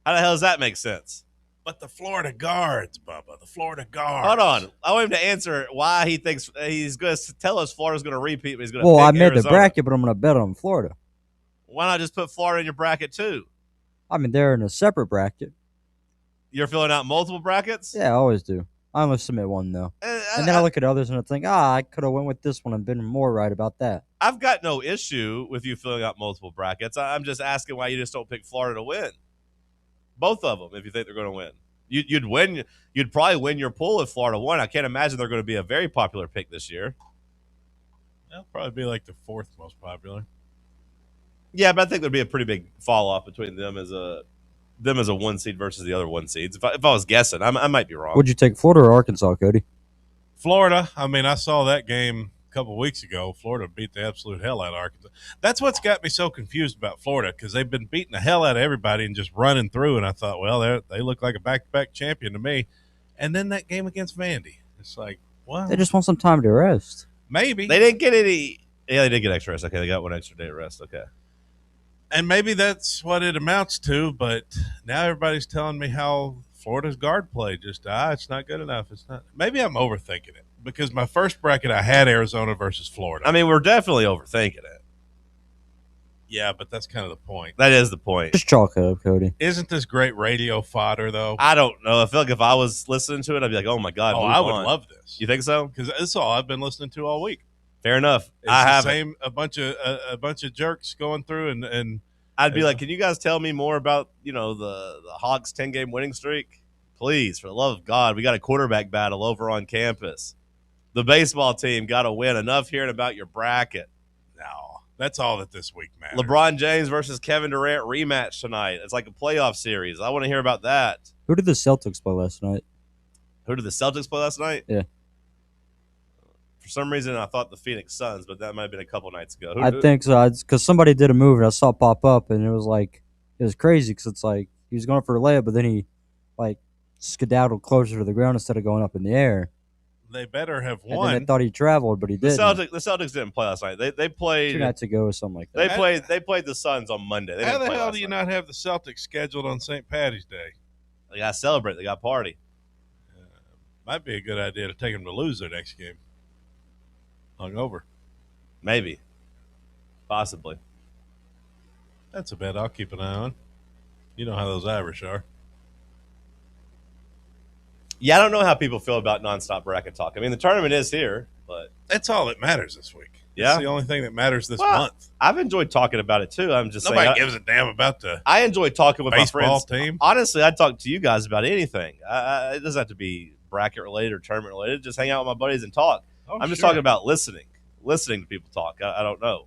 How the hell does that make sense? But the Florida guards, Bubba. The Florida guards. Hold on. I want him to answer why he thinks he's going to tell us Florida's going to repeat, but he's going to Well, I pick made Arizona. the bracket, but I'm going to bet on Florida. Why not just put Florida in your bracket too? I mean, they're in a separate bracket. You're filling out multiple brackets? Yeah, I always do. I only submit one, though. And then I look at others and I think, I could have went with this one and been more right about that. I've got no issue with you filling out multiple brackets. I'm just asking why you just don't pick Florida to win. Both of them, if you think they're going to win. You'd win. You'd probably win your pool if Florida won. I can't imagine they're going to be a very popular pick this year. They'll probably be like the fourth most popular. Yeah, but I think there'd be a pretty big fall off between them as a 1 seed versus the other 1 seeds. If I was guessing, I might be wrong. Would you take Florida or Arkansas, Cody? Florida. I mean, I saw that game a couple of weeks ago. Florida beat the absolute hell out of Arkansas. That's what's got me so confused about Florida, because they've been beating the hell out of everybody and just running through. And I thought, well, they look like a back-to-back champion to me. And then that game against Vandy, it's like, what? They just want some time to rest. Maybe. They didn't get any. Yeah, they did get extra rest. Okay, they got 1 extra day of rest. Okay. And maybe that's what it amounts to, but now everybody's telling me how Florida's guard play just, it's not good enough. It's not. Maybe I'm overthinking it, because my first bracket I had Arizona versus Florida. I mean, we're definitely overthinking it. Yeah, but that's kind of the point. That is the point. Just chalk it up, Cody. Isn't this great radio fodder, though? I don't know. I feel like if I was listening to it, I'd be like, oh, my God. I would love this. You think so? Because it's all I've been listening to all week. Fair enough. It's a bunch of jerks going through and I'd be like, can you guys tell me more about, the Hawks 10-game winning streak? Please, for the love of God, we got a quarterback battle over on campus. The baseball team got to win. Enough hearing about your bracket. No, that's all that this week matters. LeBron James versus Kevin Durant rematch tonight. It's like a playoff series. I want to hear about that. Who did the Celtics play last night? Who did the Celtics play last night? Yeah. For some reason, I thought the Phoenix Suns, but that might have been a couple nights ago. I think so, because somebody did a move and I saw it pop up, and it was crazy, because it's like he was going for a layup, but then he skedaddled closer to the ground instead of going up in the air. They better have And won. then they thought he traveled, but he didn't. The Celtics didn't play last night. They played 2 nights ago or something like that. They played the Suns on Monday. How the hell do you not have the Celtics scheduled on St. Patty's Day? They got to celebrate. They got to party. Might be a good idea to take them to lose their next game. Hungover. Maybe. Possibly. That's a bet I'll keep an eye on. You know how those Irish are. Yeah, I don't know how people feel about nonstop bracket talk. I mean, the tournament is here, but that's all that matters this week. Yeah, it's the only thing that matters this month. I've enjoyed talking about it too. I'm just nobody saying, gives a damn about the. I enjoy talking with baseball my friends. Team. Honestly, I'd talk to you guys about anything. It doesn't have to be bracket related or tournament related. Just hang out with my buddies and talk. I'm just talking about listening listening to people talk. I don't know.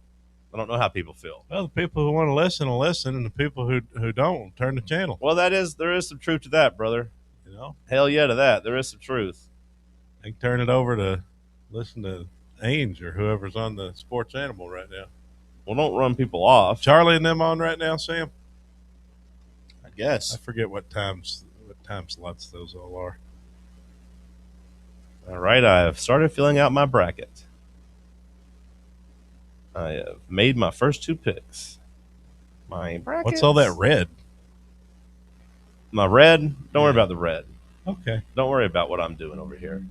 I don't know how people feel. Well, the people who want to listen will listen, and the people who don't will turn the channel. Well, there is some truth to that, brother. You know, hell yeah to that. There is some truth. They can turn it over to listen to Ainge or whoever's on the Sports Animal right now. Well, don't run people off. Charlie and them on right now, Sam? I guess. I forget what time slots those all are. All right, I have started filling out my bracket. I have made my first 2 picks. My bracket. What's all that red? My red? Don't worry about the red. Okay. Don't worry about what I'm doing over here.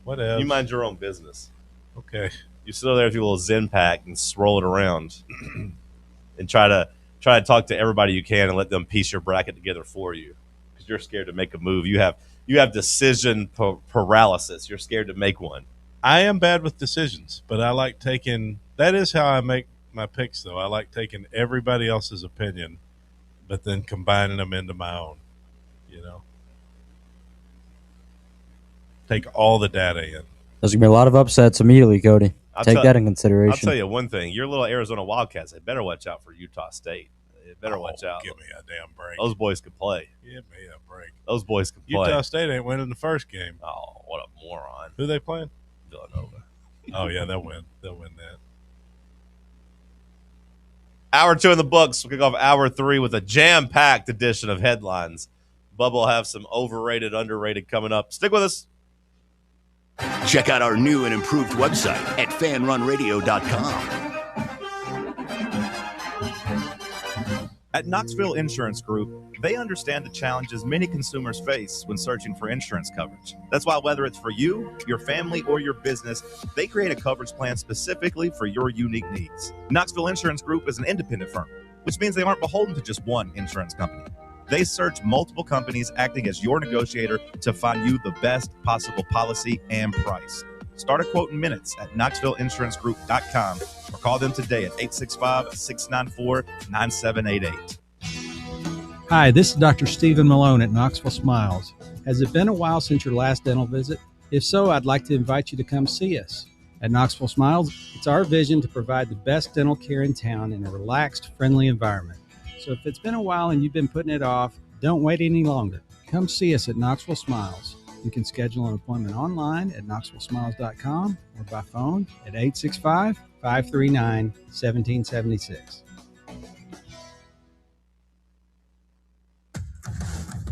What else? You mind your own business. Okay. You sit over there with your little Zen pack and swirl it around and try to talk to everybody you can and let them piece your bracket together for you because you're scared to make a move. You have decision paralysis. You're scared to make one. I am bad with decisions, but I like taking – that is how I make my picks, though. I like taking everybody else's opinion but then combining them into my own, you know. Take all the data in. There's going to be a lot of upsets immediately, Cody. Take that in consideration. I'll tell you one thing. Your little Arizona Wildcats, they better watch out for Utah State. They better watch out. Give me a damn break. Those boys can play. Give me a break. Those boys can play. Utah State ain't winning the first game. Oh, what a moron. Who they playing? Villanova. Oh, yeah, they'll win. They'll win that. Hour 2 in the books. We'll kick off hour 3 with a jam-packed edition of headlines. Bubba will have some overrated, underrated coming up. Stick with us. Check out our new and improved website at fanrunradio.com. At Knoxville Insurance Group, they understand the challenges many consumers face when searching for insurance coverage. That's why whether it's for you, your family, or your business, they create a coverage plan specifically for your unique needs. Knoxville Insurance Group is an independent firm, which means they aren't beholden to just one insurance company. They search multiple companies acting as your negotiator to find you the best possible policy and price. Start a quote in minutes at KnoxvilleInsuranceGroup.com or call them today at 865-694-9788. Hi, this is Dr. Stephen Malone at Knoxville Smiles. Has it been a while since your last dental visit? If so, I'd like to invite you to come see us. At Knoxville Smiles, it's our vision to provide the best dental care in town in a relaxed, friendly environment. So if it's been a while and you've been putting it off, don't wait any longer. Come see us at Knoxville Smiles. You can schedule an appointment online at knoxvillesmiles.com or by phone at 865-539-1776.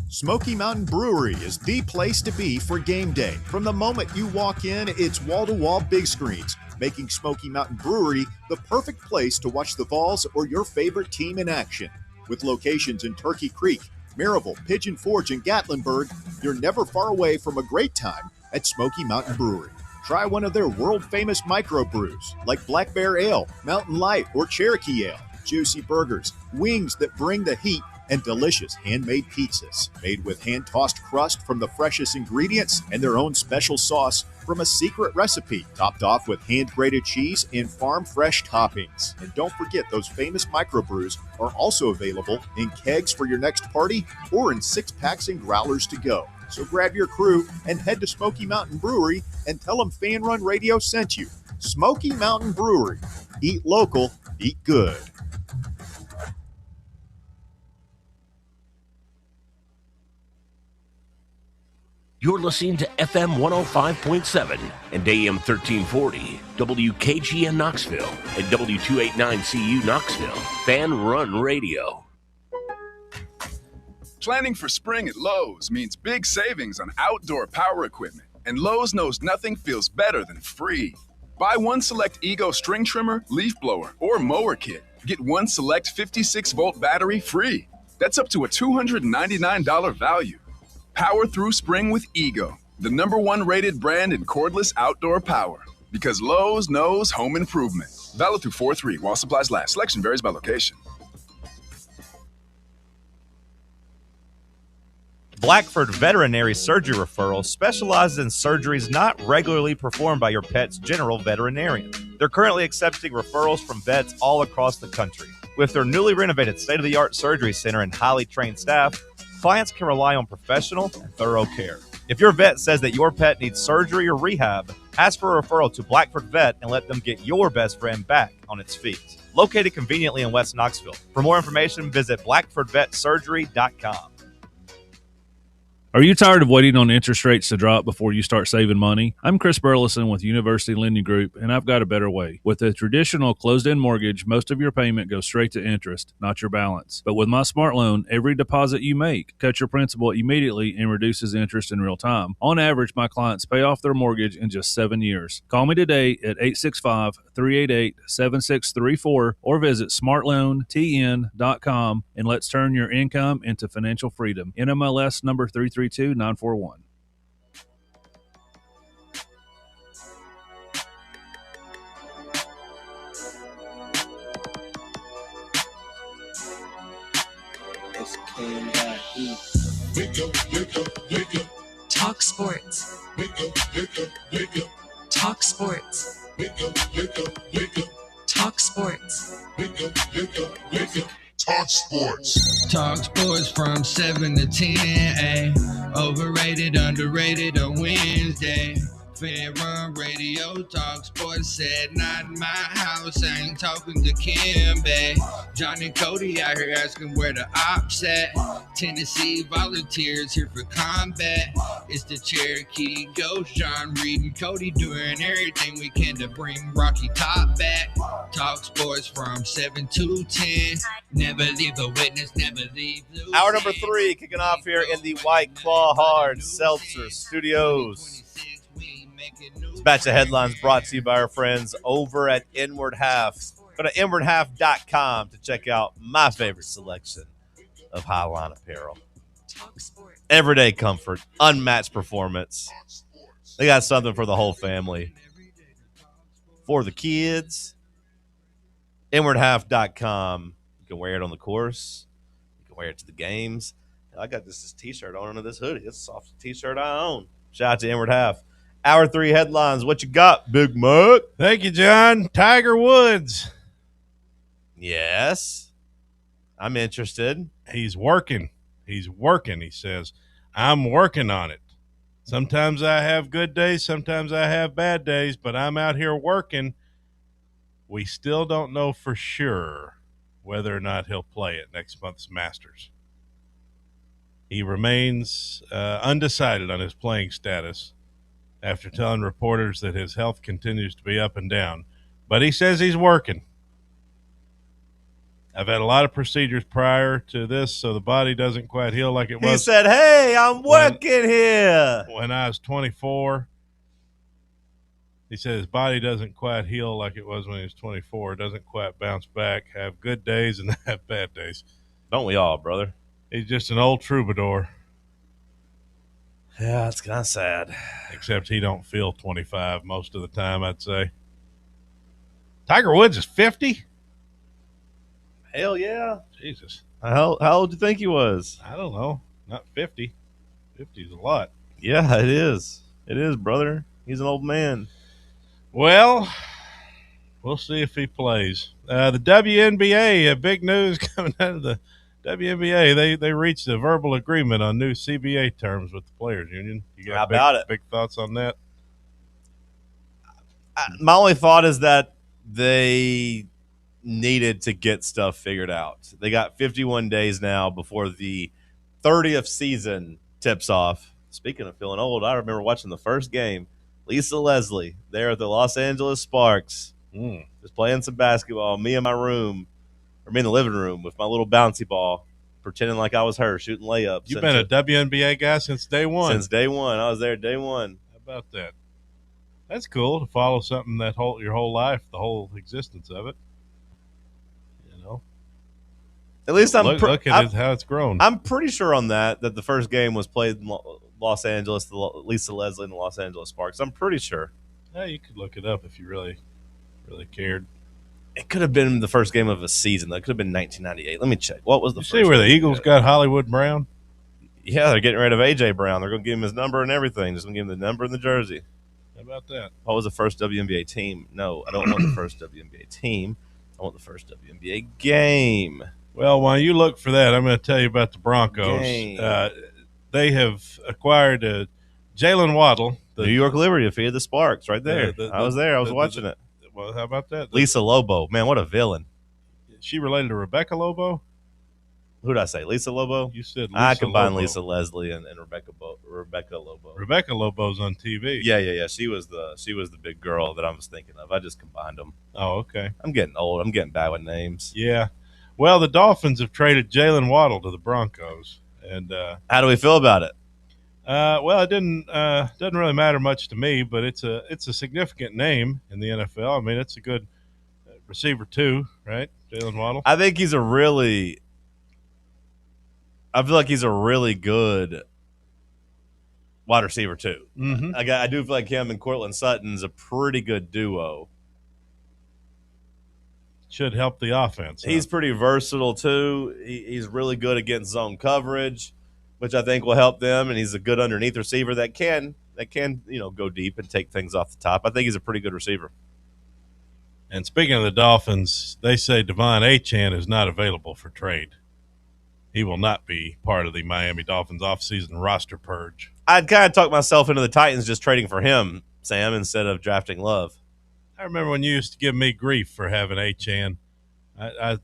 Smoky Mountain Brewery is the place to be for game day. From the moment you walk in, it's wall-to-wall big screens, making Smoky Mountain Brewery the perfect place to watch the Vols or your favorite team in action. With locations in Turkey Creek, Maryville, Pigeon Forge, and Gatlinburg, you're never far away from a great time at Smoky Mountain Brewery. Try one of their world-famous microbrews like Black Bear Ale, Mountain Light, or Cherokee Ale. Juicy burgers, wings that bring the heat, and delicious handmade pizzas made with hand-tossed crust from the freshest ingredients and their own special sauce from a secret recipe, topped off with hand-grated cheese and farm-fresh toppings. And don't forget, those famous microbrews are also available in kegs for your next party or in 6-packs and growlers to go. So grab your crew and head to Smoky Mountain Brewery and tell them Fan Run Radio sent you. Smoky Mountain Brewery. Eat local, eat good. You're listening to FM 105.7 and AM 1340, WKGN Knoxville, and W289CU Knoxville, Fan Run Radio. Planning for spring at Lowe's means big savings on outdoor power equipment, and Lowe's knows nothing feels better than free. Buy one select Ego string trimmer, leaf blower, or mower kit. Get one select 56-volt battery free. That's up to a $299 value. Power through spring with Ego, the #1 rated brand in cordless outdoor power. Because Lowe's knows home improvement. Valid through 4/3 while supplies last. Selection varies by location. Blackford Veterinary Surgery Referral specializes in surgeries not regularly performed by your pet's general veterinarian. They're currently accepting referrals from vets all across the country. With their newly renovated state-of-the-art surgery center and highly trained staff, clients can rely on professional and thorough care. If your vet says that your pet needs surgery or rehab, Ask for a referral to Blackford Vet and let them get your best friend back on its feet. Located conveniently in West Knoxville. For more information, visit blackfordvetsurgery.com. Are you tired of waiting on interest rates to drop before you start saving money? I'm Chris Burleson with University Lending Group, and I've got a better way. With a traditional closed-end mortgage, most of your payment goes straight to interest, not your balance. But with my Smart Loan, every deposit you make cuts your principal immediately and reduces interest in real time. On average, my clients pay off their mortgage in just 7 years. Call me today at 865-388-7634 or visit smartloantn.com and let's turn your income into financial freedom. NMLS number 332941. Talk Sports. Talk Sports. Talk Sports. Talk Sports. Talk Sports from 7 to 10. Overrated, underrated on Wednesday. Fan Run Radio, Talk Sports said, not in my house, I ain't talking to Kimbe. Johnny Cody out here asking where the ops at. Tennessee Volunteers here for combat. It's the Cherokee Ghost, John Reed and Cody doing everything we can to bring Rocky Top back. Talk Sports from 7 to 10. Never leave a witness, never leave the Hour number 3 kicking off here in the White Claw Hard Seltzer Studios. This batch of headlines brought to you by our friends over at Inward Half. Go to inwardhalf.com to check out my favorite selection of Highline apparel. Everyday comfort, unmatched performance. They got something for the whole family. For the kids, inwardhalf.com. You can wear it on the course. You can wear it to the games. I got this t-shirt on under this hoodie. It's the softest t-shirt I own. Shout out to Inward Half. Hour 3 headlines. What you got, Big Muck? Thank you, John. Tiger Woods. Yes. I'm interested. He's working. He says. I'm working on it. Sometimes I have good days. Sometimes I have bad days, but I'm out here working. We still don't know for sure whether or not he'll play at next month's Masters. He remains undecided on his playing status after telling reporters that his health continues to be up and down. But he says he's working. I've had a lot of procedures prior to this, so the body doesn't quite heal like it was. He said, hey, I'm working here. When I was 24, he said his body doesn't quite heal like it was when he was 24. It doesn't quite bounce back, have good days and have bad days. Don't we all, brother? He's just an old troubadour. Yeah, it's kind of sad. Except he don't feel 25 most of the time, I'd say. Tiger Woods is 50? Hell yeah. Jesus. How old do you think he was? I don't know. Not 50. 50 is a lot. Yeah, it is. It is, brother. He's an old man. Well, we'll see if he plays. The WNBA, big news coming out of the WNBA. They reached a verbal agreement on new CBA terms with the Players Union. You got How about it? Big thoughts on that? My only thought is that they needed to get stuff figured out. They got 51 days now before the 30th season tips off. Speaking of feeling old, I remember watching the first game. Lisa Leslie there at the Los Angeles Sparks, just playing some basketball. Me in my room, or me in the living room with my little bouncy ball, pretending like I was her, shooting layups. You've been a WNBA guy since day one. Since day one. I was there day one. How about that? That's cool to follow something that your whole life, the whole existence of it. You know? At least look at how it's grown. I'm pretty sure on that the first game was played in Los Angeles, Lisa Leslie and the Los Angeles Sparks. I'm pretty sure. Yeah, you could look it up if you really cared. It could have been the first game of a season. That could have been 1998. Let me check. What was the first see where the game? Eagles got Hollywood Brown? Yeah, they're getting rid of A.J. Brown. They're going to give him his number and everything. Just going to give him the number and the jersey. How about that? What was the first WNBA team? No, I don't want the first WNBA team. I want the first WNBA game. Well, while you look for that, I'm going to tell you about the Broncos. They have acquired Jalen Waddle, the New York Liberty defeated the Sparks right there. I was there. I was watching it. Well, how about that? Lisa Lobo. Man, what a villain. She related to Rebecca Lobo? Who did I say? Lisa Lobo? You said Lisa I combined Lobo. Lisa Leslie and Rebecca Lobo. Rebecca Lobo's on TV. Yeah. She was the big girl that I was thinking of. I just combined them. Oh, okay. I'm getting old. I'm getting bad with names. Yeah. Well, the Dolphins have traded Jalen Waddle to the Broncos. And how do we feel about it? Well, it doesn't really matter much to me, but it's a significant name in the NFL. I mean, it's a good receiver too, right? Jalen Waddle. I think I feel like he's a really good wide receiver too. Mm-hmm. I do feel like him and Cortland Sutton's a pretty good duo. Should help the offense. He's pretty versatile too. He's really good against zone coverage, which I think will help them. And he's a good underneath receiver that can go deep and take things off the top. I think he's a pretty good receiver. And speaking of the Dolphins, they say Devon Achane is not available for trade. He will not be part of the Miami Dolphins offseason roster purge. I'd kind of talk myself into the Titans just trading for him, Sam, instead of drafting Love. I remember when you used to give me grief for having Achane. I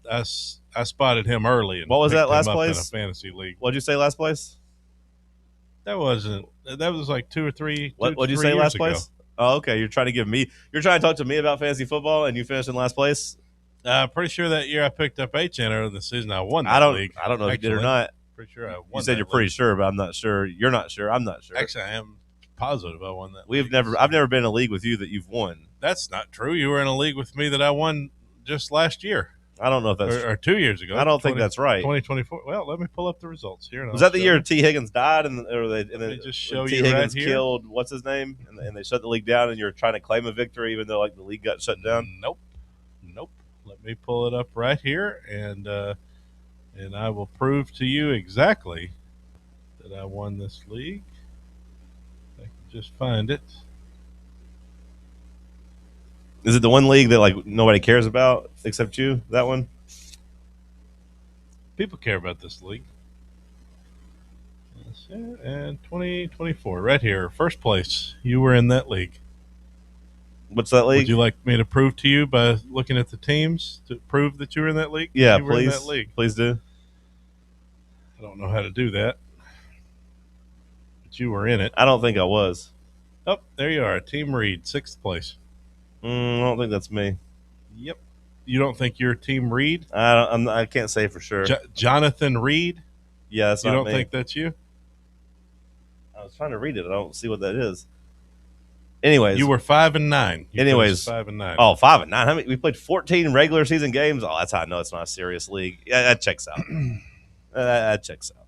spotted him early. And what was that last him place? In a fantasy league. What'd you say last place? That was like 2 or 3. What'd you say last place? Oh, okay. You're trying to talk to me about fantasy football, and you finished in last place. Pretty sure that year I picked up Achane earlier in the season. I won that league. I don't know if you did or not. Pretty sure I won. You said you're pretty sure, but I'm not sure. You're not sure. I'm not sure. Actually, I am positive I won that. I've never been in a league with you that you've won. That's not true. You were in a league with me that I won just last year. I don't know if that's or 2 years ago. I don't think that's right. 2024. Well, let me pull up the results here. Was that the year T. Higgins died, and they just show T. you Higgins right here? killed what's his name, and they shut the league down, and you're trying to claim a victory even though the league got shut down? Nope. Let me pull it up right here, and I will prove to you exactly that I won this league. If I can just find it. Is it the one league that nobody cares about except you? That one? People care about this league. And 2024, right here, first place. You were in that league. What's that league? Would you like me to prove to you by looking at the teams to prove that you were in that league? Yeah, you were in that league. Please do. I don't know how to do that, but you were in it. I don't think I was. Oh, there you are. Team Reed, 6th place. I don't think that's me. Yep. You don't think you're Team Reed? I can't say for sure. Jonathan Reed? Yeah, that's not me. You don't think that's you? I was trying to read it. I don't see what that is. Anyways, you were 5-9. Anyways, 5-9. Oh, 5-9. How many? We played 14 regular season games. Oh, that's how I know it's not a serious league. Yeah, that checks out. That checks out.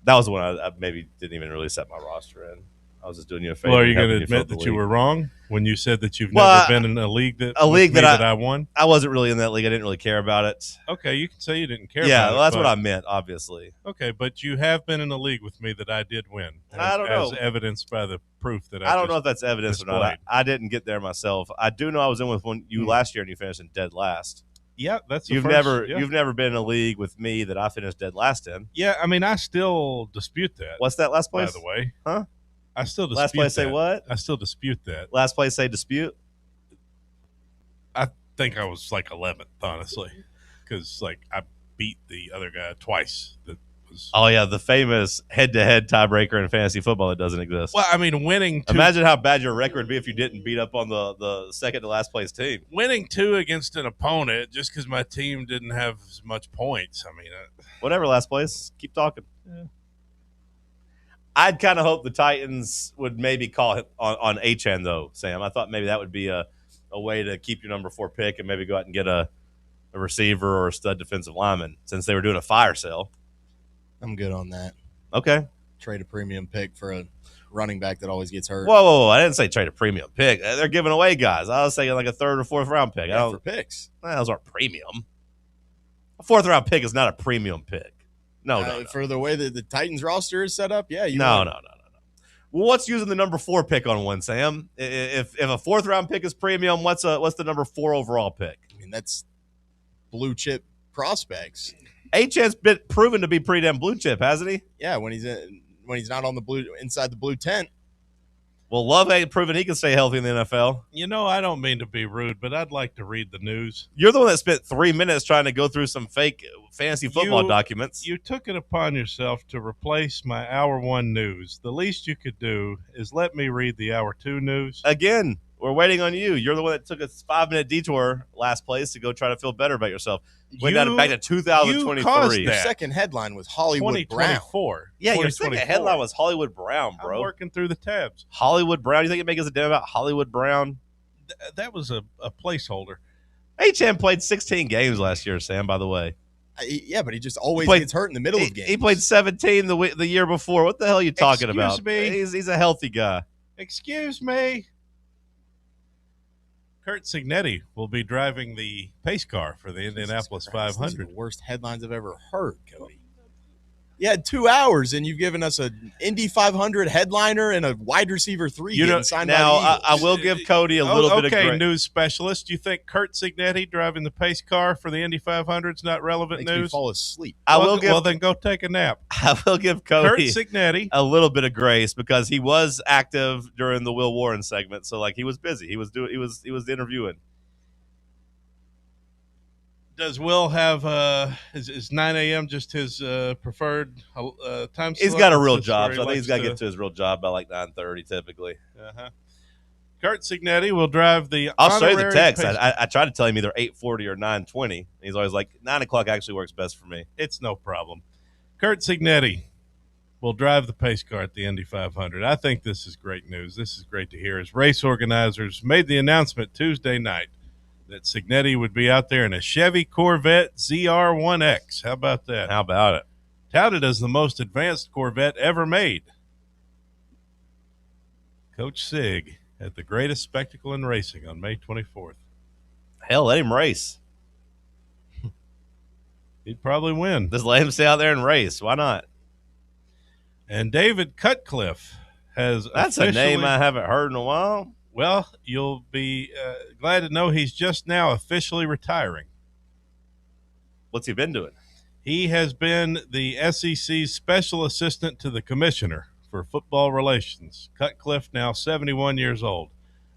That was the one I maybe didn't even really set my roster in. I was just doing you a favor. Well, are you going to admit that you were wrong when you said that you've never been in a league that I won? I wasn't really in that league. I didn't really care about it. Okay, you can say you didn't care about it. Yeah, well, that's what I meant, obviously. Okay, but you have been in a league with me that I did win. I don't know. As evidenced by the proof that I don't know if that's evidence or not. I didn't get there myself. I do know I was in with you last year and you finished in dead last. Yeah, that's you've never been in a league with me that I finished dead last in. Yeah, I mean I still dispute that. What's that last place? By the way, huh? I still dispute last place that. Say what? I still dispute that. Last place say dispute. I think I was 11th, honestly, because I beat the other guy twice. That was. Oh yeah, the famous head-to-head tiebreaker in fantasy football that doesn't exist. Well, I mean, winning. Imagine how bad your record would be if you didn't beat up on the second to last place team. Winning 2 against an opponent just because my team didn't have as much points. I mean, whatever. Last place. Keep talking. Yeah. I'd kind of hope the Titans would maybe call it on Achane, though, Sam. I thought maybe that would be a way to keep your number 4 pick and maybe go out and get a receiver or a stud defensive lineman since they were doing a fire sale. I'm good on that. Okay. Trade a premium pick for a running back that always gets hurt. Whoa. I didn't say trade a premium pick. They're giving away guys. I was saying like a 3rd or 4th round pick. Yeah, for picks. Those aren't premium. A 4th round pick is not a premium pick. No. For the way that the Titans roster is set up, yeah. No. Well, what's using the number 4 pick on one, Sam? If a 4th round pick is premium, what's the number 4 overall pick? I mean, that's blue chip prospects. Achane's been proven to be pretty damn blue chip, hasn't he? Yeah, when he's not on inside the blue tent. Well, Love ain't proven he can stay healthy in the NFL. You know, I don't mean to be rude, but I'd like to read the news. You're the one that spent 3 minutes trying to go through some fake fantasy football documents. You took it upon yourself to replace my Hour 1 news. The least you could do is let me read the Hour 2 news. Again, we're waiting on you. You're the one that took a 5-minute detour last place to go try to feel better about yourself. Went down back to 2023. Your second headline was Hollywood Brown. 2024. Yeah, your second headline was Hollywood Brown, bro. I'm working through the tabs. Hollywood Brown. You think it makes a damn about Hollywood Brown? That was a placeholder. HM played 16 games last year, Sam, by the way. Yeah, but he just always gets hurt in the middle of games. He played 17 the year before. What the hell are you talking about? Excuse me. He's a healthy guy. Excuse me. Kurt Signetti will be driving the pace car for the Indianapolis 500. These are the worst headlines I've ever heard, Cody. You had 2 hours, and you've given us an Indy 500 headliner and a wide receiver 3 getting signed by the Eagles. I will give Cody a little bit of grace. Okay, news specialist. You think Kurt Signetti driving the pace car for the Indy 500 is not relevant Makes me news? fall asleep. Well, then go take a nap. I will give Cody Kurt Signetti a little bit of grace because he was active during the Will Warren segment. So, like, he was busy. He was interviewing. Does Will have is 9 a.m. just his preferred time slot? He's got a real job, so I think he's got to get to his real job by like 9:30 typically. Kurt Signetti will drive the. I'll show you the text. I tried to tell him either 8:40 or 9:20. He's always like 9 o'clock actually works best for me. It's no problem. Kurt Signetti will drive the pace car at the Indy 500. I think this is great news. This is great to hear. As race organizers made the announcement Tuesday night that Signetti would be out there in a Chevy Corvette ZR1X. How about that? How about it? Touted as the most advanced Corvette ever made. Coach Sig at the greatest spectacle in racing on May 24th. Hell, let him race. He'd probably win. Just let him stay out there and race. Why not? And David Cutcliffe has That's a name I haven't heard in a while. Well, you'll be glad to know he's just now officially retiring. What's he been doing? He has been the SEC's special assistant to the commissioner for football relations. Cutcliffe, now 71 years old,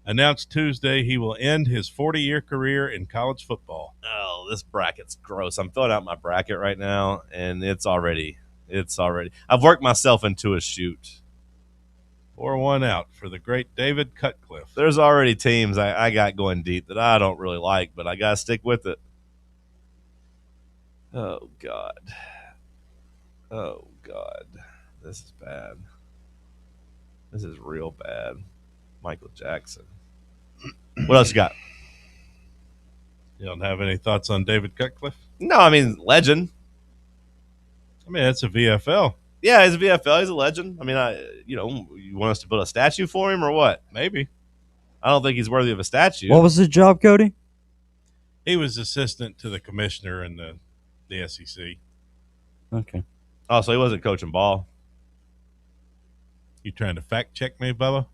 announced Tuesday he will end his 40-year career in college football. Oh, this bracket's gross. I'm filling out my bracket right now, and it's already. I've worked myself into a shoot. 4-1 out for the great David Cutcliffe. There's already teams I got going deep that I don't really like, but I got to stick with it. Oh, God. Oh, God. This is bad. This is real bad. Michael Jackson. What else you got? You don't have any thoughts on David Cutcliffe? No, I mean, legend. I mean, that's a VFL. Yeah, he's a VFL. He's a legend. I mean, you want us to build a statue for him or what? Maybe. I don't think he's worthy of a statue. What was his job, Cody? He was assistant to the commissioner in the SEC. Okay. Oh, so he wasn't coaching ball. You trying to fact check me, Bubba?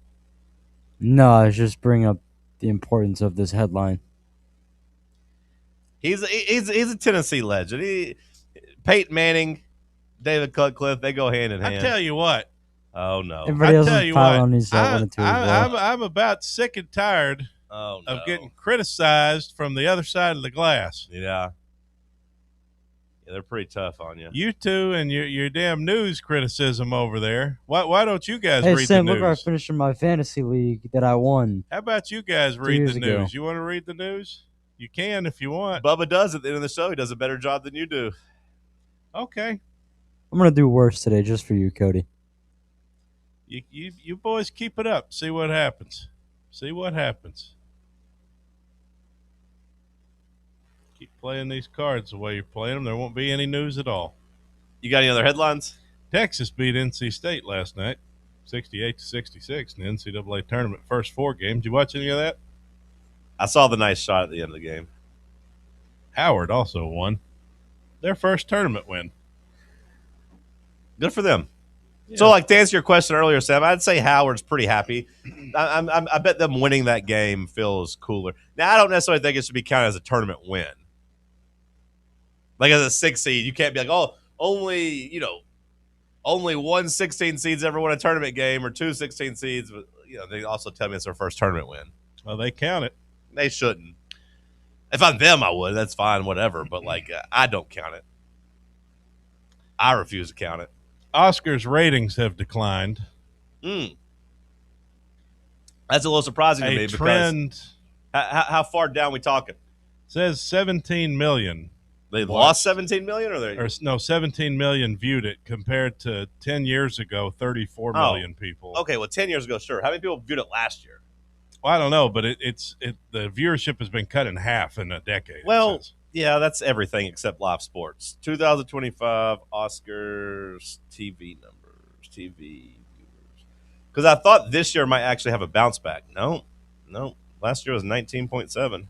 No, I was just bringing up the importance of this headline. He's a Tennessee legend. Peyton Manning, David Cutcliffe, they go hand in hand. I tell you what. Oh no! Everybody else is piling on these I'm about sick and tired of getting criticized from the other side of the glass. Yeah, they're pretty tough on you. You two and your damn news criticism over there. Why don't you guys Hey, read Sam, the look where I news? finished in my fantasy league that I won. How about you guys 2 read years the ago. news? You want to read the news? You can if you want. Bubba does at the end of the show. He does a better job than you do. Okay. I'm going to do worse today just for you, Cody. You boys keep it up. See what happens. See what happens. Keep playing these cards the way you're playing them. There won't be any news at all. You got any other headlines? Texas beat NC State last night, 68-66 in the NCAA tournament first 4 games. You watch any of that? I saw the nice shot at the end of the game. Howard also won their first tournament win. Good for them. Yeah. So, like, to answer your question earlier, Sam, I'd say Howard's pretty happy. I bet them winning that game feels cooler. Now, I don't necessarily think it should be counted as a tournament win. Like, as a 6 seed, you can't be like, oh, only one 16 seeds ever won a tournament game or 2 16 seeds. they also tell me it's their first tournament win. Well, they count it. They shouldn't. If I'm them, I would. That's fine, whatever. But I don't count it. I refuse to count it. Oscars ratings have declined. That's a little surprising to me because how far down we talking? Says 17 million. They lost 17 million, or 17 million viewed it compared to 10 years ago, 34 million people. Okay, well, 10 years ago, sure. How many people viewed it last year? Well, I don't know, but the viewership has been cut in half in a decade. Well, yeah, that's everything except live sports. 2025 Oscars TV numbers, TV viewers. Because I thought this year might actually have a bounce back. No. Last year was 19.7.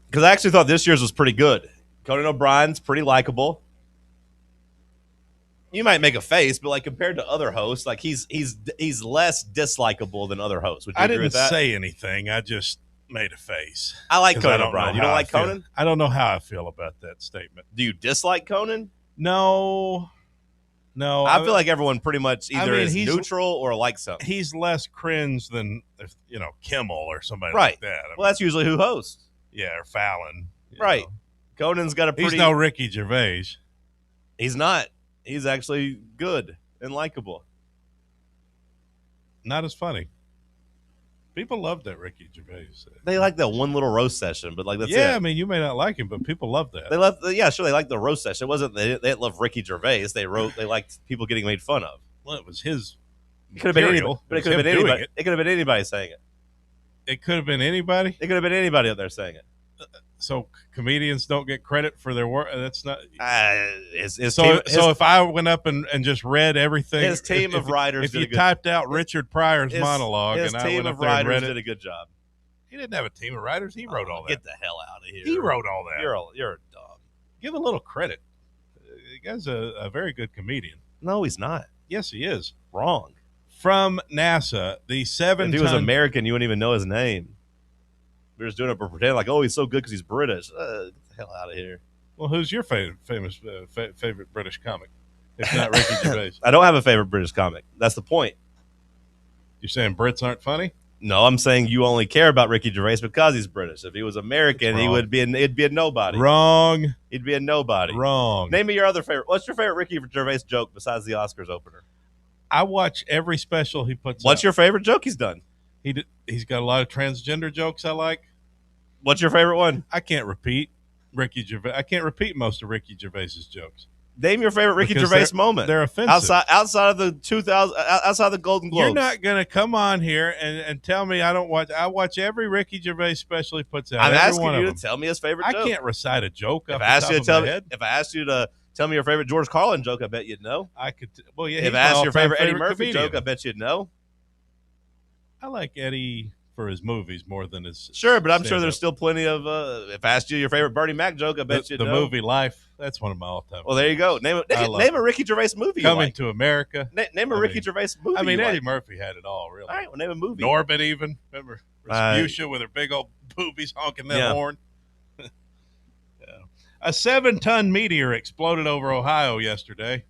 Because I actually thought this year's was pretty good. Conan O'Brien's pretty likable. You might make a face, but compared to other hosts, he's less dislikable than other hosts. Would you agree with that? I didn't say anything. I just made a face. I like Conan O'Brien. You don't like Conan? I don't know how I feel about that statement. Do you dislike Conan? No. I feel like everyone pretty much either is neutral or likes something. He's less cringe than Kimmel or somebody like that. That's usually who hosts. Yeah, or Fallon. Right. Conan's got a pretty... He's no Ricky Gervais. He's not. He's actually good and likable. Not as funny. People love that Ricky Gervais. They like that one little roast session, but that's it. Yeah, I mean, you may not like him, but people love that. They love. Yeah, sure, they like the roast session. It wasn't they didn't love Ricky Gervais. They liked people getting made fun of. Well, it was his. It could have been anybody. But it could have been anybody. It could have been anybody saying it. It could have been anybody. It could have been anybody out there saying it. So comedians don't get credit for their work. That's not. So if I went up and just read everything, his team of writers. If you typed out Richard Pryor's monologue, his and team I went of up there and writers read did a good job. He didn't have a team of writers. He wrote all that. Get the hell out of here. He wrote all that. You're a dog. Give a little credit. The guy's a very good comedian. No, he's not. Yes, he is. Wrong. From NASA, the 7-ton. If he was American, you wouldn't even know his name. We're just doing it for pretend he's so good because he's British. Get the hell out of here. Well, who's your favorite British comic? If not Ricky Gervais. I don't have a favorite British comic. That's the point. You're saying Brits aren't funny? No, I'm saying you only care about Ricky Gervais because he's British. If he was American, it'd be a nobody. Wrong. He'd be a nobody. Wrong. Name me your other favorite. What's your favorite Ricky Gervais joke besides the Oscars opener? I watch every special he puts What's out. your favorite joke he's done? He's got a lot of transgender jokes I like. What's your favorite one? I can't repeat Ricky Gervais. I can't repeat most of Ricky Gervais's jokes. Name your favorite Ricky Gervais moment. They're offensive. Outside of the 2000, outside of the Golden Globes. You're not going to come on here and tell me I don't watch. I watch every Ricky Gervais special he puts out. I'm asking you to tell me his favorite joke. I can't recite a joke if off I asked the you top to of tell my me, head. if I asked you to tell me your favorite George Carlin joke, I bet you'd know. I could. Well, yeah. If I asked your favorite Eddie Murphy joke, I bet you'd know. I like Eddie for his movies more than his. Sure, but I'm sure there's still plenty of. If I asked you your favorite Bernie Mac joke, I bet you'd know. The movie Life. That's one of my all-time. Well, there you go. Name a Ricky Gervais movie. Coming to America. Name a Ricky Gervais movie. I mean, Eddie Murphy had it all, really. All right, well, name a movie. Norbit, even remember Respucia with her big old boobies honking that horn. Yeah. A 7-ton meteor exploded over Ohio yesterday.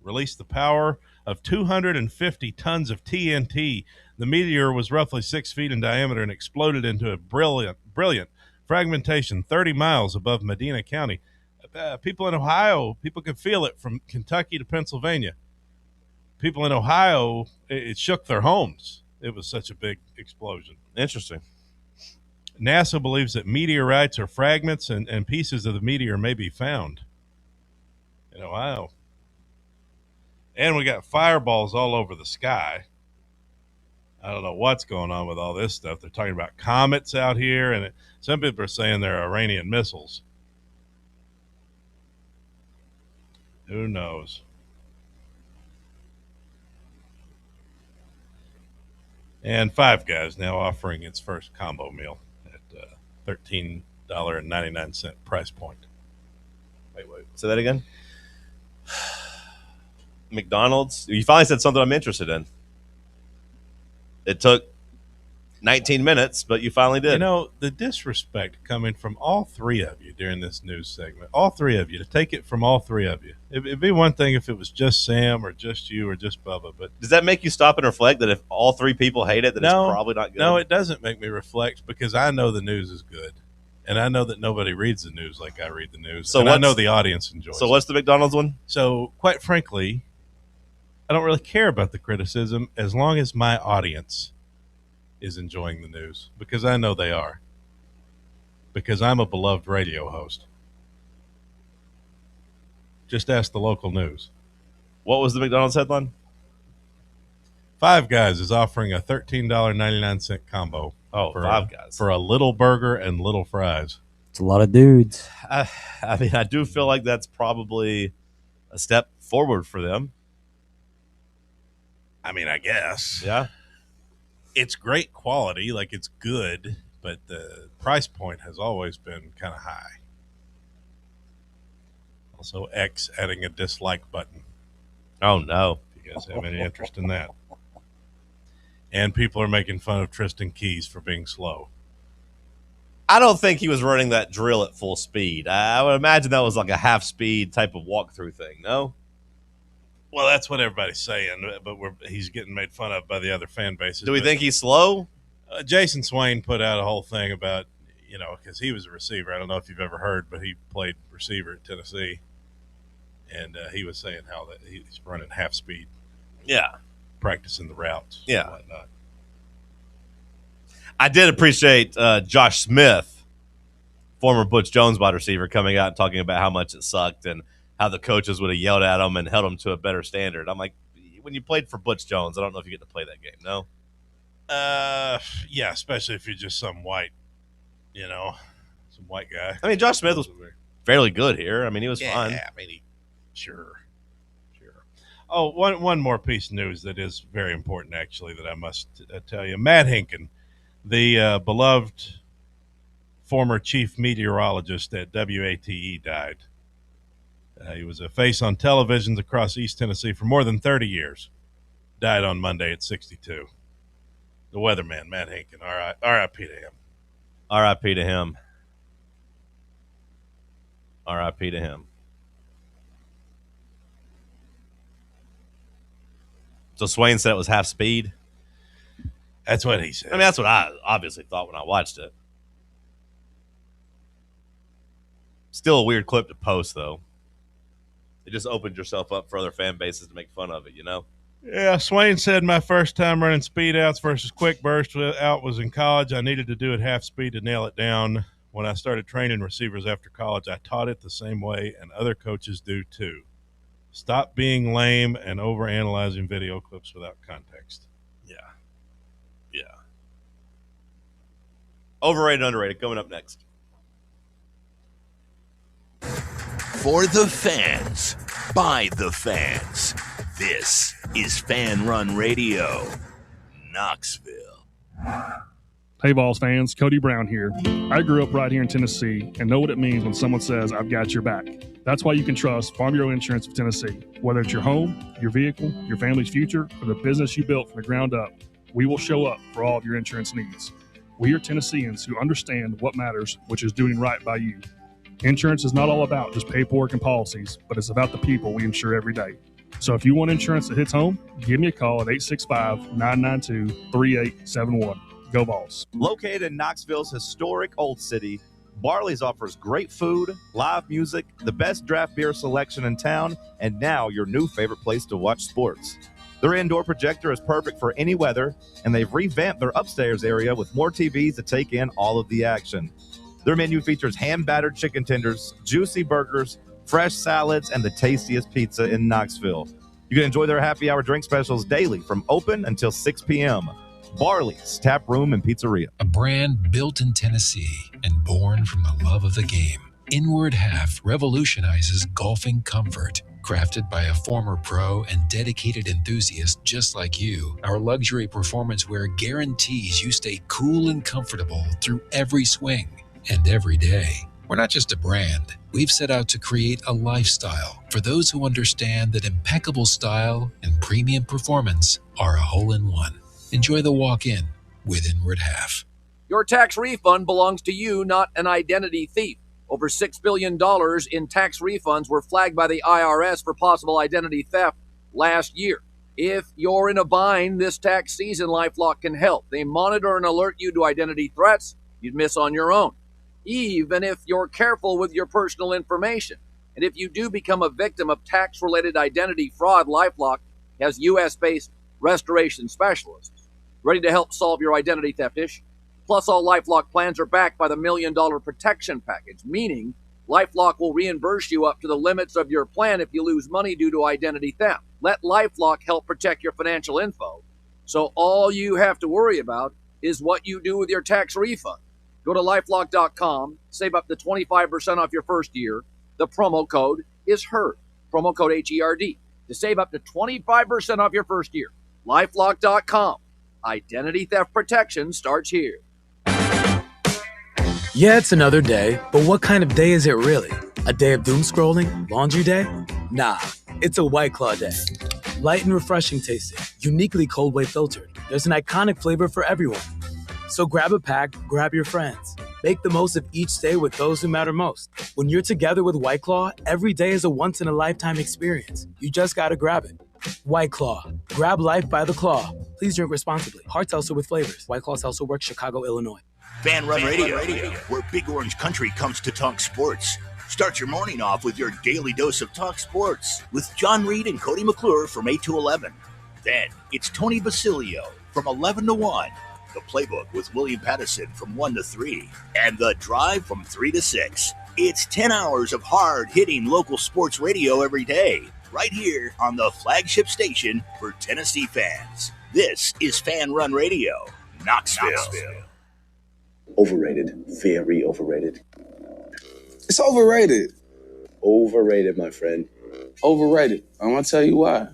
Released the power of 250 tons of TNT. The meteor was roughly 6 feet in diameter and exploded into a brilliant fragmentation 30 miles above Medina County. People in Ohio, people could feel it from Kentucky to Pennsylvania. People in Ohio, it shook their homes. It was such a big explosion. Interesting. NASA believes that meteorites are fragments and pieces of the meteor may be found in Ohio. And we got fireballs all over the sky. I don't know what's going on with all this stuff. They're talking about comets out here, and some people are saying they're Iranian missiles. Who knows? And Five Guys now offering its first combo meal at $13.99 price point. Wait. Say that again? McDonald's. You finally said something I'm interested in. It took 19 minutes, but you finally did. You know, the disrespect coming from all three of you during this news segment, all three of you, to take it from all three of you. It'd be one thing if it was just Sam or just you or just Bubba, but does that make you stop and reflect that if all three people hate it, that it's probably not good? No, it doesn't make me reflect because I know the news is good. And I know that nobody reads the news like I read the news. So and I know the audience enjoys it. So what's the McDonald's one? So, quite frankly, I don't really care about the criticism as long as my audience is enjoying the news, because I know they are. Because I'm a beloved radio host. Just ask the local news. What was the McDonald's headline? Five Guys is offering a $13.99 combo. Oh, Five Guys. For a little burger and little fries. It's a lot of dudes. I mean, I do feel like that's probably a step forward for them. I mean, I guess. Yeah. It's great quality, like it's good, but the price point has always been kind of high. Also, X adding a dislike button. Oh, no. If you guys have any interest in that. And people are making fun of Tristan Keys for being slow. I don't think he was running that drill at full speed. I would imagine that was like a half-speed type of walkthrough thing, no? Well, that's what everybody's saying, but he's getting made fun of by the other fan bases. Do we think he's slow? Jason Swain put out a whole thing about, because he was a receiver. I don't know if you've ever heard, but he played receiver at Tennessee. And he was saying how that he's running half speed. Yeah. Practicing the routes. Yeah. And whatnot. I did appreciate Josh Smith, former Butch Jones wide receiver, coming out and talking about how much it sucked and how the coaches would have yelled at him and held him to a better standard. I'm like, when you played for Butch Jones, I don't know if you get to play that game, no? Yeah, especially if you're just some white, some white guy. I mean, Josh Smith was fairly good here. I mean, he was fine. Yeah, I mean, sure. Oh, one more piece of news that is very important, actually, that I must tell you. Matt Hinken, the beloved former chief meteorologist at WATE, died. He was a face on televisions across East Tennessee for more than 30 years. Died on Monday at 62. The weatherman, Matt Hinken. R.I.P. to him. R.I.P. to him. R.I.P. to him. So Swain said it was half speed? That's what he said. I mean, that's what I obviously thought when I watched it. Still a weird clip to post, though. It just opened yourself up for other fan bases to make fun of it, Yeah, Swain said my first time running speed outs versus quick burst out was in college. I needed to do it half speed to nail it down. When I started training receivers after college, I taught it the same way, and other coaches do too. Stop being lame and overanalyzing video clips without context. Yeah. Overrated, underrated, coming up next. For the fans, by the fans, this is Fan Run Radio, Knoxville. Hey, Vols fans, Cody Brown here. I grew up right here in Tennessee and know what it means when someone says, I've got your back. That's why you can trust Farm Bureau Insurance of Tennessee. Whether it's your home, your vehicle, your family's future, or the business you built from the ground up, we will show up for all of your insurance needs. We are Tennesseans who understand what matters, which is doing right by you. Insurance is not all about just paperwork and policies, but it's about the people we insure every day. So if you want insurance that hits home, give me a call at 865-992-3871. Go Vols. Located in Knoxville's historic Old City, Barley's offers great food, live music, the best draft beer selection in town, and now your new favorite place to watch sports. Their indoor projector is perfect for any weather, and they've revamped their upstairs area with more TVs to take in all of the action. Their menu features hand-battered chicken tenders, juicy burgers, fresh salads, and the tastiest pizza in Knoxville. You can enjoy their happy hour drink specials daily from open until 6 p.m. Barley's Tap Room and Pizzeria. A brand built in Tennessee and born from the love of the game. Inward Half revolutionizes golfing comfort. Crafted by a former pro and dedicated enthusiast just like you, our luxury performance wear guarantees you stay cool and comfortable through every swing and every day. We're not just a brand. We've set out to create a lifestyle for those who understand that impeccable style and premium performance are a hole-in-one. Enjoy the walk-in, with Inward Half. Your tax refund belongs to you, not an identity thief. Over $6 billion in tax refunds were flagged by the IRS for possible identity theft last year. If you're in a bind this tax season, LifeLock can help. They monitor and alert you to identity threats you'd miss on your own, even if you're careful with your personal information. And if you do become a victim of tax-related identity fraud, LifeLock has U.S.-based restoration specialists ready to help solve your identity theft issue. Plus, all LifeLock plans are backed by the $1 Million Protection Package, meaning LifeLock will reimburse you up to the limits of your plan if you lose money due to identity theft. Let LifeLock help protect your financial info, so all you have to worry about is what you do with your tax refund. Go to LifeLock.com, save up to 25% off your first year. The promo code is HERD, promo code HERD, to save up to 25% off your first year. LifeLock.com. Identity theft protection starts here. Yeah, it's another day, but what kind of day is it really? A day of doom scrolling? Laundry day? Nah, it's a White Claw day. Light and refreshing tasting, uniquely cold wave filtered. There's an iconic flavor for everyone. So grab a pack, grab your friends. Make the most of each day with those who matter most. When you're together with White Claw, every day is a once-in-a-lifetime experience. You just gotta grab it. White Claw. Grab life by the claw. Please drink responsibly. Hard seltzer with flavors. White Claw Seltzer Works, Chicago, Illinois. Fan Run Radio, where Big Orange Country comes to talk sports. Start your morning off with your daily dose of talk sports with John Reed and Cody McClure from 8 to 11. Then it's Tony Basilio from 11 to 1. The Playbook with William Pattison from 1 to 3. And The Drive from 3 to 6. It's 10 hours of hard-hitting local sports radio every day, right here on the flagship station for Tennessee fans. This is Fan Run Radio, Knoxville. Overrated. Very overrated. It's overrated. Overrated, my friend. Overrated. I'm going to tell you why.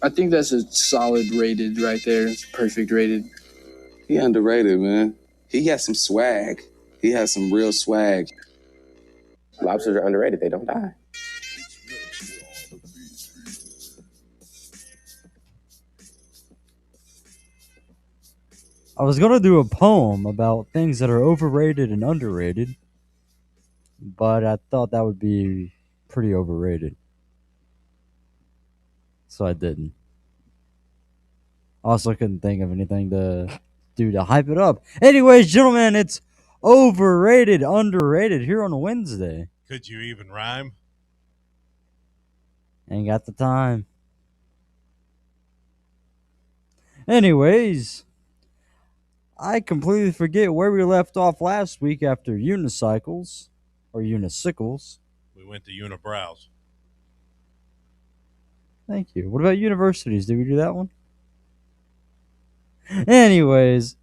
I think that's a solid rated right there. It's perfect rated. He underrated, man. He got some swag. He has some real swag. Lobsters are underrated. They don't die. I was going to do a poem about things that are overrated and underrated, but I thought that would be pretty overrated. So I didn't. Also couldn't think of anything to do to hype it up. Anyways, gentlemen, it's overrated, underrated here on a Wednesday. Could you even rhyme? Ain't got the time. Anyways, I completely forget where we left off last week after unicycles or unicycles. We went to unibrows. Thank you. What about universities? Did we do that one? Anyways,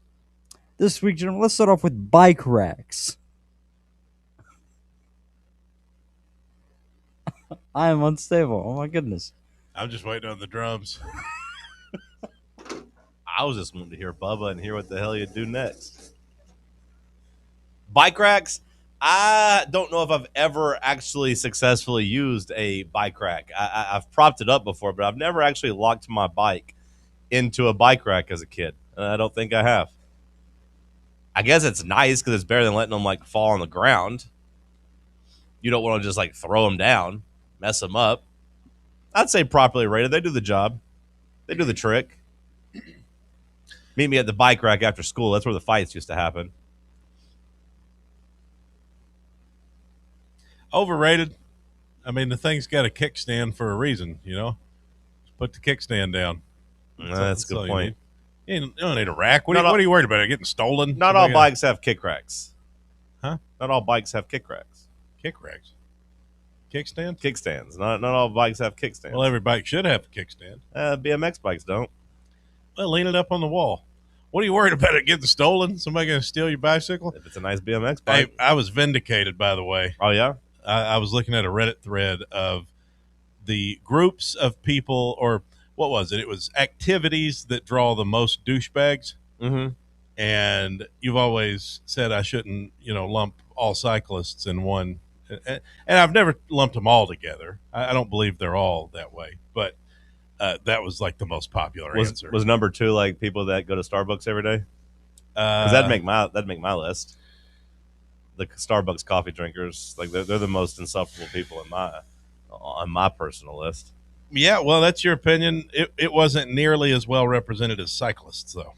this week, gentlemen, let's start off with bike racks. I am unstable. Oh my goodness. I'm just waiting on the drums. I was just wanting to hear Bubba and hear what the hell you'd do next. Bike racks? I don't know if I've ever actually successfully used a bike rack. I've propped it up before, but I've never actually locked my bike into a bike rack as a kid. I don't think I have. I guess it's nice because it's better than letting them like fall on the ground. You don't want to just like throw them down, mess them up. I'd say properly rated. They do the job. They do the trick. Meet me at the bike rack after school. That's where the fights used to happen. Overrated. I mean, the thing's got a kickstand for a reason, you know? Just put the kickstand down. That's a good point. You don't need a rack. What are you worried about? Getting stolen? Not all bikes have kick racks. Huh? Not all bikes have kick racks. Kick racks? Kickstand? Kickstands. Not all bikes have kickstands. Well, every bike should have a kickstand. BMX bikes don't. Well, lean it up on the wall. What are you worried about it getting stolen? Somebody going to steal your bicycle? If it's a nice BMX bike. Hey, I was vindicated, by the way. Oh, yeah? I was looking at a Reddit thread of the groups of people, or what was it? It was activities that draw the most douchebags. Mm-hmm. And you've always said I shouldn't, lump all cyclists in one. And I've never lumped them all together. I don't believe they're all that way. But That was like the most popular answer. Was number 2 like people that go to Starbucks every day? Because that'd make my list. The Starbucks coffee drinkers, like they're the most insufferable people on my personal list. Yeah, well, that's your opinion. It wasn't nearly as well represented as cyclists, though.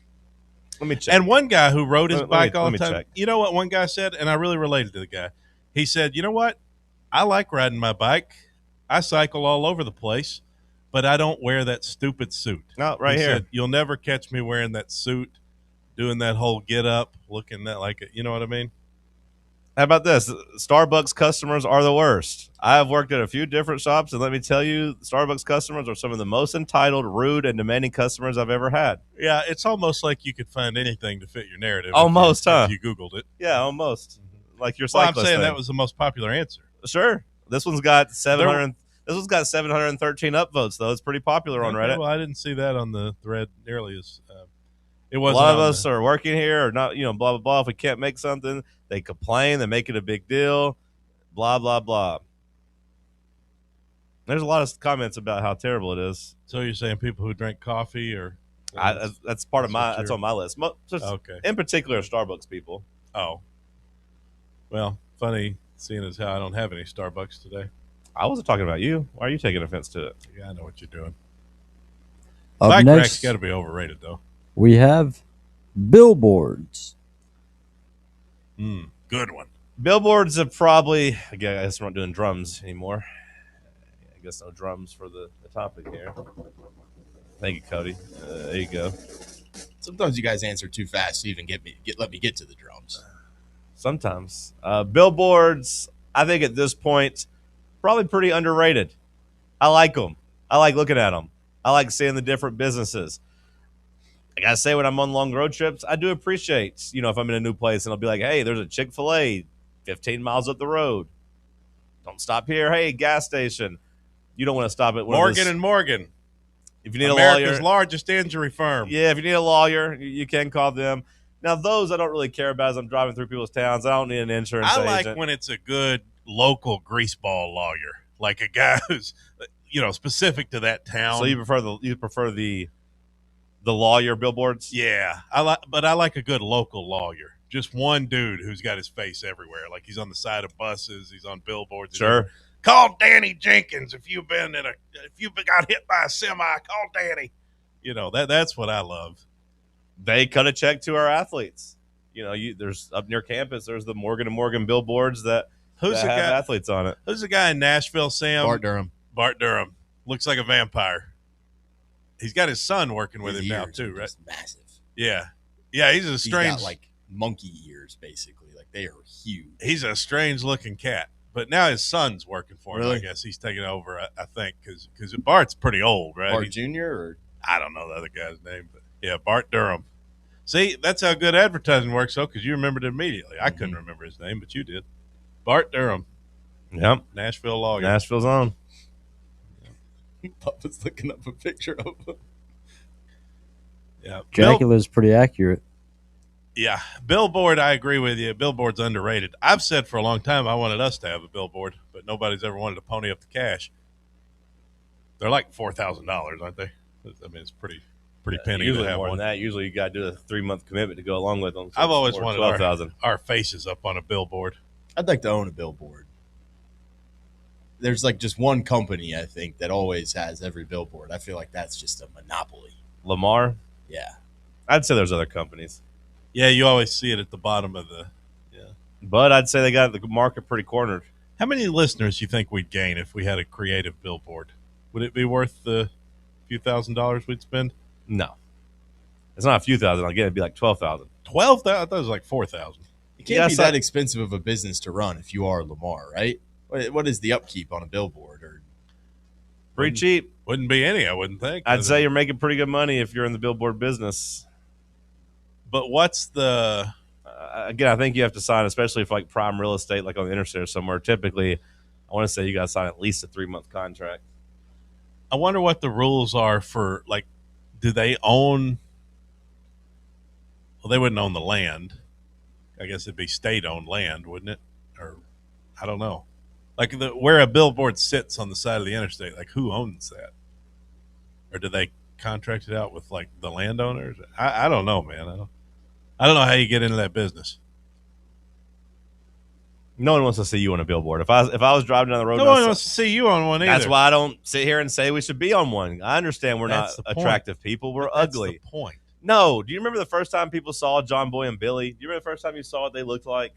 Let me check. And one guy who rode his bike all the time, check. you know what one guy said, and I really related to the guy. He said, you know what? I like riding my bike. I cycle all over the place, but I don't wear that stupid suit. No, right he here. Said, you'll never catch me wearing that suit, doing that whole get up, looking that like it. You know what I mean? How about this? Starbucks customers are the worst. I have worked at a few different shops, and let me tell you, Starbucks customers are some of the most entitled, rude, and demanding customers I've ever had. Yeah, it's almost like you could find anything to fit your narrative. Almost, if you Googled it. Yeah, almost. Like your Well, cyclist I'm saying thing. that was the most popular answer. Sure. This one's got 700. This one's got 713 upvotes, though. It's pretty popular on Reddit. Well, I didn't see that on the thread nearly as. It A wasn't. lot of us are working here, or not. Blah blah blah. If we can't make something, they complain. They make it a big deal. Blah blah blah. There's a lot of comments about how terrible it is. So you're saying people who drink coffee, or that's part of my. That's on my list. Okay. In particular, Starbucks people. Oh. Well, funny seeing as how I don't have any Starbucks today. I wasn't talking about you. Why are you taking offense to it? Yeah, I know what you're doing. Up Bike next, rack's got to be overrated, though. we have billboards. Good one. Billboards have probably. I guess we're not doing drums anymore. I guess no drums for the topic here. Thank you, Cody. There you go. Sometimes you guys answer too fast to even let me get to the drums. Sometimes. Billboards, I think at this point, probably pretty underrated. I like them. I like looking at them. I like seeing the different businesses. I got to say, when I'm on long road trips, I do appreciate, if I'm in a new place and I'll be like, hey, there's a Chick-fil-A 15 miles up the road. Don't stop here. Hey, gas station. You don't want to stop at Morgan and Morgan. If you need America's a lawyer. largest injury firm. Yeah, if you need a lawyer, you can call them. Now, those I don't really care about as I'm driving through people's towns. I don't need an insurance agent. I like when it's a good local greaseball lawyer, like a guy who's, specific to that town. So you prefer the lawyer billboards? Yeah, I like a good local lawyer. Just one dude who's got his face everywhere. Like he's on the side of buses, he's on billboards. Sure. Call Danny Jenkins if you've got hit by a semi. Call Danny. That's what I love. They cut a check to our athletes. There's up near campus. There's the Morgan and Morgan billboards that have athletes on it. Who's the guy in Nashville, Sam? Bart Durham. Looks like a vampire. He's got his son working with him now too, right? Massive. Yeah. He's a strange. He's got like monkey ears, basically. Like they are huge. He's a strange looking cat. But now his son's working for him. Really? I guess he's taking over. I think because Bart's pretty old, right? Bart Jr. or I don't know the other guy's name, but yeah, Bart Durham. See, that's how good advertising works, though, because you remembered it immediately. I couldn't remember his name, but you did. Bart Durham. Yep. Nashville lawyer. Nashville's own. Papa's looking up a picture of him. Yeah. Dracula's pretty accurate. Yeah. Billboard, I agree with you. Billboard's underrated. I've said for a long time I wanted us to have a billboard, but nobody's ever wanted to pony up the cash. They're like $4,000, aren't they? I mean, it's pretty penny Usually to have more one. than that. Usually you got to do a 3-month commitment to go along with them. So I've always it's wanted 12,000. our faces up on a billboard. I'd like to own a billboard. There's like just one company, I think, that always has every billboard. I feel like that's just a monopoly. Lamar? Yeah. I'd say there's other companies. Yeah, you always see it at the bottom of the. Yeah. But I'd say they got the market pretty cornered. How many listeners do you think we'd gain if we had a creative billboard? Would it be worth the few $1,000s we'd spend? No. It's not a few thousand. Again, it'd be like 12,000. 12,000? I thought it was like 4,000. It can't be that expensive of a business to run if you are Lamar, right? What is the upkeep on a billboard? Or pretty cheap. Wouldn't be any, I wouldn't think. I'd say you're making pretty good money if you're in the billboard business. But what's the... again, I think you have to sign, especially if like prime real estate, like on the interstate or somewhere. Typically, I want to say you got to sign at least a 3-month contract. I wonder what the rules are for, like, do they own... Well, they wouldn't own the land. I guess it'd be state-owned land, wouldn't it? Or, I don't know. Like, where a billboard sits on the side of the interstate, like, who owns that? or do they contract it out with like the landowners? I don't know, man. I don't know how you get into that business. No one wants to see you on a billboard. If I was driving down the road, No one wants to see you on one either. That's why I don't sit here and say we should be on one. I understand we're That's not the point. attractive people. We're ugly. That's the point. No. Do you remember the first time people saw John Boy and Billy? Do you remember the first time you saw what they looked like?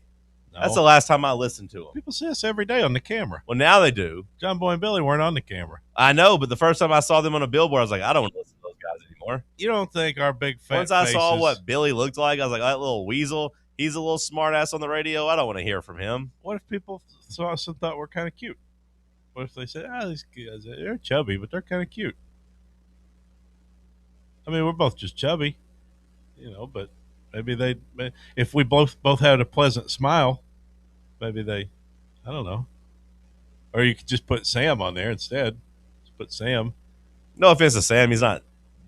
No. That's the last time I listened to them. People see us every day on the camera. Well, now they do. John Boy and Billy weren't on the camera. I know, but the first time I saw them on a billboard, I was like, I don't want to listen to those guys anymore. You don't think our big fat Once I saw faces- what Billy looked like, I was like, that little weasel, he's a little smart ass on the radio. I don't want to hear from him. What if people saw us and thought we're kind of cute? What if they said, these guys, they're chubby, but they're kind of cute? I mean, we're both just chubby, but maybe if we both had a pleasant smile, maybe I don't know. Or you could just put Sam on there instead. Just put Sam. No offense to Sam, he's not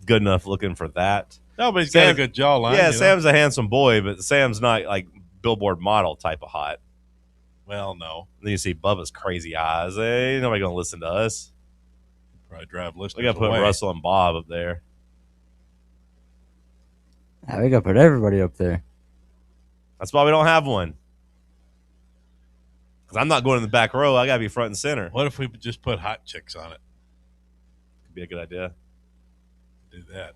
good enough looking for that. No, but he's got a good jawline. Yeah, Sam's a handsome boy, but Sam's not like billboard model type of hot. Well, no. Then you see Bubba's crazy eyes. Hey, nobody gonna listen to us. Probably drive listeners We gotta put away. Russell and Bob up there. We gotta put everybody up there. That's why we don't have one. Because I'm not going in the back row. I gotta be front and center. What if we just put hot chicks on it? Could be a good idea. Do that.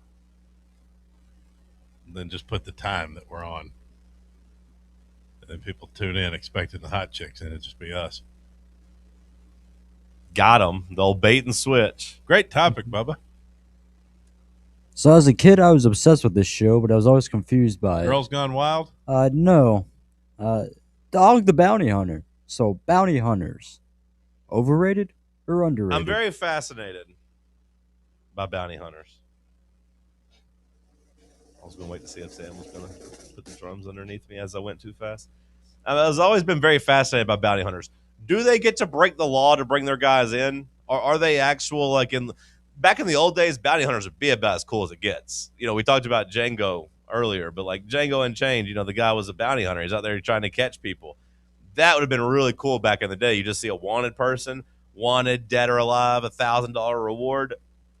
And then just put the time that we're on. And then people tune in expecting the hot chicks, and it'd just be us. Got them. The old bait and switch. Great topic, Bubba. So as a kid, I was obsessed with this show, but I was always confused by Girls Gone Wild? No. Dog the Bounty Hunter. So bounty hunters, overrated or underrated? I'm very fascinated by bounty hunters. I was going to wait to see if Sam was going to put the drums underneath me as I went too fast. I've always been very fascinated by bounty hunters. Do they get to break the law to bring their guys in? Or are they actual, back in the old days, bounty hunters would be about as cool as it gets. We talked about Django earlier, but like Django Unchained, the guy was a bounty hunter. He's out there trying to catch people. That would have been really cool back in the day. You just see a wanted person, wanted, dead or alive, $1,000 reward.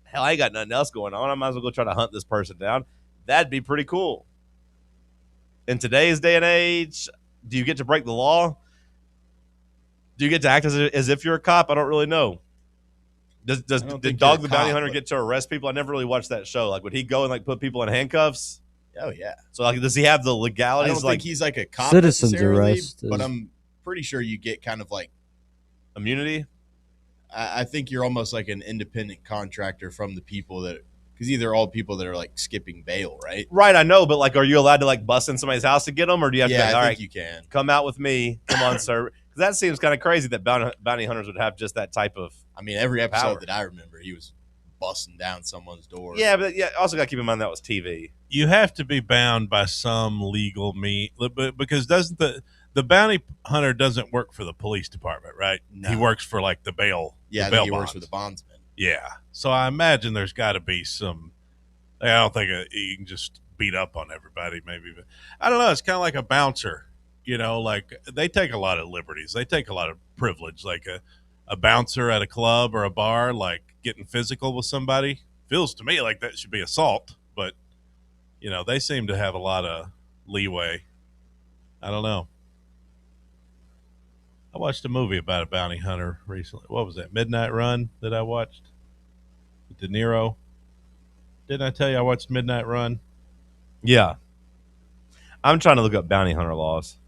Hell, I ain't got nothing else going on. I might as well go try to hunt this person down. That'd be pretty cool. In today's day and age, do you get to break the law? Do you get to act as if you're a cop? I don't really know. Did Dog the Bounty Hunter get to arrest people? I never really watched that show. Like, would he go and put people in handcuffs? Oh yeah. So does he have the legalities? I don't think he's like a cop Citizen's necessarily, arrest but I'm pretty sure you get kind of like immunity. I think you're almost like an independent contractor from the people because either all people that are like skipping bail, right? Right, I know, but are you allowed to bust in somebody's house to get them, or do you have to? I All think right, you can come out with me. Come on, sir. Because that seems kind of crazy that bounty hunters would have just that type of. I mean, every episode power. that I remember, he was busting down someone's door. Yeah, but also got to keep in mind that was TV. You have to be bound by some legal because doesn't the bounty hunter doesn't work for the police department, right? No. He works for the bail. Yeah, the bail he works bonds. for the bondsman. Yeah, so I imagine there's got to be some. I don't think you can just beat up on everybody, maybe, but I don't know. It's kind of like a bouncer, they take a lot of liberties. They take a lot of privilege, like a bouncer at a club or a bar, getting physical with somebody. Feels to me like that should be assault, but they seem to have a lot of leeway. I don't know. I watched a movie about a bounty hunter recently. What was that? Midnight Run that I watched with De Niro. Didn't I tell you I watched Midnight Run? Yeah. I'm trying to look up bounty hunter laws.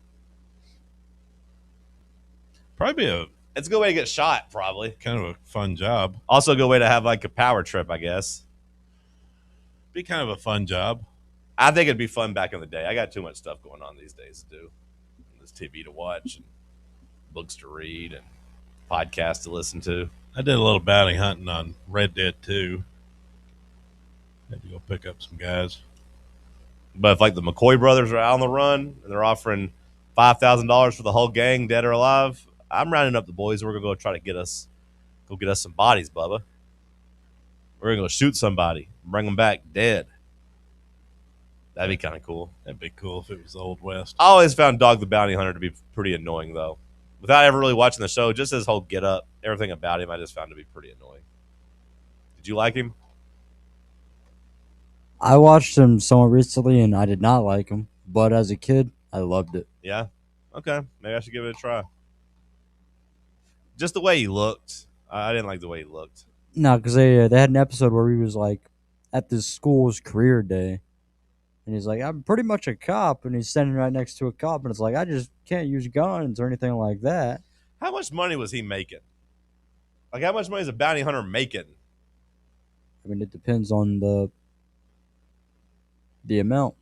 Probably it's a good way to get shot, probably. Kind of a fun job. Also a good way to have a power trip, I guess. Be kind of a fun job. I think it'd be fun back in the day. I got too much stuff going on these days to do. There's TV to watch and books to read and podcasts to listen to. I did a little bounty hunting on Red Dead 2. Had to go pick up some guys. But if the McCoy brothers are out on the run and they're offering $5,000 for the whole gang, dead or alive, I'm rounding up the boys. We're gonna go try to get us some bodies, Bubba. We're gonna go shoot somebody, bring them back dead. That'd be kind of cool. That'd be cool if it was the Old West. I always found Dog the Bounty Hunter to be pretty annoying, though. Without ever really watching the show, just his whole get up, everything about him, I just found to be pretty annoying. Did you like him? I watched him somewhat recently, and I did not like him. But as a kid, I loved it. Yeah. Okay. Maybe I should give it a try. Just the way he looked. I didn't like the way he looked. No, because they had an episode where he was like at this school's career day, and he's like, "I'm pretty much a cop," and he's standing right next to a cop, and it's like, I just can't use guns or anything like that. How much money was he making? Like, how much money is a bounty hunter making? I mean, it depends on the amount.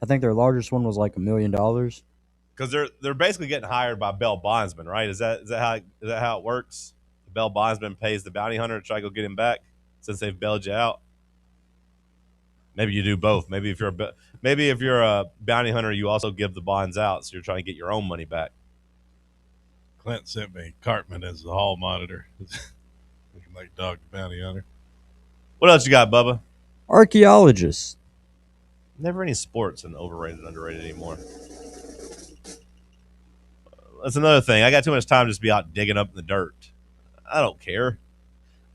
I think their largest one was like $1 million. Because they're basically getting hired by bail bondsman, right? Is that how it works? The bail bondsman pays the bounty hunter to try to go get him back since they've bailed you out. Maybe you do both. Maybe if you're a bounty hunter, you also give the bonds out, so you're trying to get your own money back. Clint sent me Cartman as the hall monitor. Looking like Dog the Bounty Hunter. What else you got, Bubba? Archaeologists. Never any sports in overrated and underrated anymore. That's another thing. I got too much time to just be out digging up in the dirt. I don't care.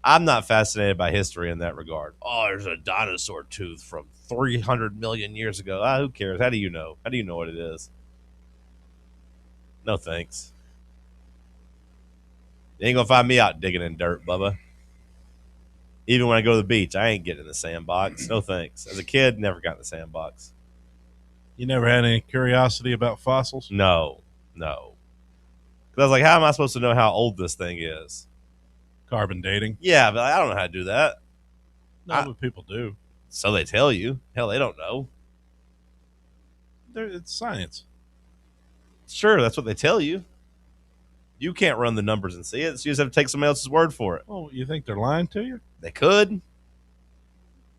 I'm not fascinated by history in that regard. Oh, there's a dinosaur tooth from 300 million years ago. Who cares? How do you know? How do you know what it is? No thanks. You ain't going to find me out digging in dirt, Bubba. Even when I go to the beach, I ain't getting in the sandbox. No thanks. As a kid, never got in the sandbox. You never had any curiosity about fossils? No. Because I was like, how am I supposed to know how old this thing is? Carbon dating? Yeah, but I don't know how to do that. No, but people do. So they tell you. Hell, they don't know. It's science. Sure, that's what they tell you. You can't run the numbers and see it, so you just have to take somebody else's word for it. Oh, you think they're lying to you? They could.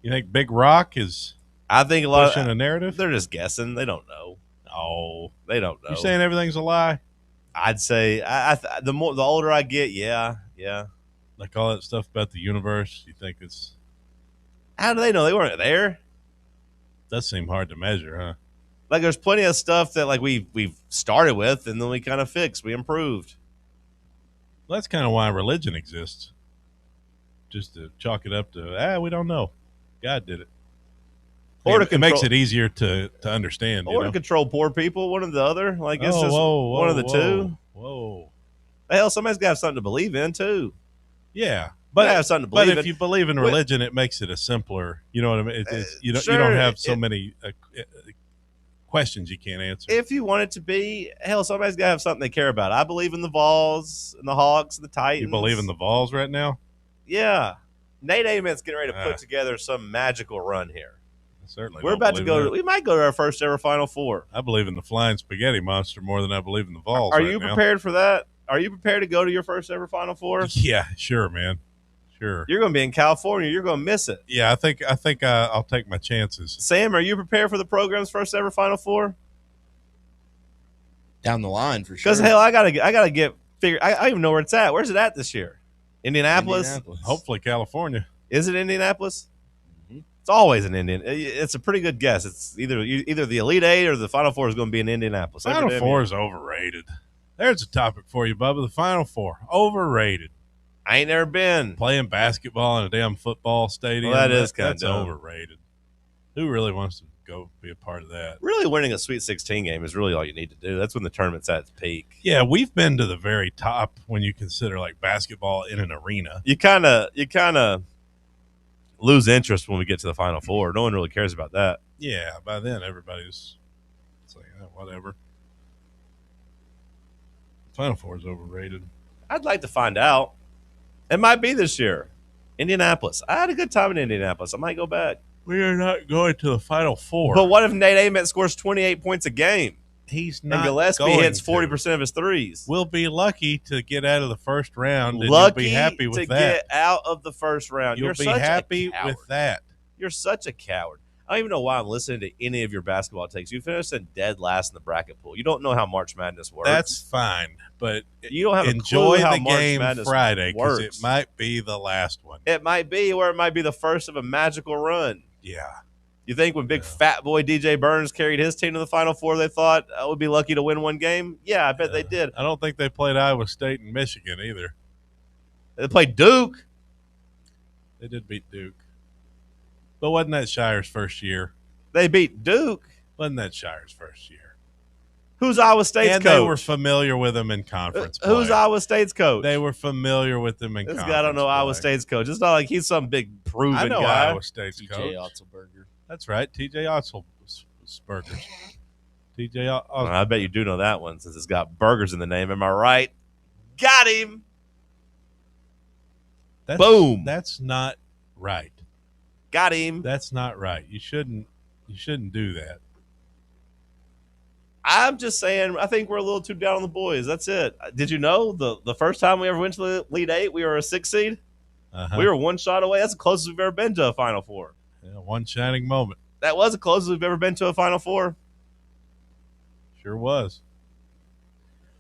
You think Big Rock is I think a lot pushing a narrative? They're just guessing. They don't know. Oh. They don't know. You saying everything's a lie? I'd say the older I get, yeah. Like all that stuff about the universe, you think it's... How do they know? They weren't there. Does seem hard to measure, huh? Like there's plenty of stuff that like we've started with and then we kind of fixed. We improved. Well, that's kind of why religion exists. Just to chalk it up to, we don't know. God did it. Or it makes it easier to understand. Or to control poor people, one or the other. Like it's just one of the two. Whoa. Hell, somebody's got to have something to believe in too. Yeah. But have something to believe if in. you believe in religion, it makes it a simpler, you know what I mean? You don't have so many questions you can't answer. If you want it to be, hell, somebody's got to have something they care about. I believe in the Vols and the Hawks and the Titans. You believe in the Vols right now? Yeah. Nate Ament's getting ready to put together some magical run here. Certainly. We're about to go. We might go to our first ever Final Four. I believe in the Flying Spaghetti Monster more than I believe in the Vols. Are you prepared for that? Are you prepared to go to your first ever Final Four? Yeah, sure, man. Sure. You're going to be in California. You're going to miss it. Yeah, I think I'll take my chances. Sam, are you prepared for the program's first ever Final Four? Down the line for sure. Because hell, I gotta get figured. I don't even know where it's at. Where's it at this year? Indianapolis. Hopefully California. Is it Indianapolis? It's always an Indian. It's a pretty good guess. It's either the Elite Eight or the Final Four is going to be in Indianapolis. Final Four is overrated. There's a topic for you, Bubba. The Final Four, overrated. I ain't never been. Playing basketball in a damn football stadium. Well, that's overrated. Who really wants to go be a part of that? Really winning a Sweet 16 game is really all you need to do. That's when the tournament's at its peak. Yeah, we've been to the very top when you consider like basketball in an arena. You kind of lose interest when we get to the Final Four. No one really cares about that. Yeah, by then everybody's saying whatever. Final Four is overrated. I'd like to find out. It might be this year. Indianapolis. I had a good time in Indianapolis. I might go back. We are not going to the Final Four. But what if Nate Ament scores 28 points a game? He's not. And Gillespie hits 40% of his threes. We'll be lucky to get out of the first round. And lucky you'll be happy with to that. get out of the first round. You'll be happy with that. You're such a coward. I don't even know why I'm listening to any of your basketball takes. You finished in dead last in the bracket pool. You don't know how March Madness works. That's fine, but you don't have enjoy a clue how the March game Madness Friday because works. it might be the last one. It might be, or it might be the first of a magical run. Yeah. You think when big fat boy DJ Burns carried his team to the Final Four, they thought I would be lucky to win one game? Yeah, I bet they did. I don't think they played Iowa State and Michigan either. They played Duke. They did beat Duke. But wasn't that Shire's first year? They beat Duke. Wasn't that Shire's first year? Who's Iowa State's and coach? They were familiar with him in conference play. Who's Iowa State's coach? They were familiar with him in this conference guy don't know play. Iowa State's coach. It's not like he's some big proven guy. I know Iowa State's TJ coach. Otzelberger. That's right, TJ Otzelberger. TJ I bet you do know that one since it's got burgers in the name. Am I right? Got him. Boom. That's not right. Got him. That's not right. You shouldn't do that. I'm just saying, I think we're a little too down on the boys. That's it. Did you know the first time we ever went to the Elite Eight, we were a 6 seed? We were one shot away. That's the closest we've ever been to a Final Four. Yeah, one shining moment. That was the closest we've ever been to a Final Four. Sure was.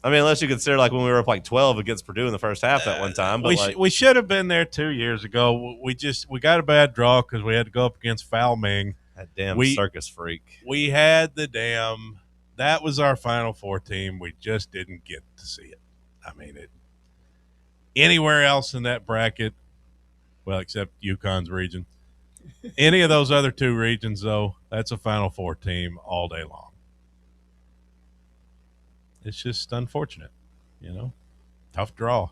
I mean, unless you consider like when we were up like 12 against Purdue in the first half that one time. But we should have been there 2 years ago. We got a bad draw because we had to go up against Foul Ming. That damn circus freak. We had that was our Final Four team. We just didn't get to see it. I mean, anywhere else in that bracket, well, except UConn's region, any of those other two regions, though, that's a Final Four team all day long. It's just unfortunate, tough draw.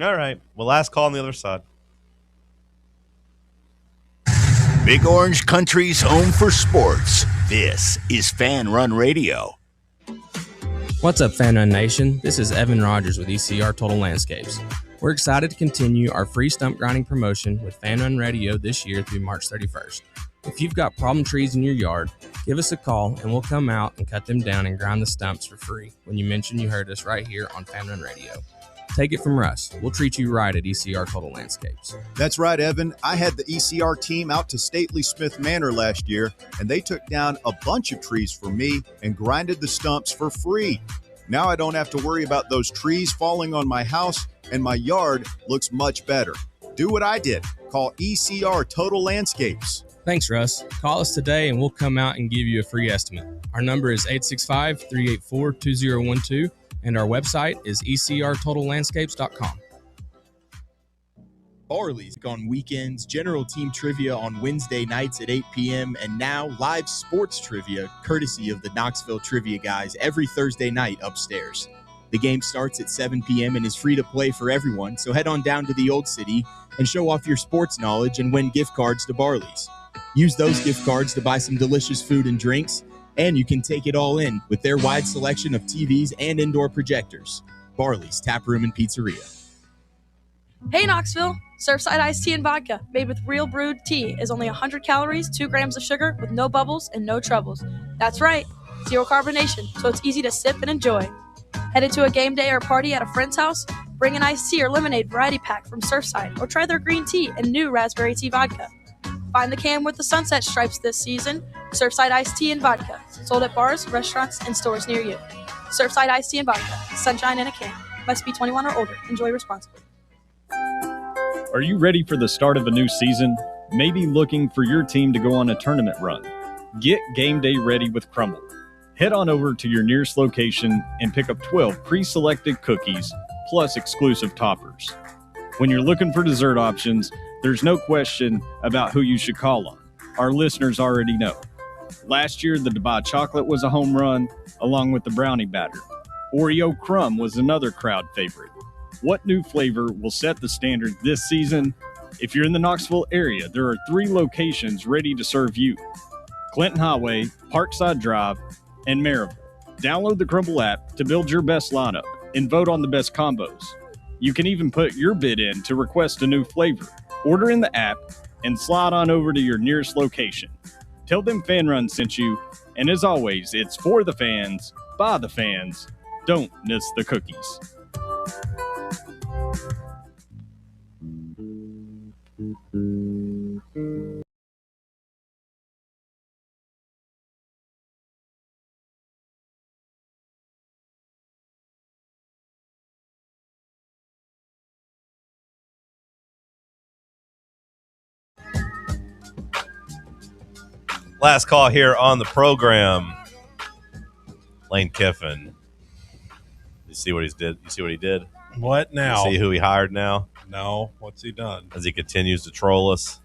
All right. Well, last call on the other side. Big Orange Country's home for sports. This is Fan Run Radio. What's up, Fan Run Nation? This is Evan Rogers with ECR Total Landscapes. We're excited to continue our free stump grinding promotion with Fan Run Radio this year through March 31st. If you've got problem trees in your yard, give us a call and we'll come out and cut them down and grind the stumps for free when you mention you heard us right here on Fan Run Radio. Take it from Russ. We'll treat you right at ECR Total Landscapes. That's right, Evan. I had the ECR team out to Stately Smith Manor last year, and they took down a bunch of trees for me and grinded the stumps for free. Now I don't have to worry about those trees falling on my house, and my yard looks much better. Do what I did. Call ECR Total Landscapes. Thanks, Russ. Call us today and we'll come out and give you a free estimate. Our number is 865-384-2012. And our website is ecrtotallandscapes.com. Barley's on weekends, general team trivia on Wednesday nights at 8 p.m., and now live sports trivia courtesy of the Knoxville Trivia Guys every Thursday night upstairs. The game starts at 7 p.m. and is free to play for everyone, so head on down to the Old City and show off your sports knowledge and win gift cards to Barley's. Use those gift cards to buy some delicious food and drinks, and you can take it all in with their wide selection of TVs and indoor projectors. Barley's Tap Room and Pizzeria. Hey Knoxville! Surfside iced tea and vodka made with real brewed tea is only 100 calories, 2 grams of sugar with no bubbles and no troubles. That's right, zero carbonation, so it's easy to sip and enjoy. Headed to a game day or party at a friend's house? Bring an iced tea or lemonade variety pack from Surfside or try their green tea and new raspberry tea vodka. Find the can with the sunset stripes this season. Surfside iced tea and vodka. Sold at bars, restaurants, and stores near you. Surfside iced tea and vodka. Sunshine in a can. Must be 21 or older. Enjoy responsibly. Are you ready for the start of a new season? Maybe looking for your team to go on a tournament run? Get game day ready with Crumble. Head on over to your nearest location and pick up 12 pre-selected cookies plus exclusive toppers. When you're looking for dessert options, there's no question about who you should call on. Our listeners already know. Last year, the Dubai chocolate was a home run, along with the brownie batter. Oreo crumb was another crowd favorite. What new flavor will set the standard this season? If you're in the Knoxville area, there are 3 locations ready to serve you: Clinton Highway, Parkside Drive, and Maryville. Download the Crumble app to build your best lineup and vote on the best combos. You can even put your bid in to request a new flavor. Order in the app and slide on over to your nearest location. Tell them Fan Run sent you, and as always, it's for the fans, by the fans. Don't miss the cookies. Last call here on the program. Lane Kiffin. You see what he did? You see what he did? What now? You see who he hired now? No, what's he done? As he continues to troll us.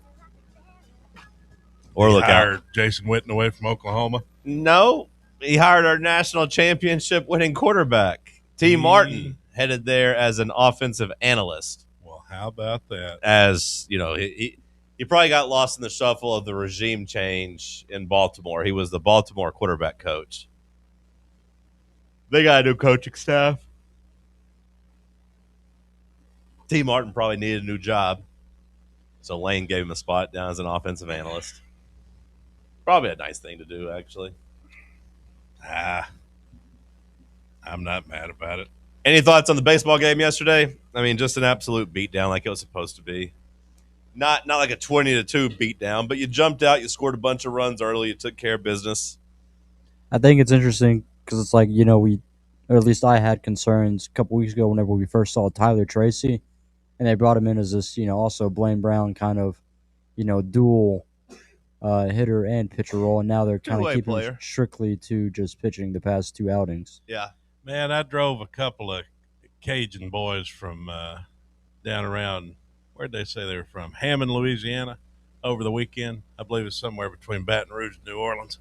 Or He look hired out. Jason Witten away from Oklahoma. No, he hired our national championship winning quarterback. T. Martin headed there as an offensive analyst. Well, how about that? As, you know, he probably got lost in the shuffle of the regime change in Baltimore. He was the Baltimore quarterback coach. They got a new coaching staff. T. Martin probably needed a new job. So Lane gave him a spot down as an offensive analyst. Probably a nice thing to do, actually. I'm not mad about it. Any thoughts on the baseball game yesterday? I mean, just an absolute beatdown like it was supposed to be. Not like a 20-2 beatdown, but you jumped out, you scored a bunch of runs early, you took care of business. I think it's interesting because it's like, or at least I had concerns a couple weeks ago whenever we first saw Tyler Tracy, and they brought him in as this, also Blaine Brown kind of, dual hitter and pitcher role, and now they're kind of Two-way keeping player. him strictly to just pitching the past 2 outings. Yeah. Man, I drove a couple of Cajun boys from down around, where'd they say they were from? Hammond, Louisiana, over the weekend. I believe it's somewhere between Baton Rouge and New Orleans.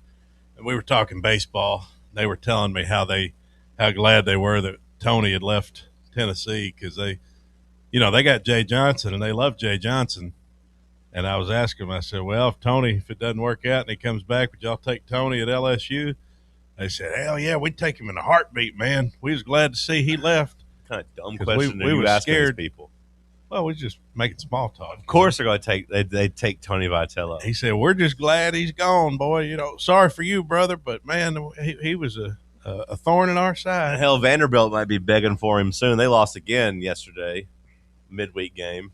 And we were talking baseball. They were telling me how glad they were that Tony had left Tennessee because they got Jay Johnson and they love Jay Johnson. And I was asking him, I said, well, if it doesn't work out and he comes back, would y'all take Tony at LSU? They said, hell yeah, we'd take him in a heartbeat, man. We was glad to see he left. Kind of dumb 'Cause question we you were asking these scared. people. Well, we're just making small talk. Of course they're going to take Tony Vitello. He said, we're just glad he's gone, boy. Sorry for you, brother, but, man, he was a thorn in our side. Hell, Vanderbilt might be begging for him soon. They lost again yesterday, midweek game.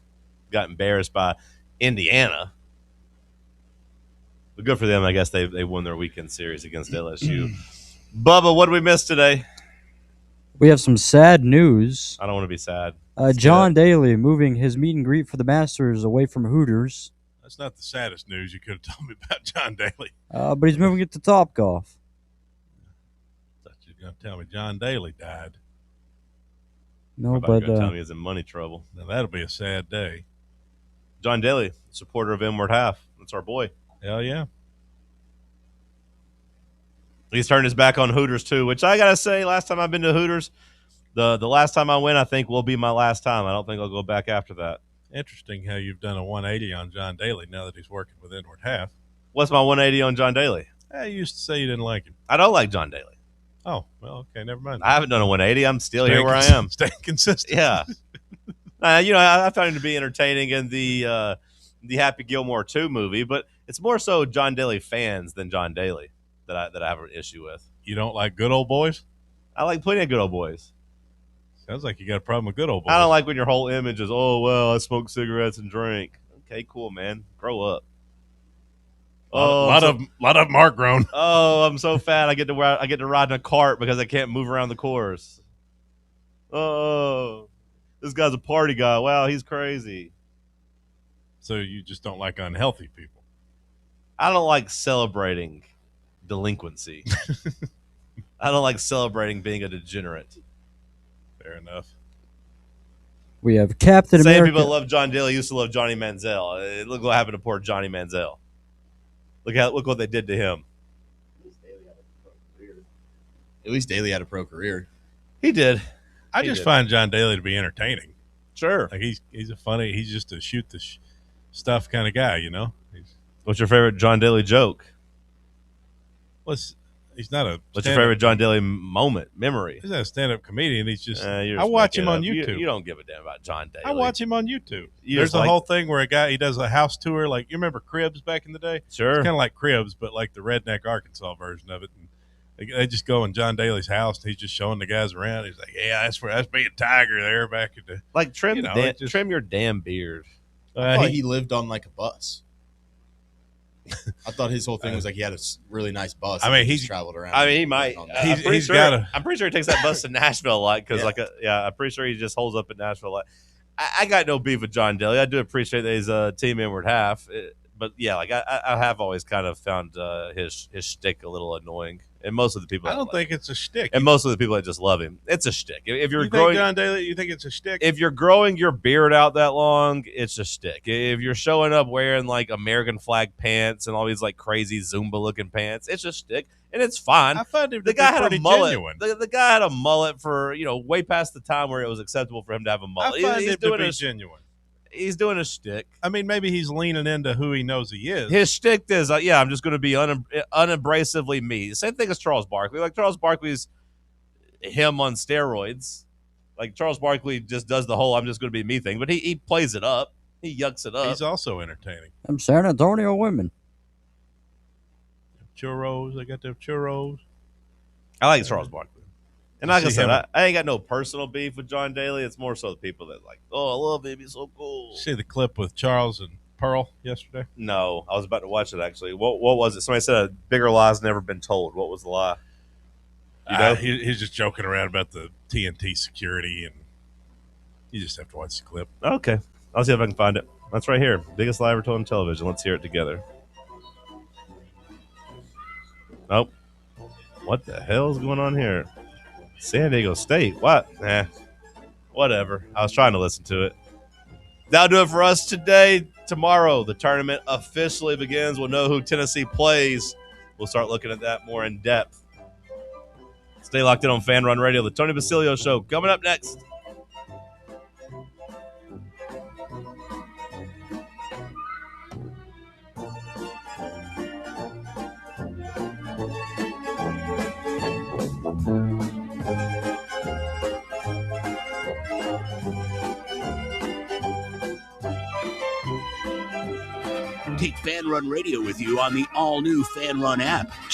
Got embarrassed by Indiana. But good for them. I guess they won their weekend series against LSU. Bubba, what did we miss today? We have some sad news. I don't want to be sad. John Daly moving his meet and greet for the Masters away from Hooters. That's not the saddest news you could have told me about John Daly. But he's moving it to Topgolf. I thought you were going to tell me John Daly died. No, but but tell me he's in money trouble. Now that'll be a sad day. John Daly, supporter of Inward Half. That's our boy. Hell yeah. He's turned his back on Hooters too, which I gotta say, last time I've been to Hooters, the last time I went, I think will be my last time. I don't think I'll go back after that. Interesting how you've done a 180 on John Daly now that he's working with Inward Half. What's my 180 on John Daly? You used to say you didn't like him. I don't like John Daly. Oh, well, okay, never mind. I haven't done a 180. I'm still here where I am. Staying consistent. Yeah. I found him to be entertaining in the Happy Gilmore 2 movie, but it's more so John Daly fans than John Daly that I have an issue with. You don't like Good Old Boys? I like plenty of Good Old Boys. Sounds like you got a problem with Good Old Boys. I don't like when your whole image is, oh, well, I smoke cigarettes and drink. Okay, cool, man. Grow up. A lot of them are grown. Oh, I'm so fat. I get to ride in a cart because I can't move around the course. Oh, this guy's a party guy. Wow, he's crazy. So you just don't like unhealthy people? I don't like celebrating delinquency. I don't like celebrating being a degenerate. Fair enough. We have Captain Same America. people that love John Daly used to love Johnny Manziel. Look what happened to poor Johnny Manziel. Look what they did to him. At least Daly had a pro career. He did. I just find John Daly to be entertaining. Sure. Like he's just a shoot the stuff kind of guy, What's your favorite John Daly joke? He's not a. What's your favorite John Daly memory? He's not a stand-up comedian. He's just. I watch him on YouTube. You don't give a damn about John Daly. I watch him on YouTube. There's a whole thing where he does a house tour. Like, you remember Cribs back in the day? Sure. It's kind of like Cribs, but like the redneck Arkansas version of it. And they just go in John Daly's house, and he's just showing the guys around. He's like, "Yeah, that's me and Tiger there back in the trim your damn beard." I thought he lived on like a bus. I thought his whole thing was like he had a really nice bus. I mean, he's traveled around. I mean, he might. I'm pretty sure he takes that bus to Nashville a lot because, I'm pretty sure he just holds up in Nashville a lot. I got no beef with John Daly. I do appreciate that he's a team Inward Half, but yeah, like I have always kind of found his shtick a little annoying And most of the people, I don't think it's a shtick. And most of the people that just love him, it's a shtick. If you're You growing, think John Daly, you think it's a shtick? if you're growing your beard out that long, it's a shtick. If you're showing up wearing like American flag pants and all these like crazy Zumba looking pants, it's a shtick, and it's fine. I find him The to guy be had a pretty mullet. genuine. The guy had a mullet for way past the time where it was acceptable for him to have a mullet. I find He's him to doing be a genuine. He's doing a shtick. I mean, maybe he's leaning into who he knows he is. His shtick is, I'm just going to be unabrasively me. Same thing as Charles Barkley. Like, Charles Barkley's him on steroids. Like, Charles Barkley just does the whole I'm just going to be me thing, but he plays it up. He yucks it up. He's also entertaining. Them San Antonio women. Churros. They got their churros. I like Charles Barkley. And You like I see said, him- I ain't got no personal beef with John Daly. It's more so the people that like, oh, I love him. He's so cool. See the clip with Charles and Pearl yesterday? No, I was about to watch it, actually. What was it? Somebody said a bigger lie's never been told. What was the lie? You know? He's just joking around about the TNT security, and you just have to watch the clip. Okay. I'll see if I can find it. That's right here. Biggest lie ever told on television. Let's hear it together. Oh. What the hell is going on here? San Diego State. What? Whatever. I was trying to listen to it. That'll do it for us today. Tomorrow, the tournament officially begins. We'll know who Tennessee plays. We'll start looking at that more in depth. Stay locked in on Fan Run Radio. The Tony Basilio Show coming up next. Take Fan Run Radio with you on the all-new Fan Run app. Just